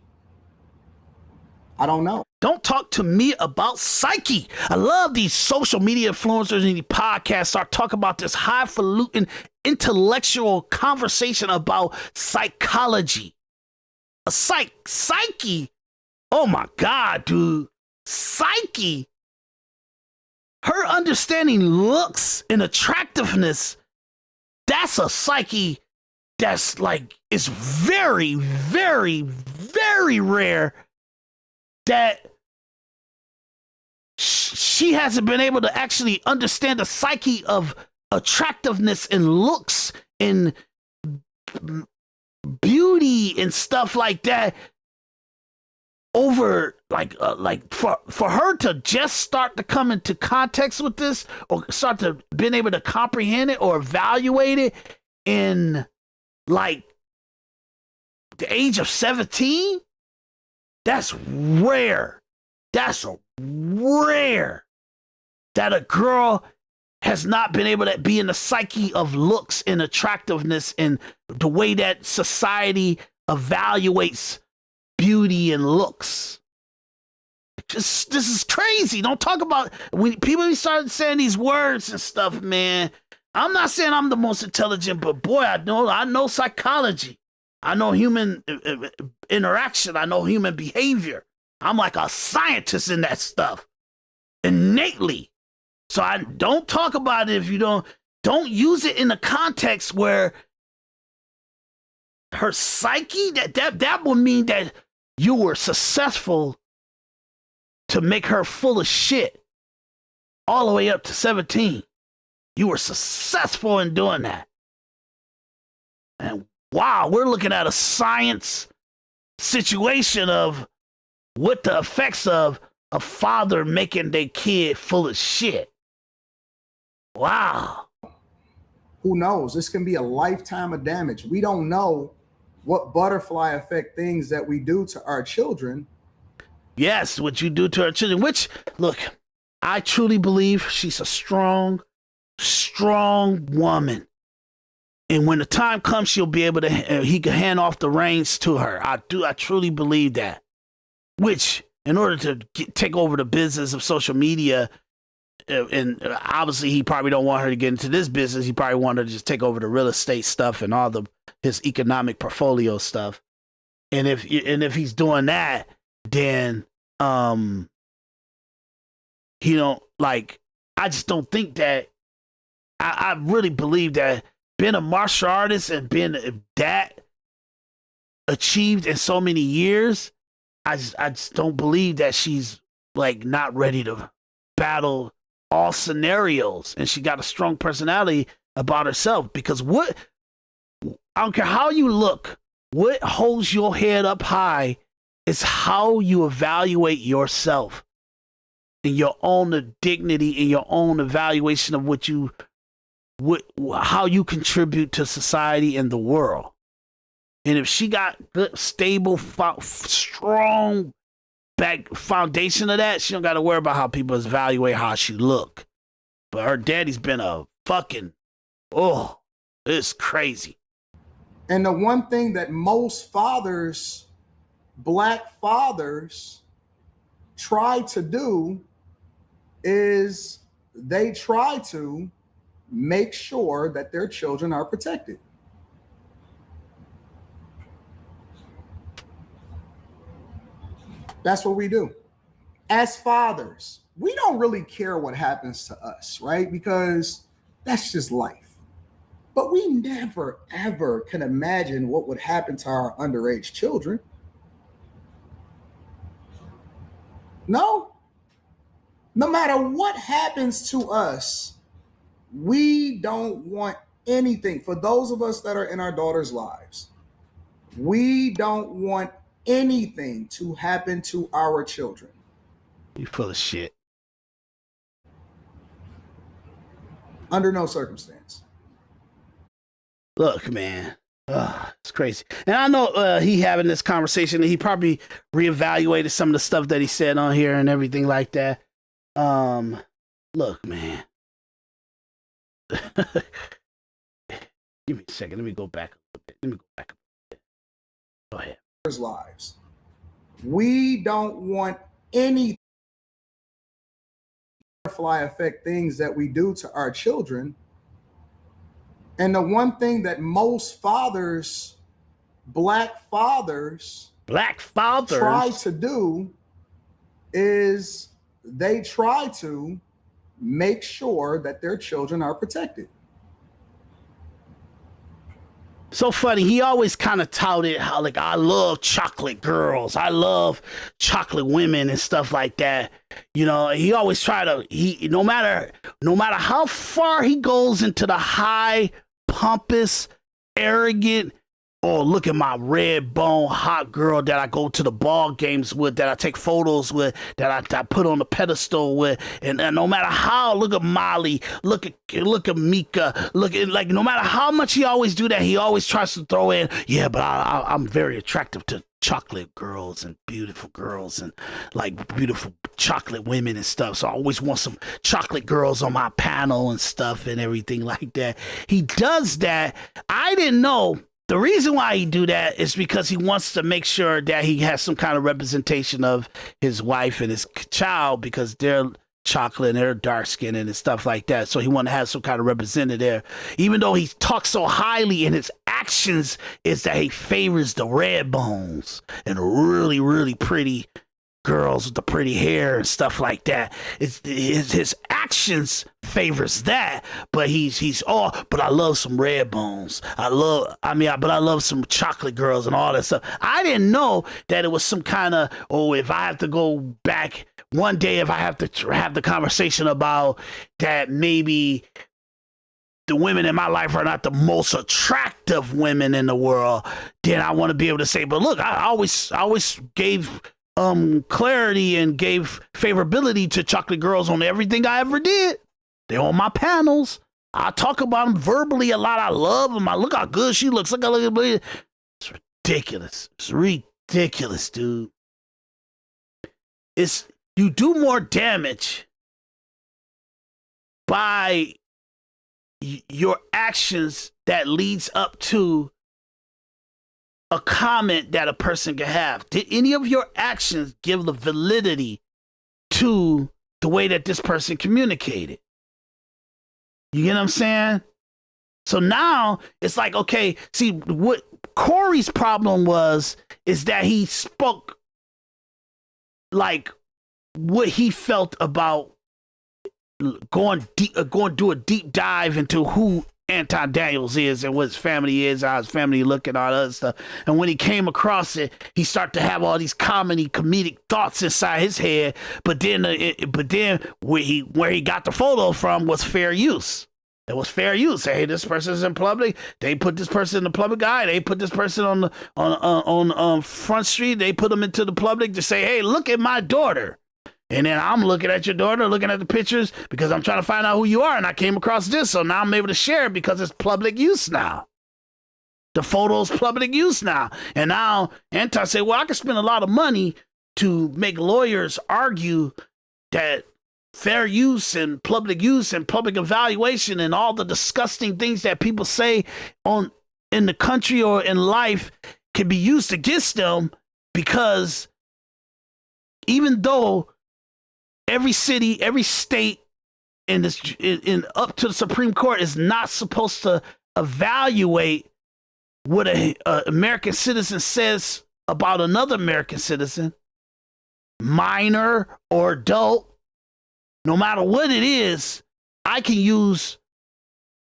Speaker 1: I don't know.
Speaker 2: Don't talk to me about psyche. I love these social media influencers and these podcasts start talking about this highfalutin intellectual conversation about psychology. A psyche. Oh my God, dude. Psyche. Her understanding looks and attractiveness, that's a psyche that's like, it's very, very, very rare that she hasn't been able to actually understand the psyche of attractiveness and looks and beauty and stuff like that over like for her to just start to come into context with this or start to being able to comprehend it or evaluate it in like the age of 17, that's rare. That's rare that a girl has not been able to be in the psyche of looks and attractiveness and the way that society evaluates beauty and looks. This is crazy. Don't talk about when people start saying these words and stuff, man. I'm not saying I'm the most intelligent, but boy, I know psychology. I know human interaction. I know human behavior. I'm like a scientist in that stuff innately. So I don't talk about it if you don't use it in a context where her psyche, that would mean that you were successful to make her full of shit all the way up to 17. You were successful in doing that. And wow, we're looking at a science situation of what the effects of a father making their kid full of shit. Wow.
Speaker 1: Who knows? This can be a lifetime of damage. We don't know what butterfly effect things that we do to our children.
Speaker 2: Yes, what you do to our children, which, look, I truly believe she's a strong woman. And when the time comes, she'll be able to, he can hand off the reins to her. I truly believe that. Which, in order to take over the business of social media, and obviously he probably don't want her to get into this business. He probably wanted to just take over the real estate stuff and all his economic portfolio stuff. And if he's doing that, then he don't like. I just don't think that. I really believe that being a martial artist and being that achieved in so many years, I just don't believe that she's like not ready to battle all scenarios, and she got a strong personality about herself. Because I don't care how you look, what holds your head up high is how you evaluate yourself and your own dignity and your own evaluation of how you contribute to society and the world. And if she got good, stable, strong back foundation of that, she don't got to worry about how people evaluate how she look. But her daddy's been a fucking, it's crazy.
Speaker 1: And the one thing that most fathers, Black fathers, try to do is they try to make sure that their children are protected. That's what we do. As fathers, we don't really care what happens to us, right? Because that's just life. But we never, ever can imagine what would happen to our underage children. No. No matter what happens to us, we don't want anything. For those of us that are in our daughters' lives, we don't want anything to happen to our children.
Speaker 2: You full of shit.
Speaker 1: Under no circumstance.
Speaker 2: Look, man, It's crazy. And I know he having this conversation, and he probably reevaluated some of the stuff that he said on here and everything like that. Look, man. Give me a second. Let me go back a little bit. Go ahead.
Speaker 1: Lives. We don't want any butterfly effect things that we do to our children. And the one thing that most fathers, black fathers try to do is they try to make sure that their children are protected.
Speaker 2: So funny. He always kind of touted how, like, I love chocolate girls. I love chocolate women and stuff like that. You know, he always try to, no matter how far he goes into the high, pompous, arrogant, oh, look at my red bone hot girl that I go to the ball games with, that I take photos with, that I put on the pedestal with, and no matter how, look at Molly, look at Mika, like, no matter how much he always do that, he always tries to throw in, yeah, but I'm very attractive to chocolate girls and beautiful girls and like beautiful chocolate women and stuff. So I always want some chocolate girls on my panel and stuff and everything like that. He does that. I didn't know. The reason why he do that is because he wants to make sure that he has some kind of representation of his wife and his child, because they're chocolate and they're dark skinned and stuff like that. So he want to have some kind of representative there. Even though he talks so highly in his actions, is that he favors the red bones and really, really pretty girls with the pretty hair and stuff like that. It's his actions favors that, but but I love some red bones. But I love some chocolate girls and all that stuff. I didn't know that it was some kind of, if I have to go back one day, if I have to have the conversation about that, maybe the women in my life are not the most attractive women in the world, then I want to be able to say, but look, I always gave clarity and gave favorability to chocolate girls on everything I ever did. They're on my panels. I talk about them verbally a lot. I love them. I look how good she looks. Look at me. It's ridiculous. It's ridiculous, dude. You do more damage by your actions that leads up to a comment that a person can have. Did any of your actions give the validity to the way that this person communicated? You get what I'm saying? So now it's like, okay, see, what Corey's problem is that he spoke like what he felt about going do a deep dive into who Anton Daniels is and what his family is, how his family look and all that other stuff. And when he came across it, he started to have all these comedic thoughts inside his head. But then where he got the photo from was fair use. It was fair use. Hey, this person's in public. They put this person in the public eye. They put this person on Front Street. They put them into the public to say, hey, look at my daughter. And then I'm looking at your daughter, looking at the pictures, because I'm trying to find out who you are. And I came across this. So now I'm able to share it because it's public use now. The photo's public use now. And now Anton say, well, I can spend a lot of money to make lawyers argue that fair use and public evaluation and all the disgusting things that people say in the country or in life can be used against them, because even though every city, every state in up to the Supreme Court is not supposed to evaluate what an American citizen says about another American citizen, minor or adult, no matter what it is, I can use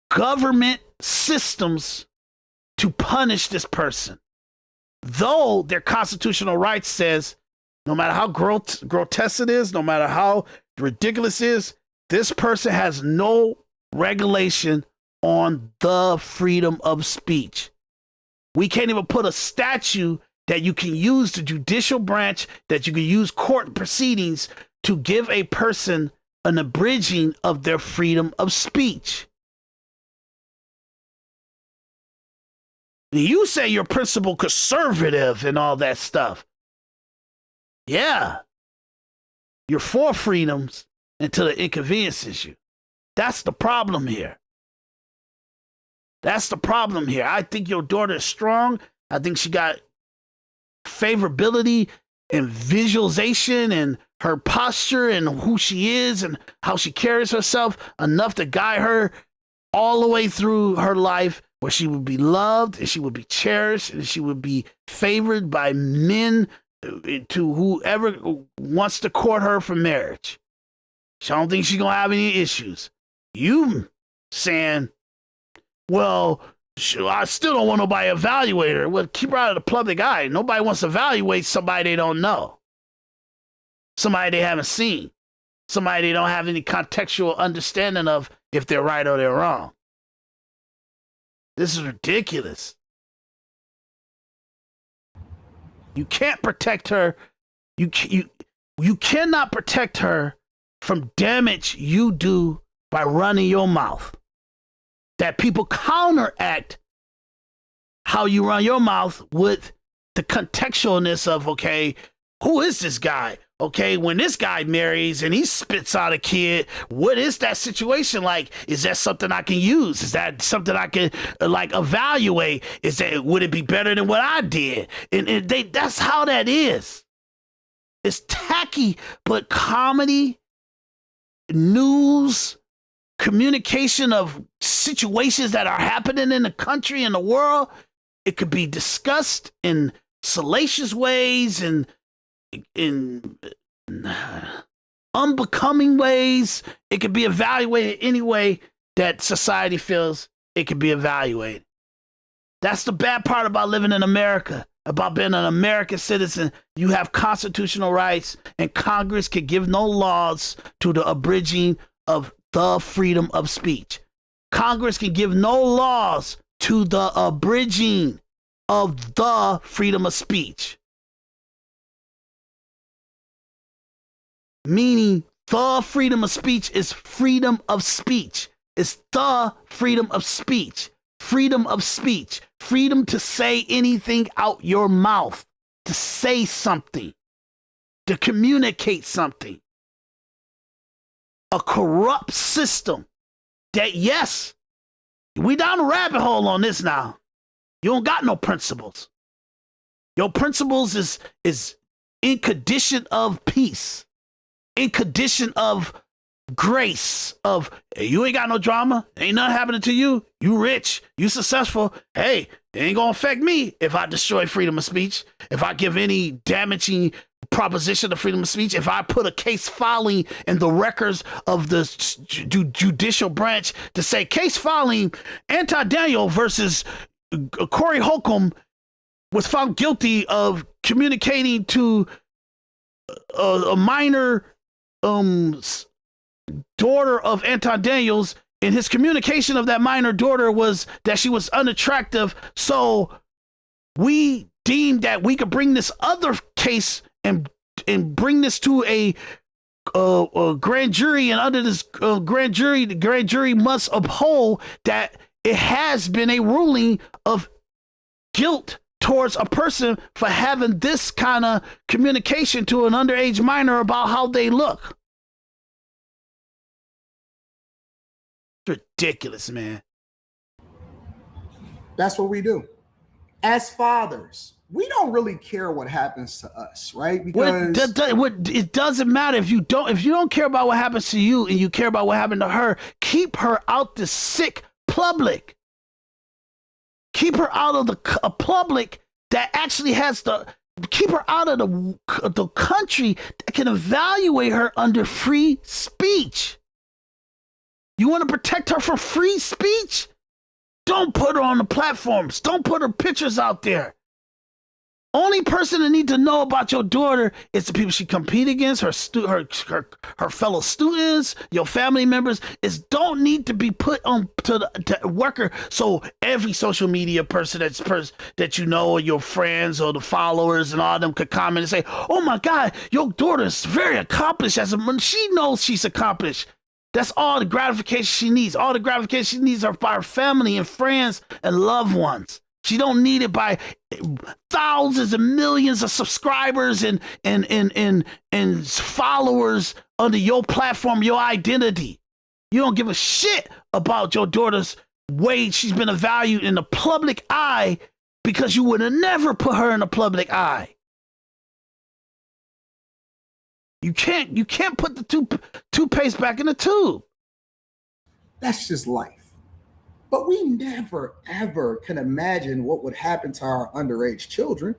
Speaker 2: government systems to punish this person. Though their constitutional right says, no matter how grotesque it is, no matter how ridiculous it is, this person has no regulation on the freedom of speech. We can't even put a statute that you can use the judicial branch, that you can use court proceedings to give a person an abridging of their freedom of speech. And you say you're principled conservative and all that stuff. Yeah. You're for freedoms until it inconveniences you. That's the problem here. That's the problem here. I think your daughter is strong. I think she got favorability and visualization and her posture and who she is and how she carries herself enough to guide her all the way through her life, where she would be loved and she would be cherished and she would be favored by men to whoever wants to court her for marriage. I don't think she's going to have any issues. You saying, well, I still don't want nobody to evaluate her. Well, keep her out of the public eye. Nobody wants to evaluate somebody they don't know. Somebody they haven't seen. Somebody they don't have any contextual understanding of if they're right or they're wrong. This is ridiculous. You can't protect her. You cannot protect her from damage you do by running your mouth. That people counteract how you run your mouth with the contextualness of, okay, who is this guy? Okay, when this guy marries and he spits out a kid, what is that situation like? Is that something I can use? Is that something I can like evaluate? Would it be better than what I did? And that's how that is. It's tacky, but comedy, news, communication of situations that are happening in the country and the world, it could be discussed in salacious ways and in unbecoming ways. It could be evaluated any way that society feels it could be evaluated. That's the bad part about living in America, about being an American citizen. You have constitutional rights, and Congress can give no laws to the abridging of the freedom of speech. Congress can give no laws to the abridging of the freedom of speech. Meaning the freedom of speech is freedom of speech. It's the freedom of speech. Freedom of speech. Freedom to say anything out your mouth. To say something. To communicate something. A corrupt system that, yes, we down the rabbit hole on this now. You don't got no principles. Your principles is in condition of peace. In condition of grace, of hey, you ain't got no drama, ain't nothing happening to you, you rich, you successful, hey, it ain't gonna affect me if I destroy freedom of speech, if I give any damaging proposition to freedom of speech, if I put a case filing in the records of the judicial branch to say case filing Anton Daniel versus Corey Holcomb was found guilty of communicating to a minor daughter of Anton Daniels, and his communication of that minor daughter was that she was unattractive. So we deemed that we could bring this other case and bring this to a grand jury, and under this grand jury, the grand jury must uphold that it has been a ruling of guilt towards a person for having this kind of communication to an underage minor about how they look. It's ridiculous, man.
Speaker 1: That's what we do. As fathers, we don't really care what happens to us, right? Because
Speaker 2: it doesn't matter if you don't care about what happens to you and you care about what happened to her. Keep her out the sick public. Keep her out of the public that actually has to keep her out of the country that can evaluate her under free speech. You want to protect her from free speech? Don't put her on the platforms. Don't put her pictures out there. Only person that need to know about your daughter is the people she compete against, her fellow students, your family members. Don't need to be put on to worker. So every social media person that you know, or your friends or the followers and all of them could comment and say, "Oh my God, your daughter's very accomplished she knows she's accomplished." That's all the gratification she needs. All the gratification she needs are by her family and friends and loved ones. She don't need it by thousands and millions of subscribers and followers under your platform, your identity. You don't give a shit about your daughter's way she's been valued in the public eye because you would have never put her in the public eye. You can't put the toothpaste back in the tube.
Speaker 1: That's just life. But we never, ever can imagine what would happen to our underage children.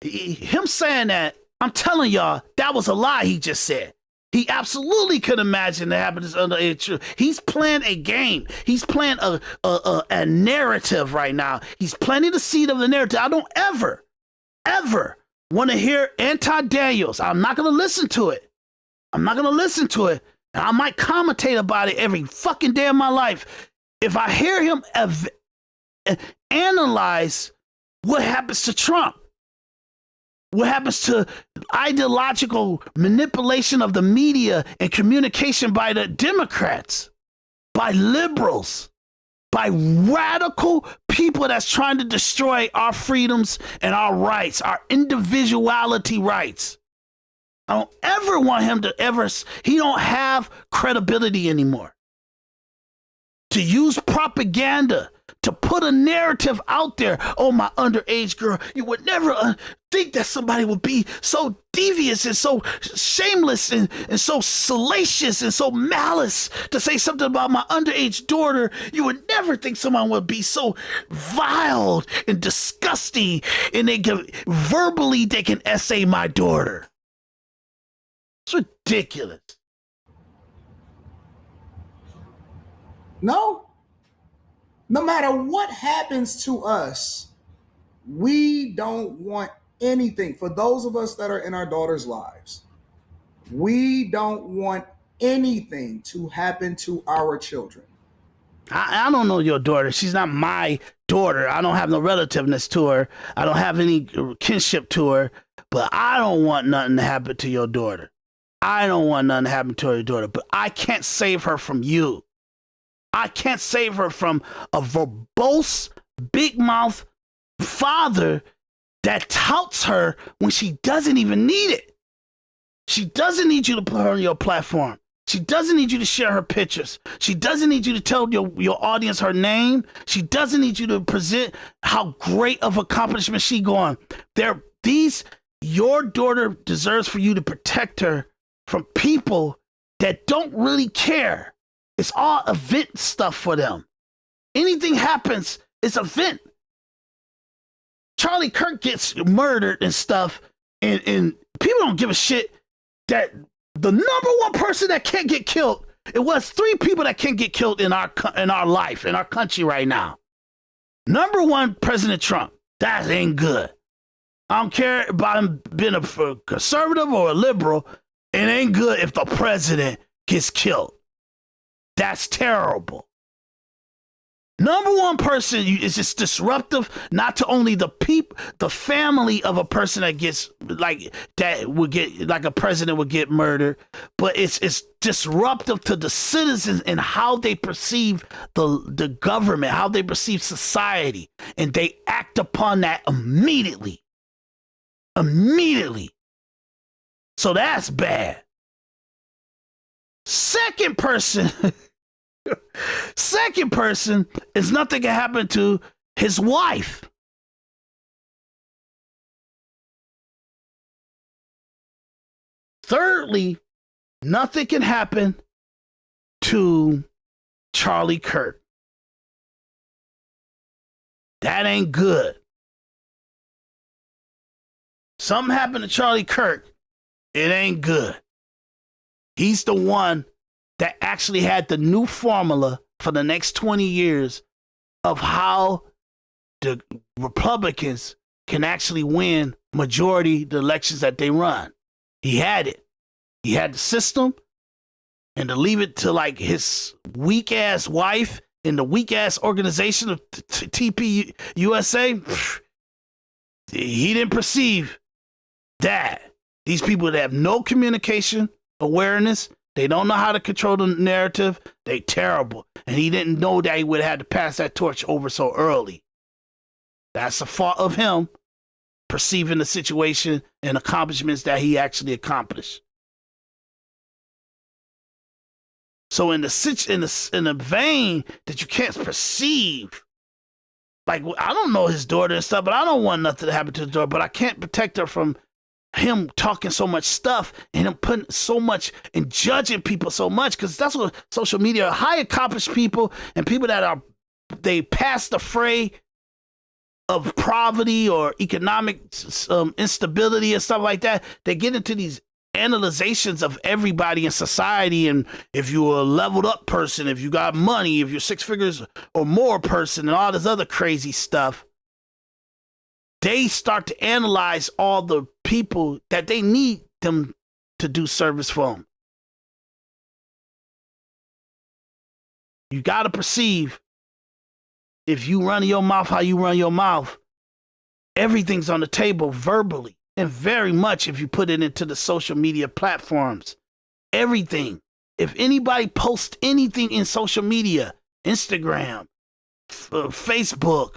Speaker 2: Him saying that, I'm telling y'all, that was a lie he just said. He absolutely could imagine that happened to his underage children. He's playing a game. He's playing a narrative right now. He's planting the seed of the narrative. I don't ever want to hear Anton Daniels. I'm not going to listen to it. And I might commentate about it every fucking day of my life. If I hear him analyze what happens to Trump, what happens to ideological manipulation of the media and communication by the Democrats, by liberals, by radical people that's trying to destroy our freedoms and our rights, our individuality rights. I don't ever want him to he don't have credibility anymore. To use propaganda, to put a narrative out there. Oh, my underage girl, you would never think that somebody would be so devious and so shameless and so salacious and so malice to say something about my underage daughter. You would never think someone would be so vile and disgusting and they can essay my daughter. It's ridiculous.
Speaker 1: No matter what happens to us, we don't want anything. For those of us that are in our daughters' lives, we don't want anything to happen to our children.
Speaker 2: I don't know your daughter. She's not my daughter. I don't have no relativeness to her. I don't have any kinship to her. But I don't want nothing to happen to your daughter. I don't want nothing to happen to your daughter. But I can't save her from you. I can't save her from a verbose, big mouth father that touts her when she doesn't even need it. She doesn't need you to put her on your platform. She doesn't need you to share her pictures. She doesn't need you to tell your audience her name. She doesn't need you to present how great of accomplishment she going. Your daughter deserves for you to protect her from people that don't really care. It's all event stuff for them. Anything happens, it's event. Charlie Kirk gets murdered and stuff, and people don't give a shit that the number one person that can't get killed, it was 3 people that can't get killed in our life, in our country right now. Number one, President Trump. That ain't good. I don't care about him being a conservative or a liberal. It ain't good if the president gets killed. That's terrible. Number one person is just disruptive, not to only the family of a person that gets like a president would get murdered, but it's disruptive to the citizens and how they perceive the government, how they perceive society, and they act upon that immediately. So that's bad. Second person is nothing can happen to his wife. Thirdly, nothing can happen to Charlie Kirk. That ain't good. Something happened to Charlie Kirk, it ain't good. He's the one that actually had the new formula for the next 20 years of how the Republicans can actually win majority the elections that they run. He had it. He had the system, and to leave it to like his weak ass wife and the weak ass organization of TP USA, he didn't perceive that. These people that have no communication awareness, they don't know how to control the narrative, they terrible. And he didn't know that he would have had to pass that torch over so early. That's a fault of him perceiving the situation and accomplishments that he actually accomplished. So in the vein that you can't perceive, like, I don't know his daughter and stuff, but I don't want nothing to happen to his daughter, but I can't protect her from him talking so much stuff and him putting so much and judging people so much, because that's what social media, high accomplished people and people that they pass the fray of poverty or economic instability and stuff like that. They get into these analyzations of everybody in society, and if you're a leveled up person, if you got money, if you're six figures or more person, and all this other crazy stuff, they start to analyze all the people that they need them to do service for them. You got to perceive, if you run your mouth how you run your mouth, everything's on the table verbally. And very much if you put it into the social media platforms, everything. If anybody posts anything in social media, Instagram, Facebook,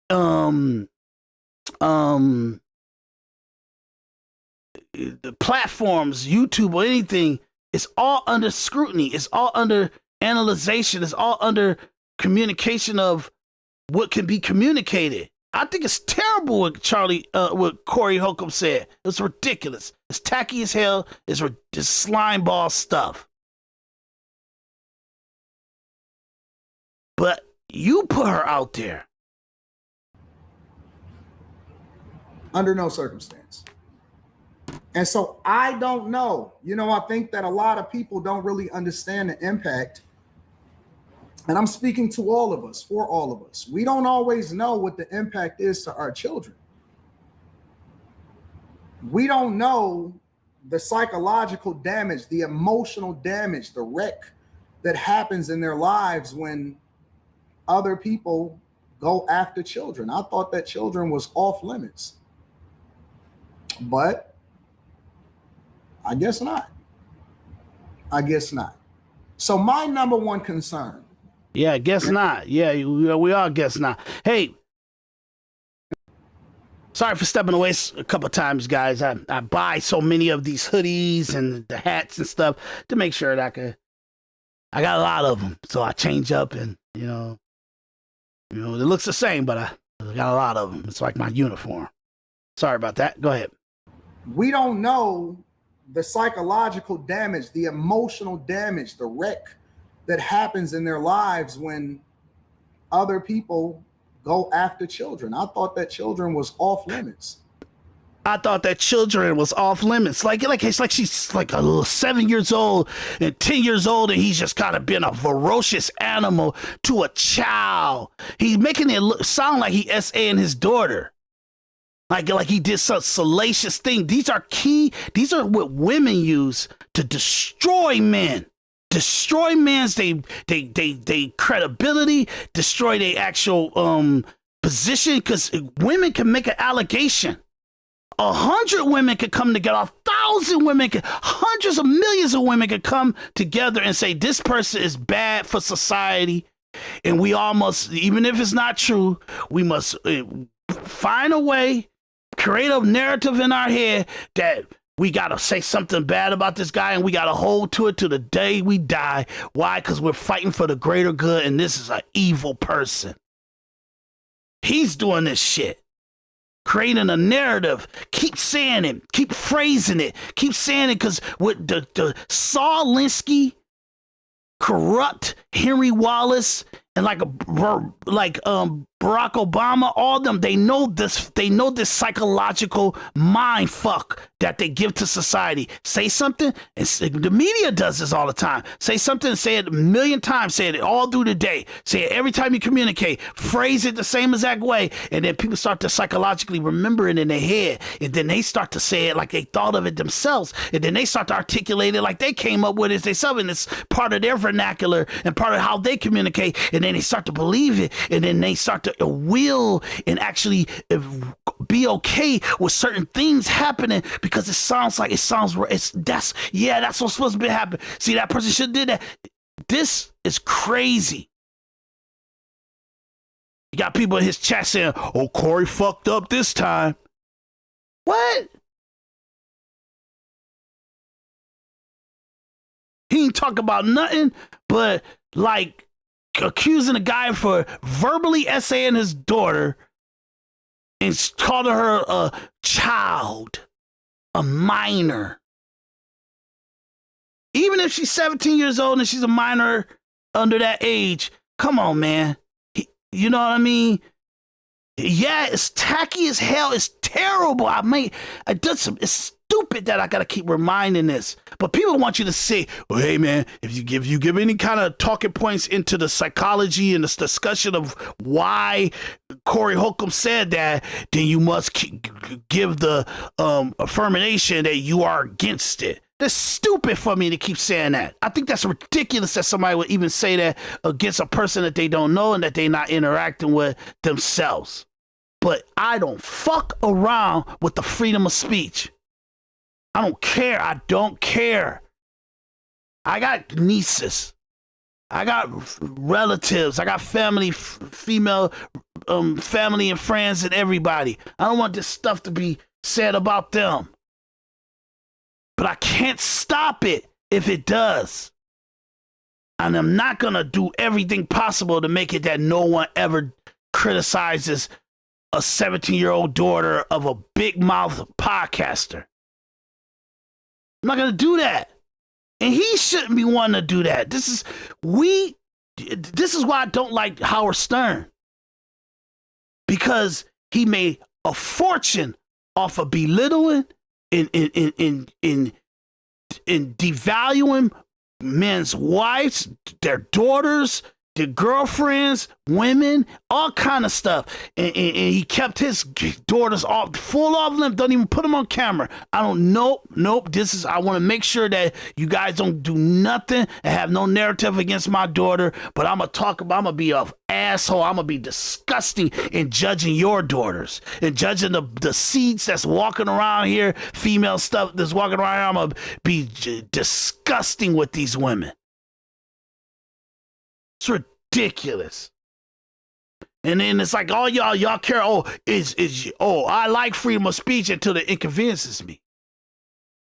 Speaker 2: the platforms, YouTube or anything, it's all under scrutiny. It's all under analyzation. It's all under communication of what can be communicated. I think it's terrible what Corey Holcomb said. It's ridiculous. It's tacky as hell. It's slime ball stuff. But you put her out there.
Speaker 1: Under no circumstance. And so I don't know. I think that a lot of people don't really understand the impact. And I'm speaking to all of us, for all of us. We don't always know what the impact is to our children. We don't know the psychological damage, the emotional damage, the wreck that happens in their lives when other people go after children. I thought that children was off limits, but I guess not. So my number one concern.
Speaker 2: Yeah, guess not. Yeah, we all guess not. Hey, sorry for stepping away a couple of times, guys. I buy so many of these hoodies and the hats and stuff to make sure that I got a lot of them, so I change up, and it looks the same, but I got a lot of them. It's like my uniform. Sorry about that. Go ahead.
Speaker 1: We don't know the psychological damage, the emotional damage, the wreck that happens in their lives when other people go after children. I thought that children was off limits.
Speaker 2: Like it's like she's like a little 7 years old and 10 years old, and he's just kind of been a ferocious animal to a child. He's making it sound like he SAing his daughter. Like he did some salacious thing. These are what women use to destroy men. Destroy men's they credibility, destroy their actual position, because women can make an allegation. 100 women could come together, 1,000 women, hundreds of millions of women could come together and say this person is bad for society, and we all must, even if it's not true, we must find a way, create a narrative in our head that we got to say something bad about this guy, and we got to hold to it to the day we die. Why? Because we're fighting for the greater good, and this is an evil person. He's doing this shit. Creating a narrative. Keep saying it. Keep phrasing it. Keep saying it, because with the Saul Alinsky, corrupt Henry Wallace, and like Barack Obama, all of them, they know this psychological mind fuck that they give to society. Say something, and the media does this all the time. Say something and say it a million times, say it all through the day. Say it every time you communicate, phrase it the same exact way, and then people start to psychologically remember it in their head, and then they start to say it like they thought of it themselves, and then they start to articulate it like they came up with it themselves, and it's part of their vernacular and part of how they communicate, and then they start to believe it, and then they start to will and actually be okay with certain things happening, because that's what's supposed to be happening. See, that person should have did that. This is crazy. You got people in his chat saying, oh, Corey fucked up this time. What? He ain't talk about nothing but like accusing a guy for verbally essaying his daughter and calling her a child, a minor. Even if she's 17 years old and she's a minor under that age, come on, man. You know what I mean? Yeah, it's tacky as hell. It's terrible. It's stupid that I gotta keep reminding this. But people want you to say, well, hey man, if you give any kind of talking points into the psychology and this discussion of why Corey Holcomb said that, then you must give the affirmation that you are against it. That's stupid for me to keep saying that. I think that's ridiculous that somebody would even say that against a person that they don't know and that they're not interacting with themselves. But I don't fuck around with the freedom of speech. I don't care. I don't care. I got nieces. I got relatives. I got family, female family and friends and everybody. I don't want this stuff to be said about them. But I can't stop it if it does. And I'm not going to do everything possible to make it that no one ever criticizes a 17-year-old daughter of a big mouth podcaster. I'm not going to do that. And he shouldn't be wanting to do that. This is why I don't like Howard Stern. Because he made a fortune off of belittling in devaluing men's wives, their daughters, their girlfriends, women, all kind of stuff. And he kept his daughters off, full off limb, don't even put them on camera. I don't know. Nope. I want to make sure that you guys don't do nothing and have no narrative against my daughter. But I'm going to be an asshole. I'm going to be disgusting in judging your daughters and judging the seeds that's walking around here, female stuff that's walking around here. I'm going to be disgusting with these women. It's ridiculous. And then it's like, oh, y'all care. I like freedom of speech until it inconveniences me.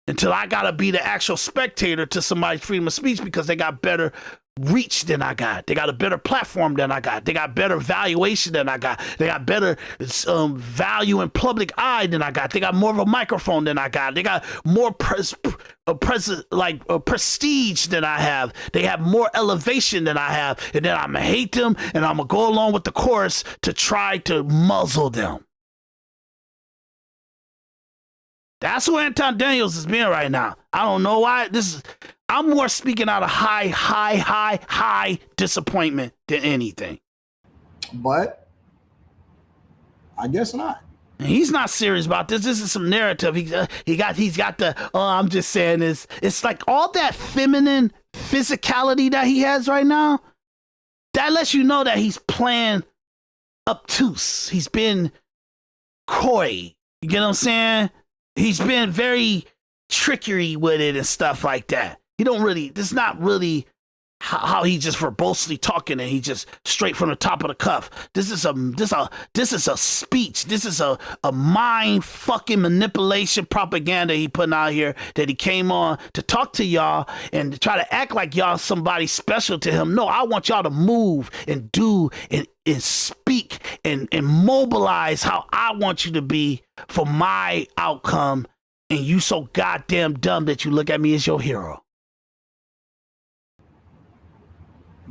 Speaker 2: Until I got to be the actual spectator to somebody's freedom of speech because they got better reach than I got. They got a better platform than I got. They got better valuation than I got. They got better value in public eye than I got. They got more of a microphone than I got. They got more prestige than I have. They have more elevation than I have. And then I'm going to hate them and I'm going to go along with the chorus to try to muzzle them. That's where Anton Daniels is being right now. I don't know why. I'm more speaking out of high disappointment than anything.
Speaker 1: But I guess not.
Speaker 2: And he's not serious about this. This is some narrative. He's got the. Oh, I'm just saying this. It's like all that feminine physicality that he has right now. That lets you know that he's playing obtuse. He's been coy. You get what I'm saying? He's been very trickery with it and stuff like that. This is not really how he just verbosely talking and he just straight from the top of the cuff. This is a speech. This is a mind fucking manipulation propaganda he putting out here that he came on to talk to y'all and to try to act like y'all somebody special to him. No, I want y'all to move and do and speak and mobilize how I want you to be for my outcome. And you so goddamn dumb that you look at me as your hero.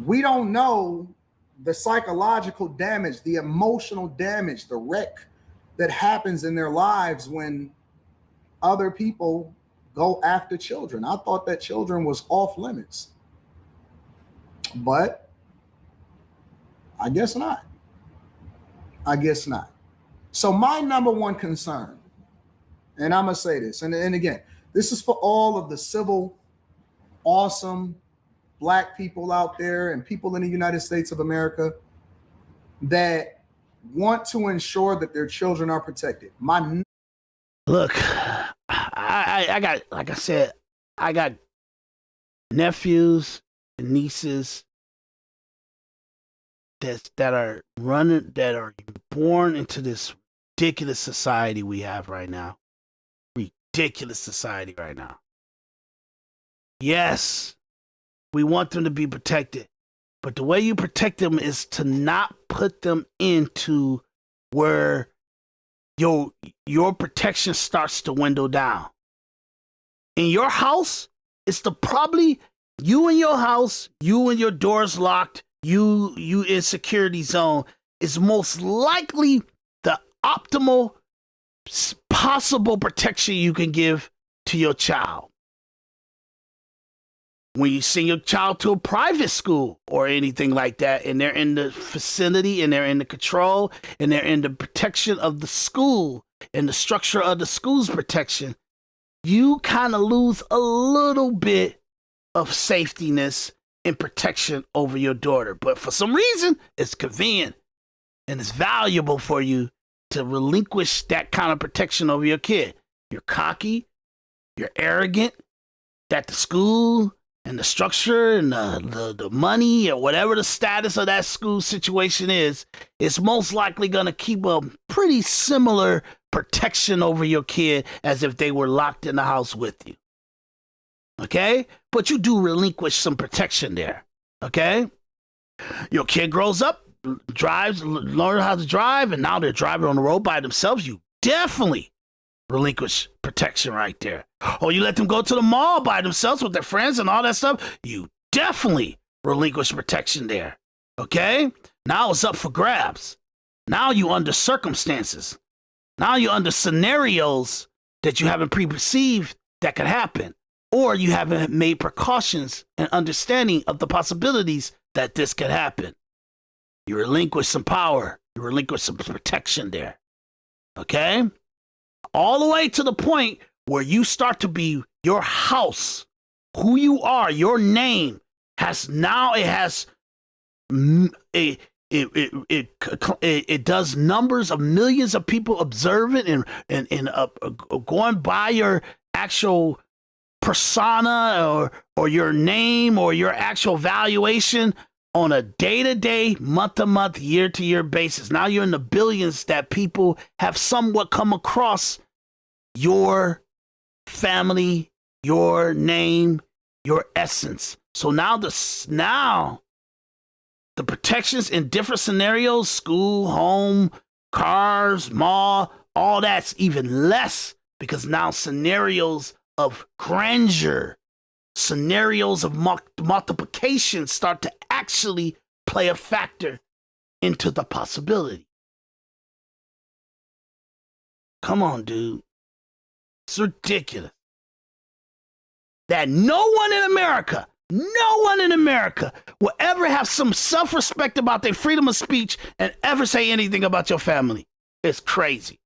Speaker 1: We don't know the psychological damage, the emotional damage, the wreck that happens in their lives when other people go after children. I thought that children was off limits, but I guess not. So my number one concern, and I'm going to say this, and again, this is for all of the civil, awesome Black people out there and people in the United States of America that want to ensure that their children are protected.
Speaker 2: Look, I got, like I said, I got nephews and nieces that are running, that are born into this ridiculous society we have right now. Ridiculous society right now. Yes, we want them to be protected, but the way you protect them is to not put them into where your protection starts to dwindle down. In your house, it's probably you in your house, you and your doors locked, you in security zone is most likely the optimal possible protection you can give to your child. When you send your child to a private school or anything like that, and they're in the vicinity and they're in the control and they're in the protection of the school and the structure of the school's protection, you kind of lose a little bit of safetyness and protection over your daughter. But for some reason, it's convenient and it's valuable for you to relinquish that kind of protection over your kid. You're cocky, you're arrogant, that the school and the structure and the money or whatever the status of that school situation is, it's most likely going to keep a pretty similar protection over your kid as if they were locked in the house with you. Okay? But you do relinquish some protection there. Okay? Your kid grows up, learns how to drive, and now they're driving on the road by themselves. You definitely relinquish protection right there. Or you let them go to the mall by themselves with their friends and all that stuff. You definitely relinquish protection there. Okay? Now it's up for grabs. Now you under circumstances. Now you're under scenarios that you haven't pre-perceived that could happen. Or you haven't made precautions and understanding of the possibilities that this could happen. You relinquish some power. You relinquish some protection there. Okay? All the way to the point where you start to be your house, who you are, your name has now, it does numbers of millions of people observe it and going by your actual persona or your name or your actual valuation on a day-to-day, month-to-month, year-to-year basis. Now you're in the billions that people have somewhat come across your family, your name, your essence. So now the protections in different scenarios, school, home, cars, mall, all that's even less because now scenarios of grandeur, scenarios of multiplication start to actually play a factor into the possibility. Come on, dude. It's ridiculous that no one in America will ever have some self-respect about their freedom of speech and ever say anything about your family. It's crazy.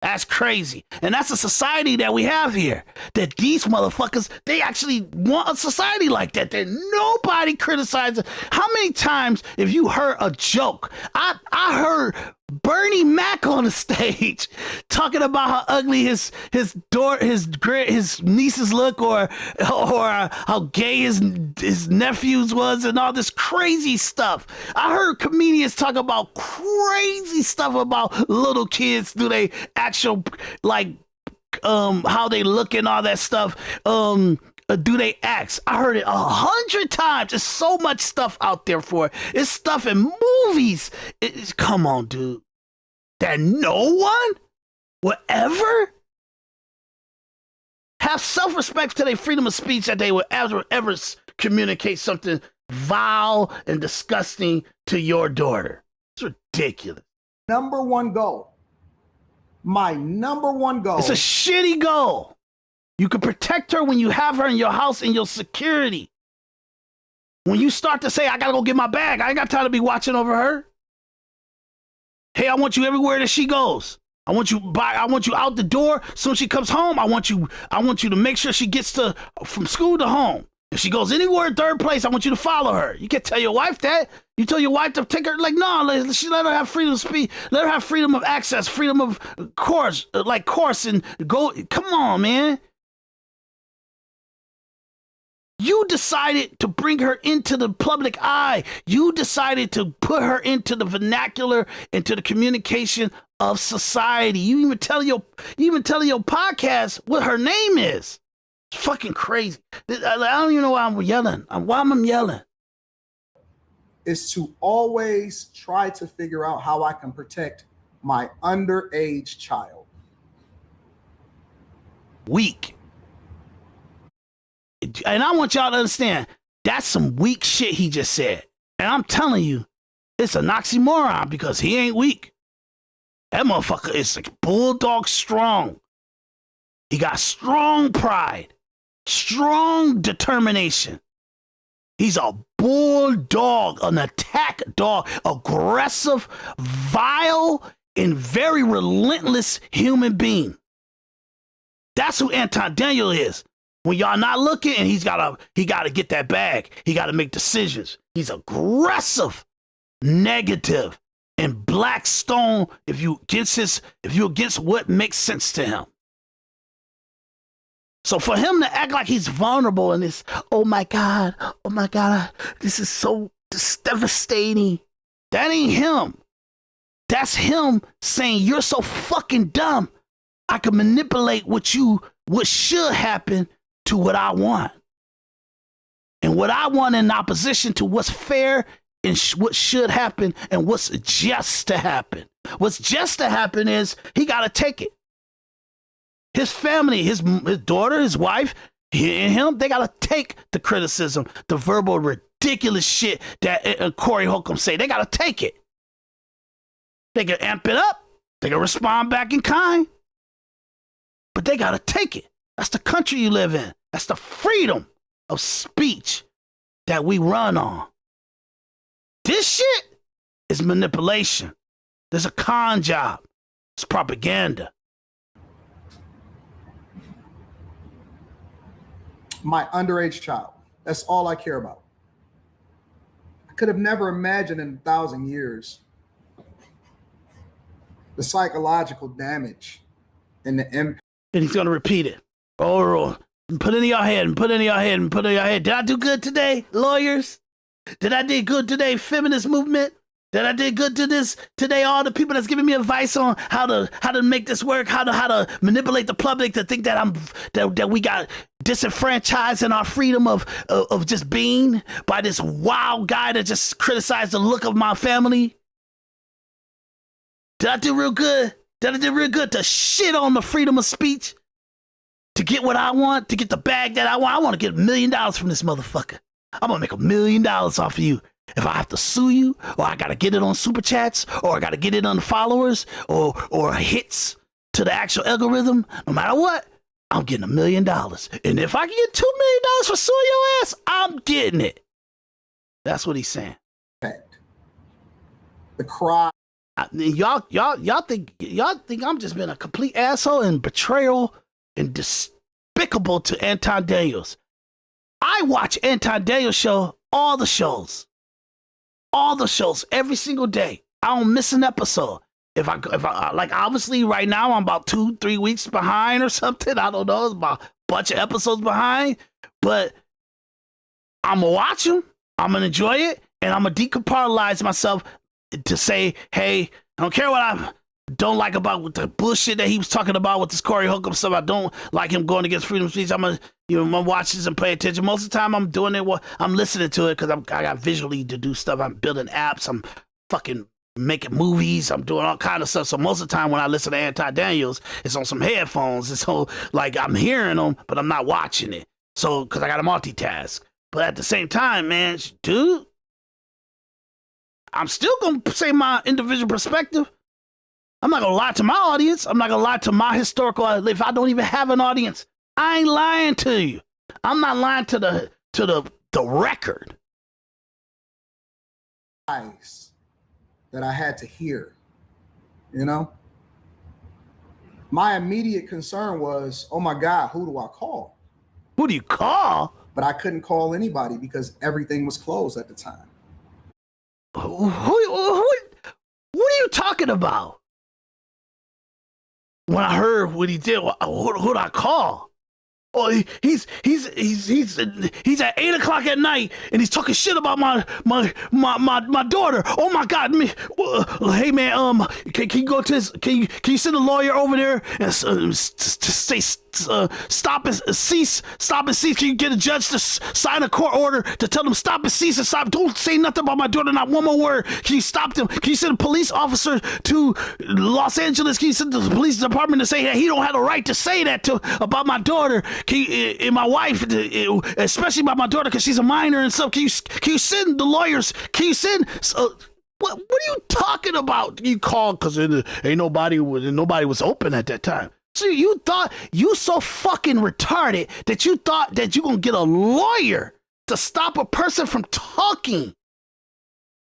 Speaker 2: That's crazy. And that's a society that we have here. That these motherfuckers, they actually want a society like that. That nobody criticizes. How many times have you heard a joke? I heard Bernie Mac on the stage talking about how ugly his nieces look or how gay his nephews was and all this crazy stuff. I heard comedians talk about crazy stuff about little kids. Do they actual how they look and all that stuff? Do they act? I heard it 100 times. There's so much stuff out there for it. It's stuff in movies. Come on, dude. That no one will ever have self-respect to their freedom of speech that they will ever communicate something vile and disgusting to your daughter. It's ridiculous.
Speaker 1: Number one goal. My number one goal.
Speaker 2: It's a shitty goal. You can protect her when you have her in your house in your security. When you start to say, I gotta go get my bag, I ain't got time to be watching over her. Hey, I want you everywhere that she goes. I want you out the door. Soon as she comes home, I want you to make sure she gets from school to home. If she goes anywhere third place, I want you to follow her. You can't tell your wife that. You tell your wife to take her, like, no, let her have freedom of speech. Let her have freedom of access, freedom of course, and go. Come on, man. You decided to bring her into the public eye. You decided to put her into the vernacular, into the communication of society. You even tell your podcast what her name is. It's fucking crazy. I don't even know why I'm yelling. Why am I yelling?
Speaker 1: Is to always try to figure out how I can protect my underage child.
Speaker 2: Weak. And I want y'all to understand, that's some weak shit he just said. And I'm telling you, it's an oxymoron because he ain't weak. That motherfucker is like bulldog strong. He got strong pride, strong determination. He's a bulldog, an attack dog, aggressive, vile, and very relentless human being. That's who Anton Daniel is. When y'all not looking, and he gotta get that bag. He gotta make decisions. He's aggressive, negative, and black stone if you against what makes sense to him. So for him to act like he's vulnerable and this, oh my God, this is so devastating. That ain't him. That's him saying you're so fucking dumb. I can manipulate what should happen to what I want. And what I want in opposition to what's fair and what should happen and what's just to happen. What's just to happen is he got to take it. His family, his daughter, his wife, and him, they got to take the criticism, the verbal ridiculous shit that Corey Holcomb say. They got to take it. They can amp it up. They can respond back in kind. But they got to take it. That's the country you live in. That's the freedom of speech that we run on. This shit is manipulation. There's a con job. It's propaganda.
Speaker 1: My underage child. That's all I care about. I could have never imagined in 1,000 years the psychological damage and the impact.
Speaker 2: And he's going to repeat it. Oh, put it in your head and put it in your head and put it in your head. Did I do good today, lawyers? Did I do good today, feminist movement? Did I do good today? All the people that's giving me advice on how to make this work, how to manipulate the public to think that that we got disenfranchised in our freedom of just being by this wild guy that just criticized the look of my family. Did I do real good? Did I do real good to shit on the freedom of speech? To get what I want, to get the bag that I want. I want to get $1 million from this motherfucker. I'm gonna make $1 million off of you. If I have to sue you, or I gotta get it on super chats, or I gotta get it on the followers, or hits to the actual algorithm, no matter what, I'm getting $1 million. And if I can get $2 million for suing your ass, I'm getting it. That's what he's saying.
Speaker 1: The cry.
Speaker 2: Y'all think I'm just being a complete asshole and betrayal and despicable to Anton Daniels. I watch Anton Daniels show, all the shows, every single day. I don't miss an episode. If I like, obviously right now I'm about 2-3 weeks behind or something. I don't know, it's about a bunch of episodes behind, but I'm gonna watch them. I'm gonna enjoy it, and I'm gonna decompartmentalize myself to say, hey, I don't care what I don't like about the bullshit that he was talking about with this Corey Holcomb stuff. I don't like him going against freedom of speech. I'm gonna watch this and pay attention. Most of the time I'm doing it while I'm listening to it because I got visually to do stuff. I'm building apps. I'm fucking making movies. I'm doing all kind of stuff. So most of the time when I listen to Anton Daniels, it's on some headphones. It's so like I'm hearing them, but I'm not watching it. So because I got to multitask. But at the same time, man, dude, I'm still gonna say my individual perspective. I'm not gonna lie to my audience. I'm not gonna lie to my historical. If I don't even have an audience, I ain't lying to you. I'm not lying to the record.
Speaker 1: That I had to hear, you know. My immediate concern was, oh my God, who do I call?
Speaker 2: Who do you call?
Speaker 1: But I couldn't call anybody because everything was closed at the time.
Speaker 2: What are you talking about? When I heard what he did, who did I call? Oh, he's at 8 o'clock at night, and he's talking shit about my daughter. Oh my God, me. Hey man, can you go to his? Can you send a lawyer over there and say stop and cease? Stop and cease. Can you get a judge to sign a court order to tell them stop and cease and stop? Don't say nothing about my daughter. Not one more word. Can you stop them? Can you send a police officer to Los Angeles? Can you send the police department to say that he don't have the right to say that about my daughter? Can you, and my wife, especially about my daughter, because she's a minor and stuff. Can you send the lawyers? Can you send? What are you talking about? You called because nobody was open at that time. So you thought you so fucking retarded that you thought that you gonna get a lawyer to stop a person from talking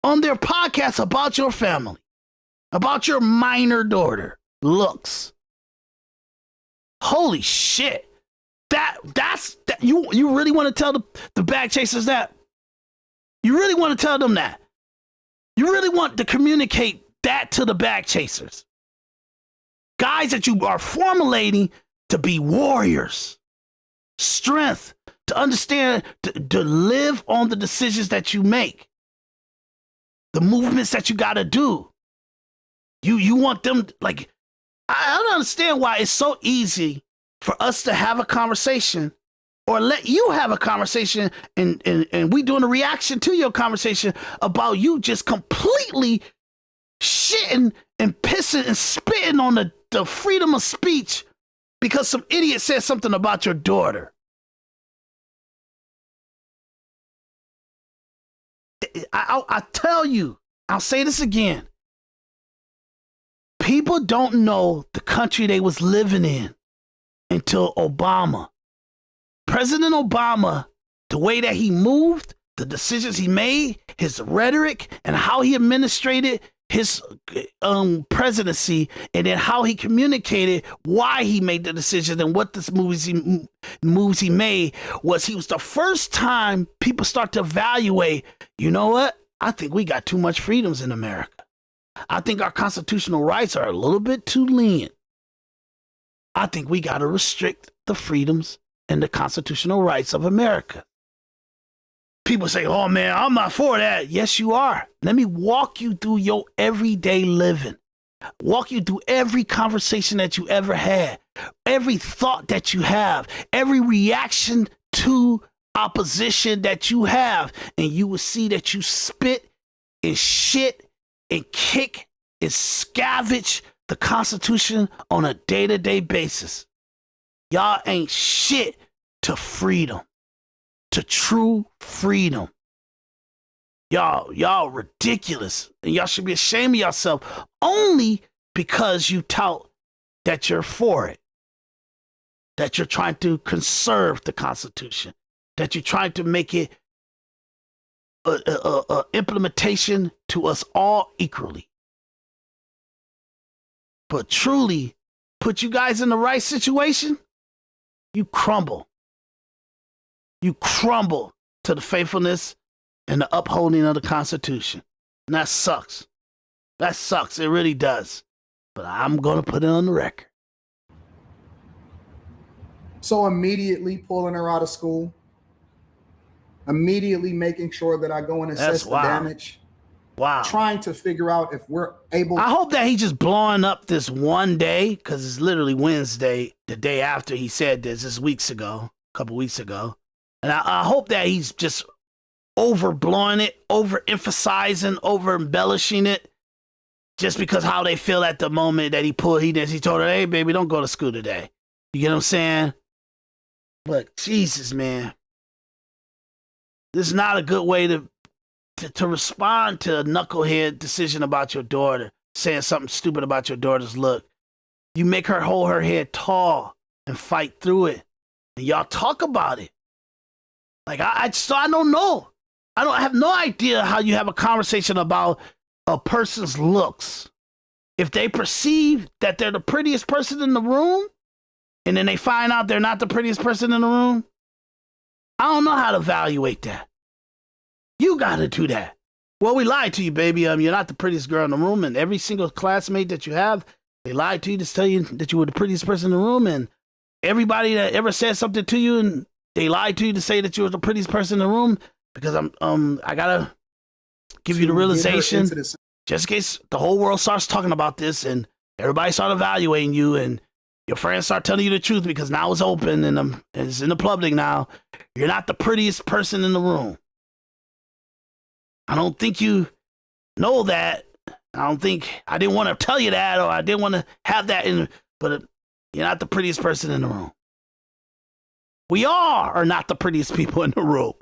Speaker 2: on their podcast about your family, about your minor daughter looks. Holy shit. That's you really want to tell the bag chasers that? You really want to tell them that? You really want to communicate that to the bag chasers? Guys that you are formulating to be warriors. Strength, to understand, to live on the decisions that you make. The movements that you got to do. You want them, like, I don't understand why it's so easy for us to have a conversation or let you have a conversation and we doing a reaction to your conversation about you just completely shitting and pissing and spitting on the freedom of speech because some idiot said something about your daughter. I tell you, I'll say this again. People don't know the country they was living in until Obama. President Obama, the way that he moved, the decisions he made, his rhetoric, and how he administrated his presidency, and then how he communicated why he made the decisions and what the moves he made, he was the first time people start to evaluate, you know what? I think we got too much freedoms in America. I think our constitutional rights are a little bit too lenient. I think we got to restrict the freedoms and the constitutional rights of America. People say, oh man, I'm not for that. Yes, you are. Let me walk you through your everyday living. Walk you through every conversation that you ever had, every thought that you have, every reaction to opposition that you have. And you will see that you spit and shit and kick and scavenge the Constitution on a day-to-day basis. Y'all ain't shit to freedom, to true freedom. Y'all ridiculous. And y'all should be ashamed of yourself only because you tout that you're for it, that you're trying to conserve the Constitution, that you're trying to make it a implementation to us all equally. But truly, put you guys in the right situation, you crumble. You crumble to the faithfulness and the upholding of the Constitution. And that sucks. That sucks. It really does. But I'm going to put it on the record.
Speaker 1: So immediately pulling her out of school, immediately making sure that I go and assess the damage.
Speaker 2: Wow.
Speaker 1: Trying to figure out if we're able.
Speaker 2: I hope that he's just blowing up this one day, because it's literally Wednesday, the day after he said this a couple weeks ago. And I hope that he's just overblowing it, overemphasizing, over-embellishing it, just because how they feel at the moment that he told her, hey, baby, don't go to school today. You get what I'm saying? But Jesus, man. This is not a good way to respond to a knucklehead decision about your daughter, saying something stupid about your daughter's look. You make her hold her head tall and fight through it. And y'all talk about it. Like, I don't know. I have no idea how you have a conversation about a person's looks. If they perceive that they're the prettiest person in the room, and then they find out they're not the prettiest person in the room, I don't know how to evaluate that. You got to do that. Well, we lied to you, baby. You're not the prettiest girl in the room, and every single classmate that you have, they lied to you to tell you that you were the prettiest person in the room, and everybody that ever said something to you and they lied to you to say that you were the prettiest person in the room? Because I gotta give you the realization, just in case the whole world starts talking about this and everybody start evaluating you and your friends start telling you the truth, because now it's open and it's in the public now. You're not the prettiest person in the room. I don't think you know that. I didn't want to tell you that, or I didn't want to have that but you're not the prettiest person in the room. We all are not the prettiest people in the room.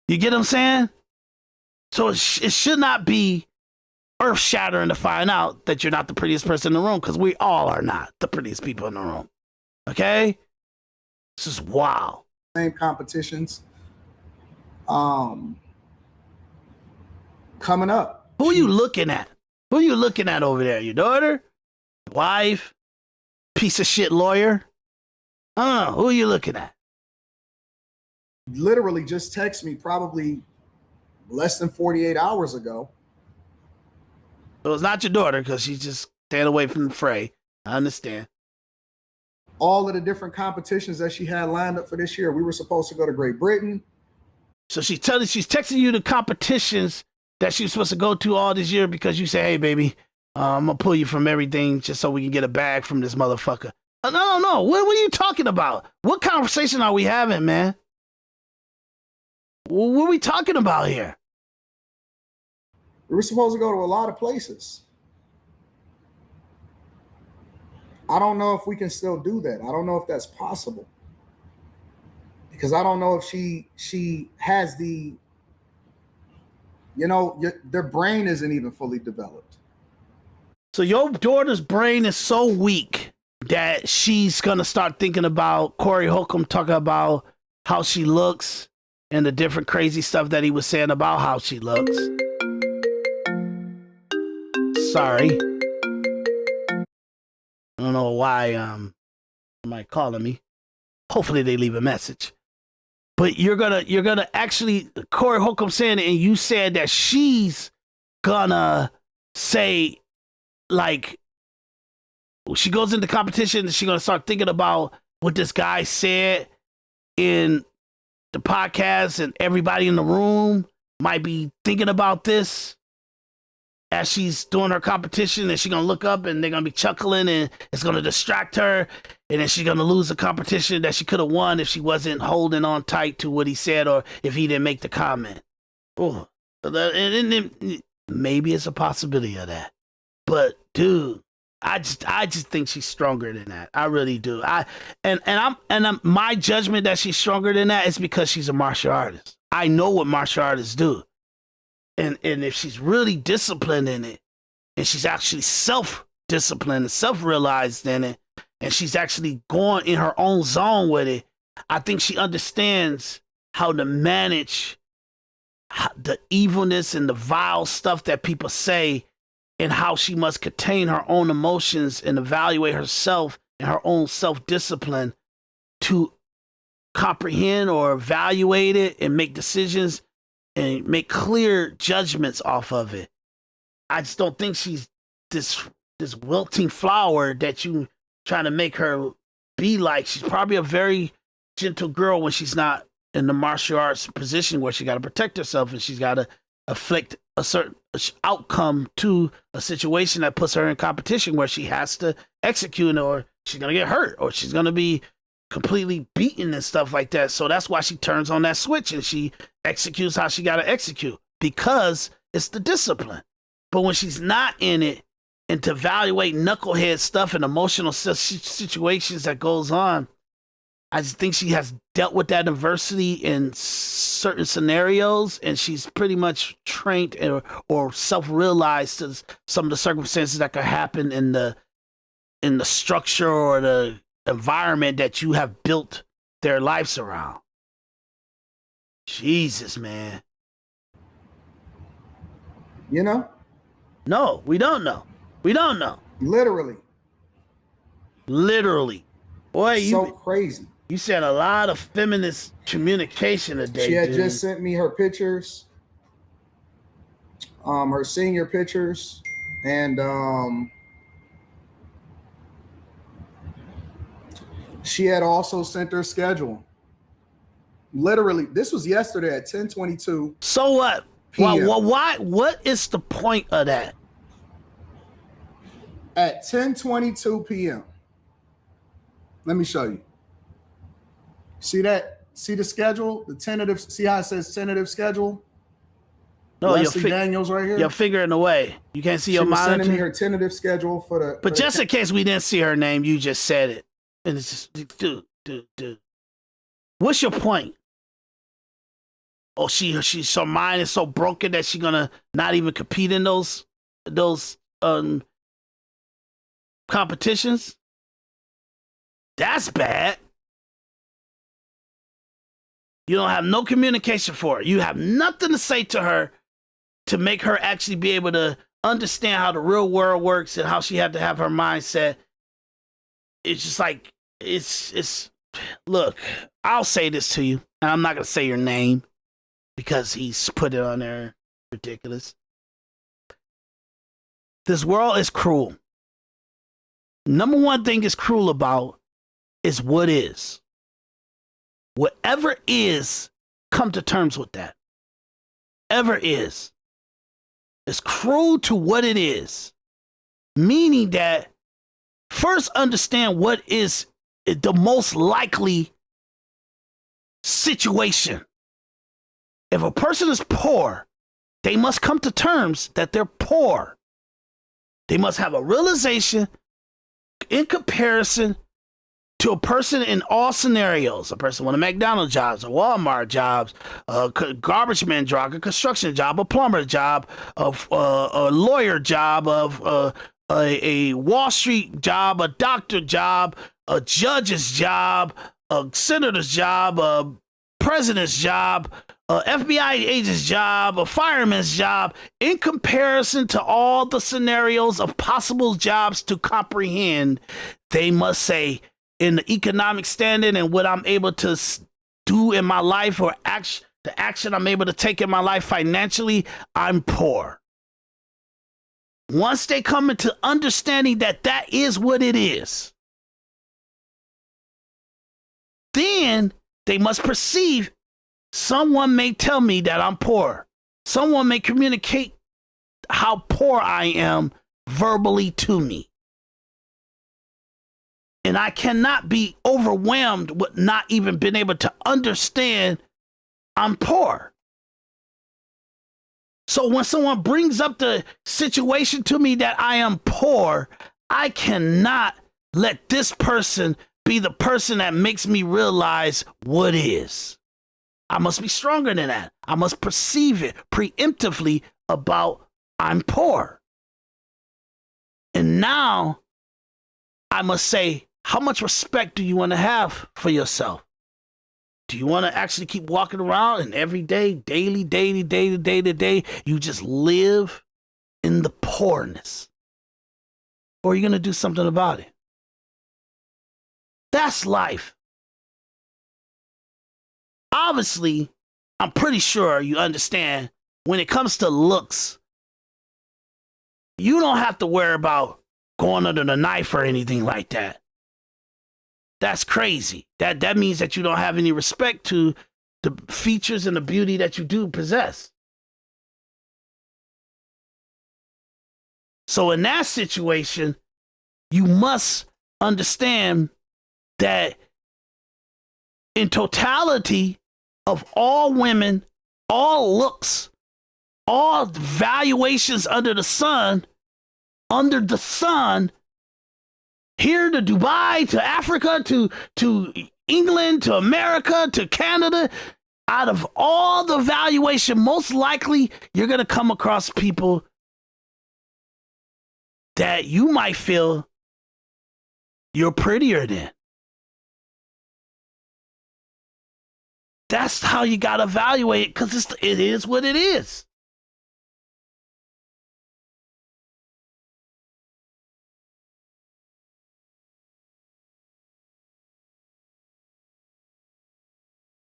Speaker 2: You get what I'm saying? So it should not be earth-shattering to find out that you're not the prettiest person in the room, because we all are not the prettiest people in the room. Okay? This is wow.
Speaker 1: Same competitions. Coming up.
Speaker 2: Who are you looking at? Who are you looking at over there? Your daughter? Wife? Piece of shit lawyer? I don't know. Who are you looking at?
Speaker 1: Literally just text me probably less than 48 hours ago.
Speaker 2: So it's not your daughter, because she's just staying away from the fray. I understand.
Speaker 1: All of the different competitions that she had lined up for this year. We were supposed to go to Great Britain.
Speaker 2: So she's texting you the competitions that she's supposed to go to all this year, because you say, hey, baby, I'm going to pull you from everything just so we can get a bag from this motherfucker. No. What are you talking about? What conversation are we having, man? What are we talking about here?
Speaker 1: We were supposed to go to a lot of places. I don't know if we can still do that. I don't know if that's possible. Because I don't know if she has the, their brain isn't even fully developed.
Speaker 2: So your daughter's brain is so weak that she's going to start thinking about Corey Holcomb talking about how she looks and the different crazy stuff that he was saying about how she looks. Sorry. I don't know why somebody calling me. Hopefully they leave a message. But you're gonna actually, Corey Holcomb saying it, and you said that she's gonna say, like, she goes into competition and she's gonna start thinking about what this guy said in the podcast, and everybody in the room might be thinking about this as she's doing her competition, and she's gonna look up and they're gonna be chuckling and it's gonna distract her, and then she's gonna lose the competition that she could have won if she wasn't holding on tight to what he said, or if he didn't make the comment. Oh, and maybe it's a possibility of that, but dude, I just think she's stronger than that. I really do. My judgment that she's stronger than that is because she's a martial artist. I know what martial artists do. And if she's really disciplined in it, and she's actually self-disciplined and self-realized in it, and she's actually going in her own zone with it, I think she understands how to manage the evilness and the vile stuff that people say, and how she must contain her own emotions and evaluate herself and her own self-discipline to comprehend or evaluate it and make decisions and make clear judgments off of it. I just don't think she's this wilting flower that you trying to make her be like. She's probably a very gentle girl when she's not in the martial arts position where she got to protect herself and she's got to afflict a certain outcome to a situation that puts her in competition where she has to execute, or she's going to get hurt, or she's going to be completely beaten and stuff like that. So that's why she turns on that switch and she executes how she got to execute, because it's the discipline. But when she's not in it, and to evaluate knucklehead stuff and emotional situations that goes on, I just think she has dealt with that adversity in certain scenarios, and she's pretty much trained or self-realized to some of the circumstances that could happen in the structure or the environment that you have built their lives around. Jesus, man.
Speaker 1: You know?
Speaker 2: No, we don't know. We don't know.
Speaker 1: Literally.
Speaker 2: Boy,
Speaker 1: so crazy.
Speaker 2: You said a lot of feminist communication today.
Speaker 1: She had just sent me her pictures, her senior pictures, and She had also sent her schedule. Literally, this was yesterday at 10:22.
Speaker 2: So what?
Speaker 1: PM.
Speaker 2: Why? What is the point of that?
Speaker 1: At 10:22 p.m. Let me show you. See that? See the schedule? The tentative. See how it says tentative schedule?
Speaker 2: No,
Speaker 1: Leslie Daniels right here.
Speaker 2: You're figuring away. You can't see
Speaker 1: she
Speaker 2: your
Speaker 1: was
Speaker 2: monitor.
Speaker 1: Sending me her tentative schedule for the.
Speaker 2: But just in case we didn't see her name, you just said it, and it's just dude. What's your point? Oh, her mind is so broken that she's gonna not even compete in those competitions. That's bad. You don't have no communication for her. You have nothing to say to her to make her actually be able to understand how the real world works and how she had to have her mindset. It's just like, it's look, I'll say this to you, and I'm not going to say your name because he's put it on there. Ridiculous. This world is cruel. Number one thing it's cruel about is what is. Whatever is, come to terms with that. Ever is. It's cruel to what it is. Meaning that first understand what is the most likely situation. If a person is poor, they must come to terms that they're poor. They must have a realization in comparison to a person in all scenarios. A person with a McDonald's jobs, a Walmart jobs, a garbage man job, a construction job, a plumber job, a lawyer job, a Wall Street job, a doctor job, a judge's job, a senator's job, a president's job, a FBI agent's job, a fireman's job, in comparison to all the scenarios of possible jobs to comprehend. They must say, in the economic standing and what I'm able to do in my life, or the action I'm able to take in my life financially, I'm poor. Once they come into understanding that that is what it is, then they must perceive someone may tell me that I'm poor. Someone may communicate how poor I am verbally to me. And I cannot be overwhelmed with not even being able to understand I'm poor. So when someone brings up the situation to me that I am poor, I cannot let this person be the person that makes me realize what is. I must be stronger than that. I must perceive it preemptively about I'm poor. And now I must say, how much respect do you want to have for yourself? Do you want to actually keep walking around and every day, daily, you just live in the poorness? Or are you going to do something about it? That's life. Obviously, I'm pretty sure you understand when it comes to looks, you don't have to worry about going under the knife or anything like that. That's crazy. That means that you don't have any respect to the features and the beauty that you do possess. So in that situation, you must understand that in totality of all women, all looks, all valuations under the sun, here to Dubai, to Africa, to England, to America, to Canada, out of all the valuation, most likely you're going to come across people that you might feel you're prettier than. That's how you got to evaluate it, because it is what it is.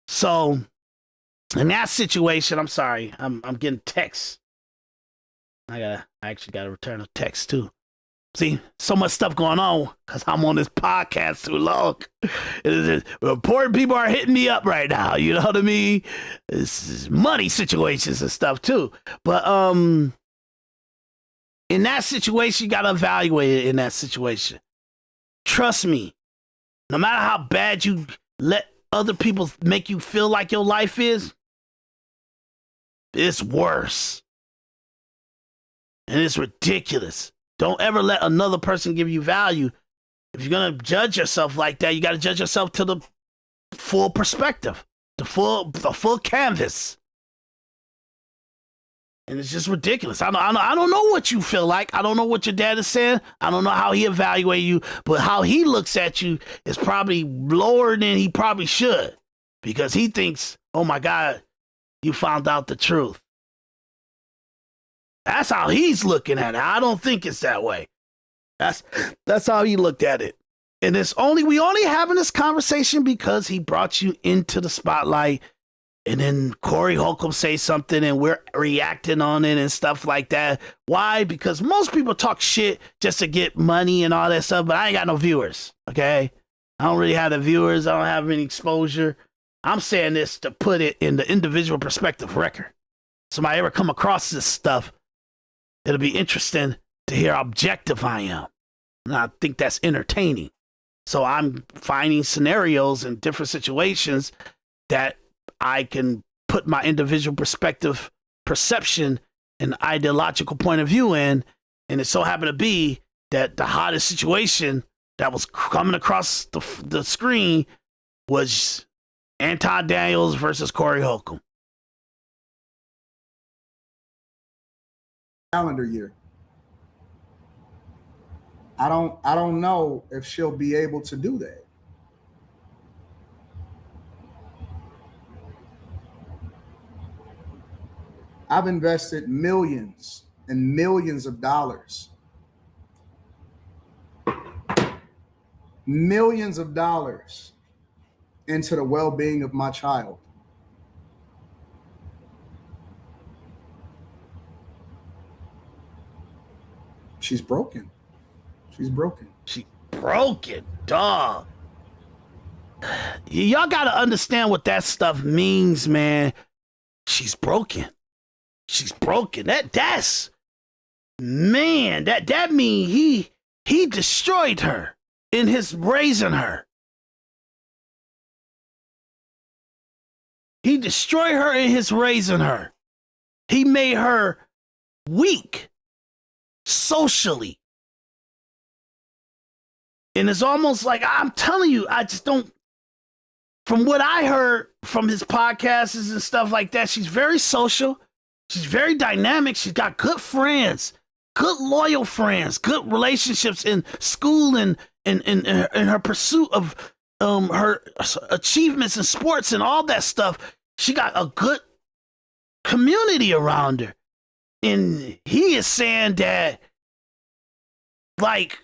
Speaker 2: So, in that situation, I'm sorry, I'm getting texts. I actually got to return a text too. See, so much stuff going on because I'm on this podcast too long. Important people are hitting me up right now. You know what I mean? This is money situations and stuff too. But in that situation, you got to evaluate it in that situation. Trust me, no matter how bad you let other people make you feel like your life is, it's worse. And it's ridiculous. Don't ever let another person give you value. If you're going to judge yourself like that, you got to judge yourself to the full perspective, the full canvas. And it's just ridiculous. I don't know what you feel like. I don't know what your dad is saying. I don't know how he evaluates you, but how he looks at you is probably lower than he probably should, because he thinks, oh my God, you found out the truth. That's how he's looking at it. I don't think it's that way. That's how he looked at it. And we only having this conversation because he brought you into the spotlight. And then Corey Holcomb say something and we're reacting on it and stuff like that. Why? Because most people talk shit just to get money and all that stuff, but I ain't got no viewers, okay? I don't really have the viewers. I don't have any exposure. I'm saying this to put it in the individual perspective record. Somebody ever come across this stuff, it'll be interesting to hear how objective I am. And I think that's entertaining. So I'm finding scenarios and different situations that I can put my individual perception and ideological point of view in. And it so happened to be that the hottest situation that was coming across the screen was Anton Daniels versus Corey Holcomb.
Speaker 1: Calendar year. I don't know if she'll be able to do that. I've invested millions and millions of dollars. Millions of dollars into the well-being of my child. She's broken. She's broken.
Speaker 2: She broken, dog. Y'all gotta understand what that stuff means, man. She's broken. She's broken. That's man. That mean he destroyed her in his raising her. He destroyed her in his raising her. He made her weak socially. And it's almost like, I'm telling you, I just don't, from what I heard from his podcasts and stuff like that, she's very social. She's very dynamic. She's got good friends, good loyal friends, good relationships in school and in her pursuit of her achievements in sports and all that stuff. She got a good community around her. And he is saying that, like,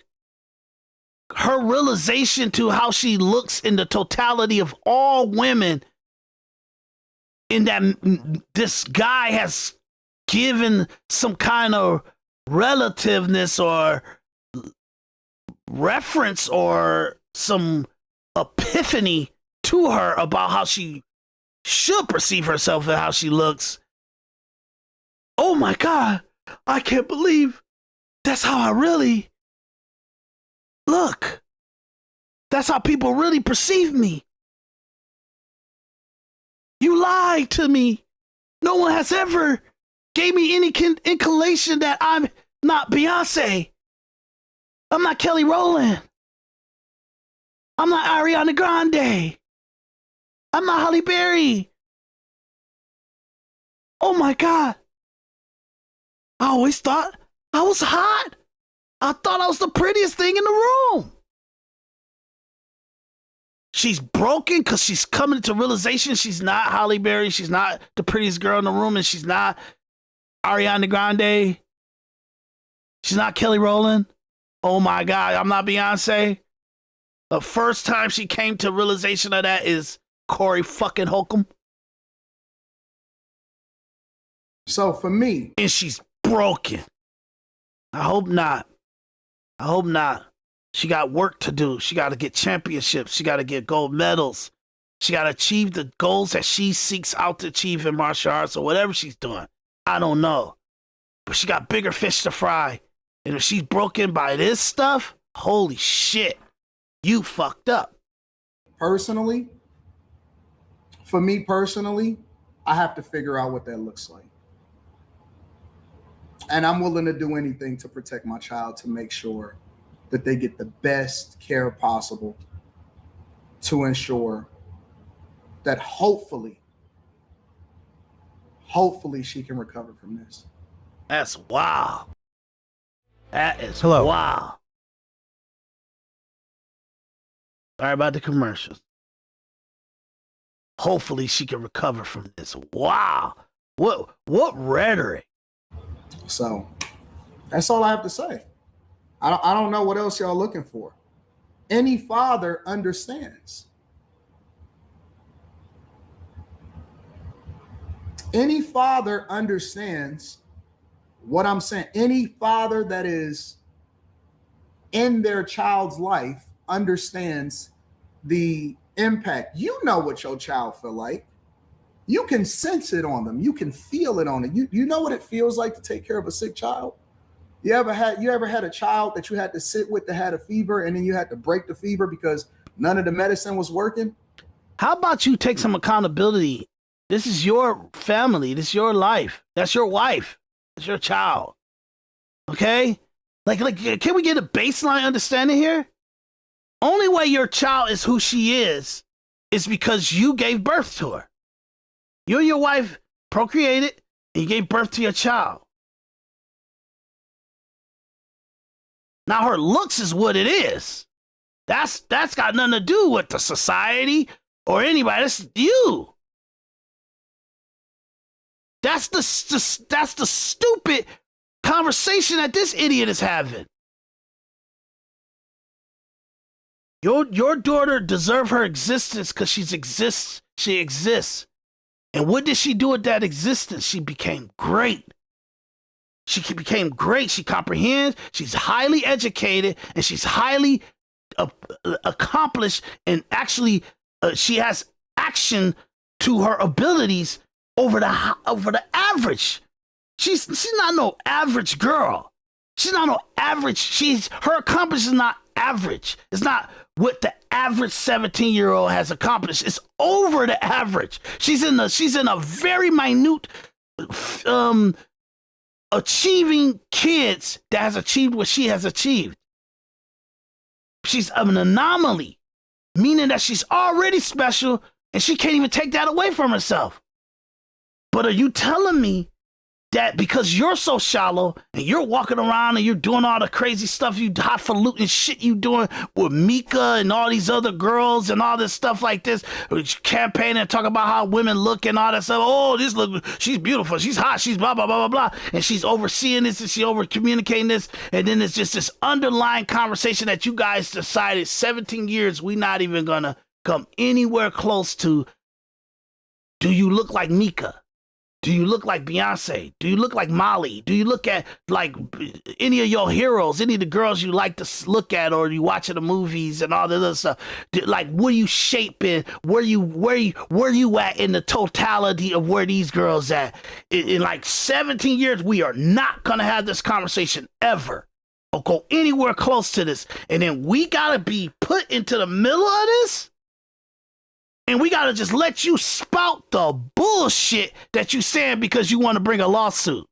Speaker 2: her realization to how she looks in the totality of all women, in that this guy has given some kind of relativeness or reference or some epiphany to her about how she should perceive herself and how she looks. Oh my God, I can't believe that's how I really look. That's how people really perceive me. You lied to me. No one has ever gave me any inclination that I'm not Beyonce. I'm not Kelly Rowland. I'm not Ariana Grande. I'm not Halle Berry. Oh my God. I always thought I was hot. I thought I was the prettiest thing in the room. She's broken because she's coming to realization she's not Halle Berry. She's not the prettiest girl in the room, and she's not Ariana Grande. She's not Kelly Rowland. Oh my God, I'm not Beyonce. The first time she came to realization of that is Corey fucking Holcomb.
Speaker 1: So for me,
Speaker 2: and she's broken. I hope not. I hope not. She got work to do. She got to get championships. She got to get gold medals. She got to achieve the goals that she seeks out to achieve in martial arts or whatever she's doing. I don't know. But she got bigger fish to fry. And if she's broken by this stuff, holy shit, you fucked up.
Speaker 1: Personally, for me personally, I have to figure out what that looks like. And I'm willing to do anything to protect my child, to make sure that they get the best care possible, to ensure that hopefully she can recover from this.
Speaker 2: That's wow. That is
Speaker 3: Hello.
Speaker 2: wow. Sorry about the commercials. Hopefully she can recover from this. Wow. What rhetoric?
Speaker 1: So that's all I have to say. I don't know what else y'all looking for. Any father understands. Any father understands what I'm saying. Any father that is in their child's life understands the impact. You know what your child feel like. You can sense it on them. You can feel it on them. You know what it feels like to take care of a sick child? You ever had a child that you had to sit with that had a fever, and then you had to break the fever because none of the medicine was working?
Speaker 2: How about you take some accountability? This is your family. This is your life. That's your wife. That's your child. Okay? Like, can we get a baseline understanding here? Only way your child is who she is because you gave birth to her. You and your wife procreated and you gave birth to your child. Now her looks is what it is. That's got nothing to do with the society or anybody. That's you. That's the stupid conversation that this idiot is having. Your daughter deserves her existence because she exists. And what did she do with that existence? She became great. She became great. She comprehends. She's highly educated and she's highly accomplished. And actually, she has action to her abilities over the average. She's not no average girl. She's not no average. Her accomplishment is not average. It's not what the average 17-year-old has accomplished. It's over the average. She's in a very minute achieving kids that has achieved what she has achieved. She's an anomaly, meaning that she's already special and she can't even take that away from herself. But are you telling me that because you're so shallow and you're walking around and you're doing all the crazy stuff, you highfalutin shit you doing with Mika and all these other girls and all this stuff like this, campaigning and talking about how women look and all that stuff. Oh, she's beautiful, she's hot, she's blah, blah, blah, blah, blah. And she's overseeing this and she's over communicating this. And then it's just this underlying conversation that you guys decided 17 years, we not even gonna come anywhere close to. Do you look like Mika? Do you look like Beyonce? Do you look like Molly? Do you look at like any of your heroes, any of the girls you like to look at, or you watching the movies and all that other stuff? Like, where you shaping? Where you at in the totality of where these girls at? In like 17 years, we are not gonna have this conversation ever, or go anywhere close to this. And then we gotta be put into the middle of this. And we gotta just let you spout the bullshit that you saying because you want to bring a lawsuit.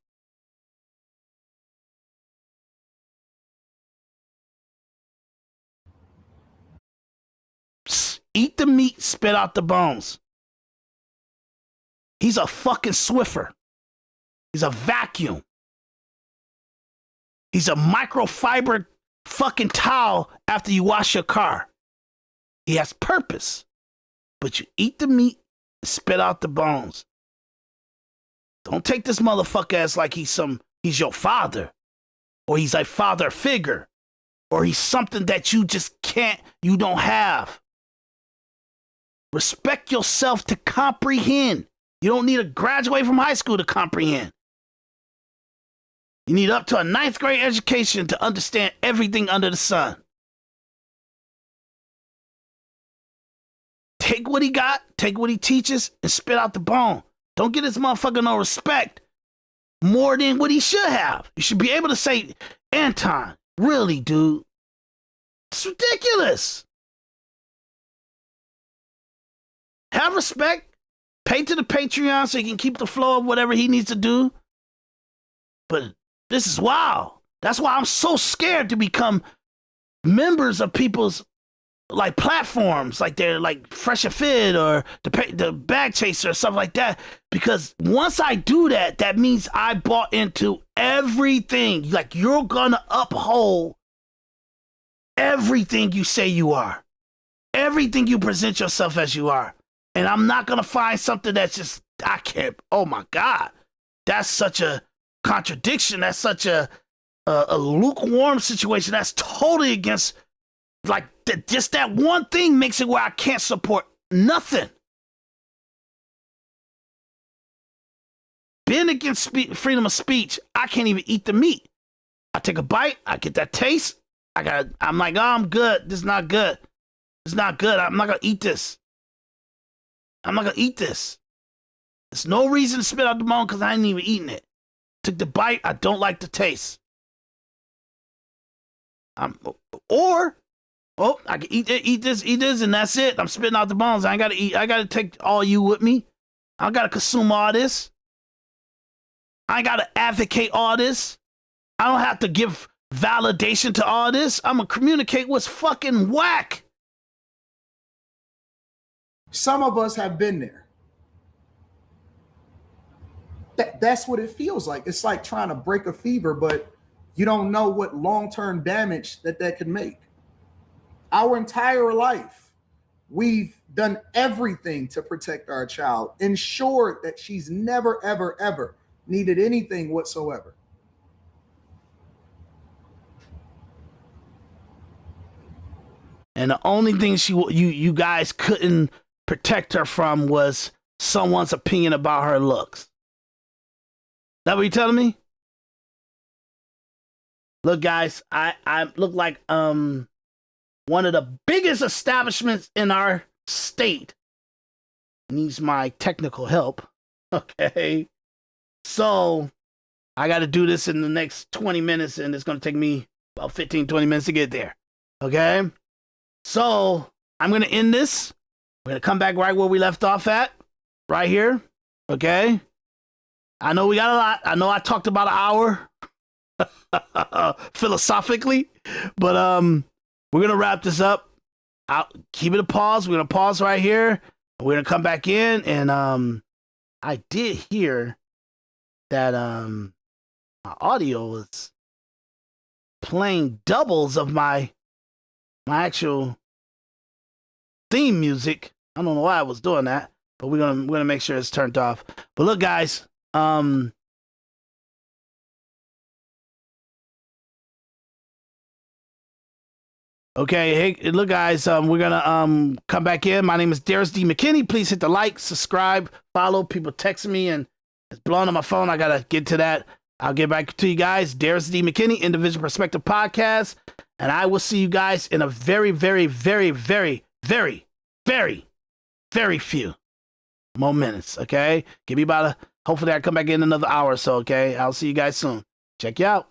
Speaker 2: Psst, eat the meat, spit out the bones. He's a fucking Swiffer. He's a vacuum. He's a microfiber fucking towel after you wash your car. He has purpose. But you eat the meat, spit out the bones. Don't take this motherfucker as like he's your father, or he's a father figure, or he's something that you don't have. Respect yourself to comprehend. You don't need to graduate from high school to comprehend. You need up to a 9th grade education to understand everything under the sun. Take what he got, take what he teaches, and spit out the bone. Don't get this motherfucker no respect more than what he should have. You should be able to say, Anton, really, dude? It's ridiculous. Have respect. Pay to the Patreon so he can keep the flow of whatever he needs to do. But this is wild. That's why I'm so scared to become members of people's like platforms, like they're like Fresh and Fit or the Bag Chaser or something like that. Because once I do that, that means I bought into everything. Like you're gonna uphold everything you say you are, everything you present yourself as you are. And I'm not gonna find something that's just, I can't, oh my God, that's such a contradiction. That's such a lukewarm situation. That's totally against, like, just that one thing makes it where I can't support nothing. Being against freedom of speech, I can't even eat the meat. I take a bite, I get that taste. I'm like, oh, I'm good. This is not good. It's not good. I'm not gonna eat this. I'm not gonna eat this. There's no reason to spit out the bone because I ain't even eating it. Took the bite, I don't like the taste. I can eat this, and that's it. I'm spitting out the bones. I ain't gotta eat. I gotta take all you with me. I gotta consume all this. I ain't gotta advocate all this. I don't have to give validation to all this. I'm gonna communicate what's fucking whack.
Speaker 1: Some of us have been there. That's what it feels like. It's like trying to break a fever, but you don't know what long-term damage that could make. Our entire life, we've done everything to protect our child, ensured that she's never, ever, ever needed anything whatsoever.
Speaker 2: And the only thing you guys couldn't protect her from was someone's opinion about her looks. That what you telling me? Look, guys, I look like one of the biggest establishments in our state needs my technical help. Okay. So I got to do this in the next 20 minutes, and it's going to take me about 15, 20 minutes to get there. Okay. So I'm going to end this. We're going to come back right where we left off at, right here. Okay. I know we got a lot. I know I talked about an hour philosophically, but we're going to wrap this up. I'll keep it a pause. We're going to pause right here. We're going to come back in, and I did hear that my audio was playing doubles of my actual theme music. I don't know why I was doing that, but we're gonna make sure it's turned off. But look, guys, okay, hey, look, guys, we're gonna come back in. My name is Daris D. McKinney. Please hit the like, subscribe, follow. People texting me and it's blowing on my phone. I gotta get to that. I'll get back to you guys. Daris D. McKinney, Individual Perspective Podcast, and I will see you guys in a very, very, very, very, very, very, very few more minutes. Okay, give me hopefully I come back in another hour or so. Okay, I'll see you guys soon. Check you out.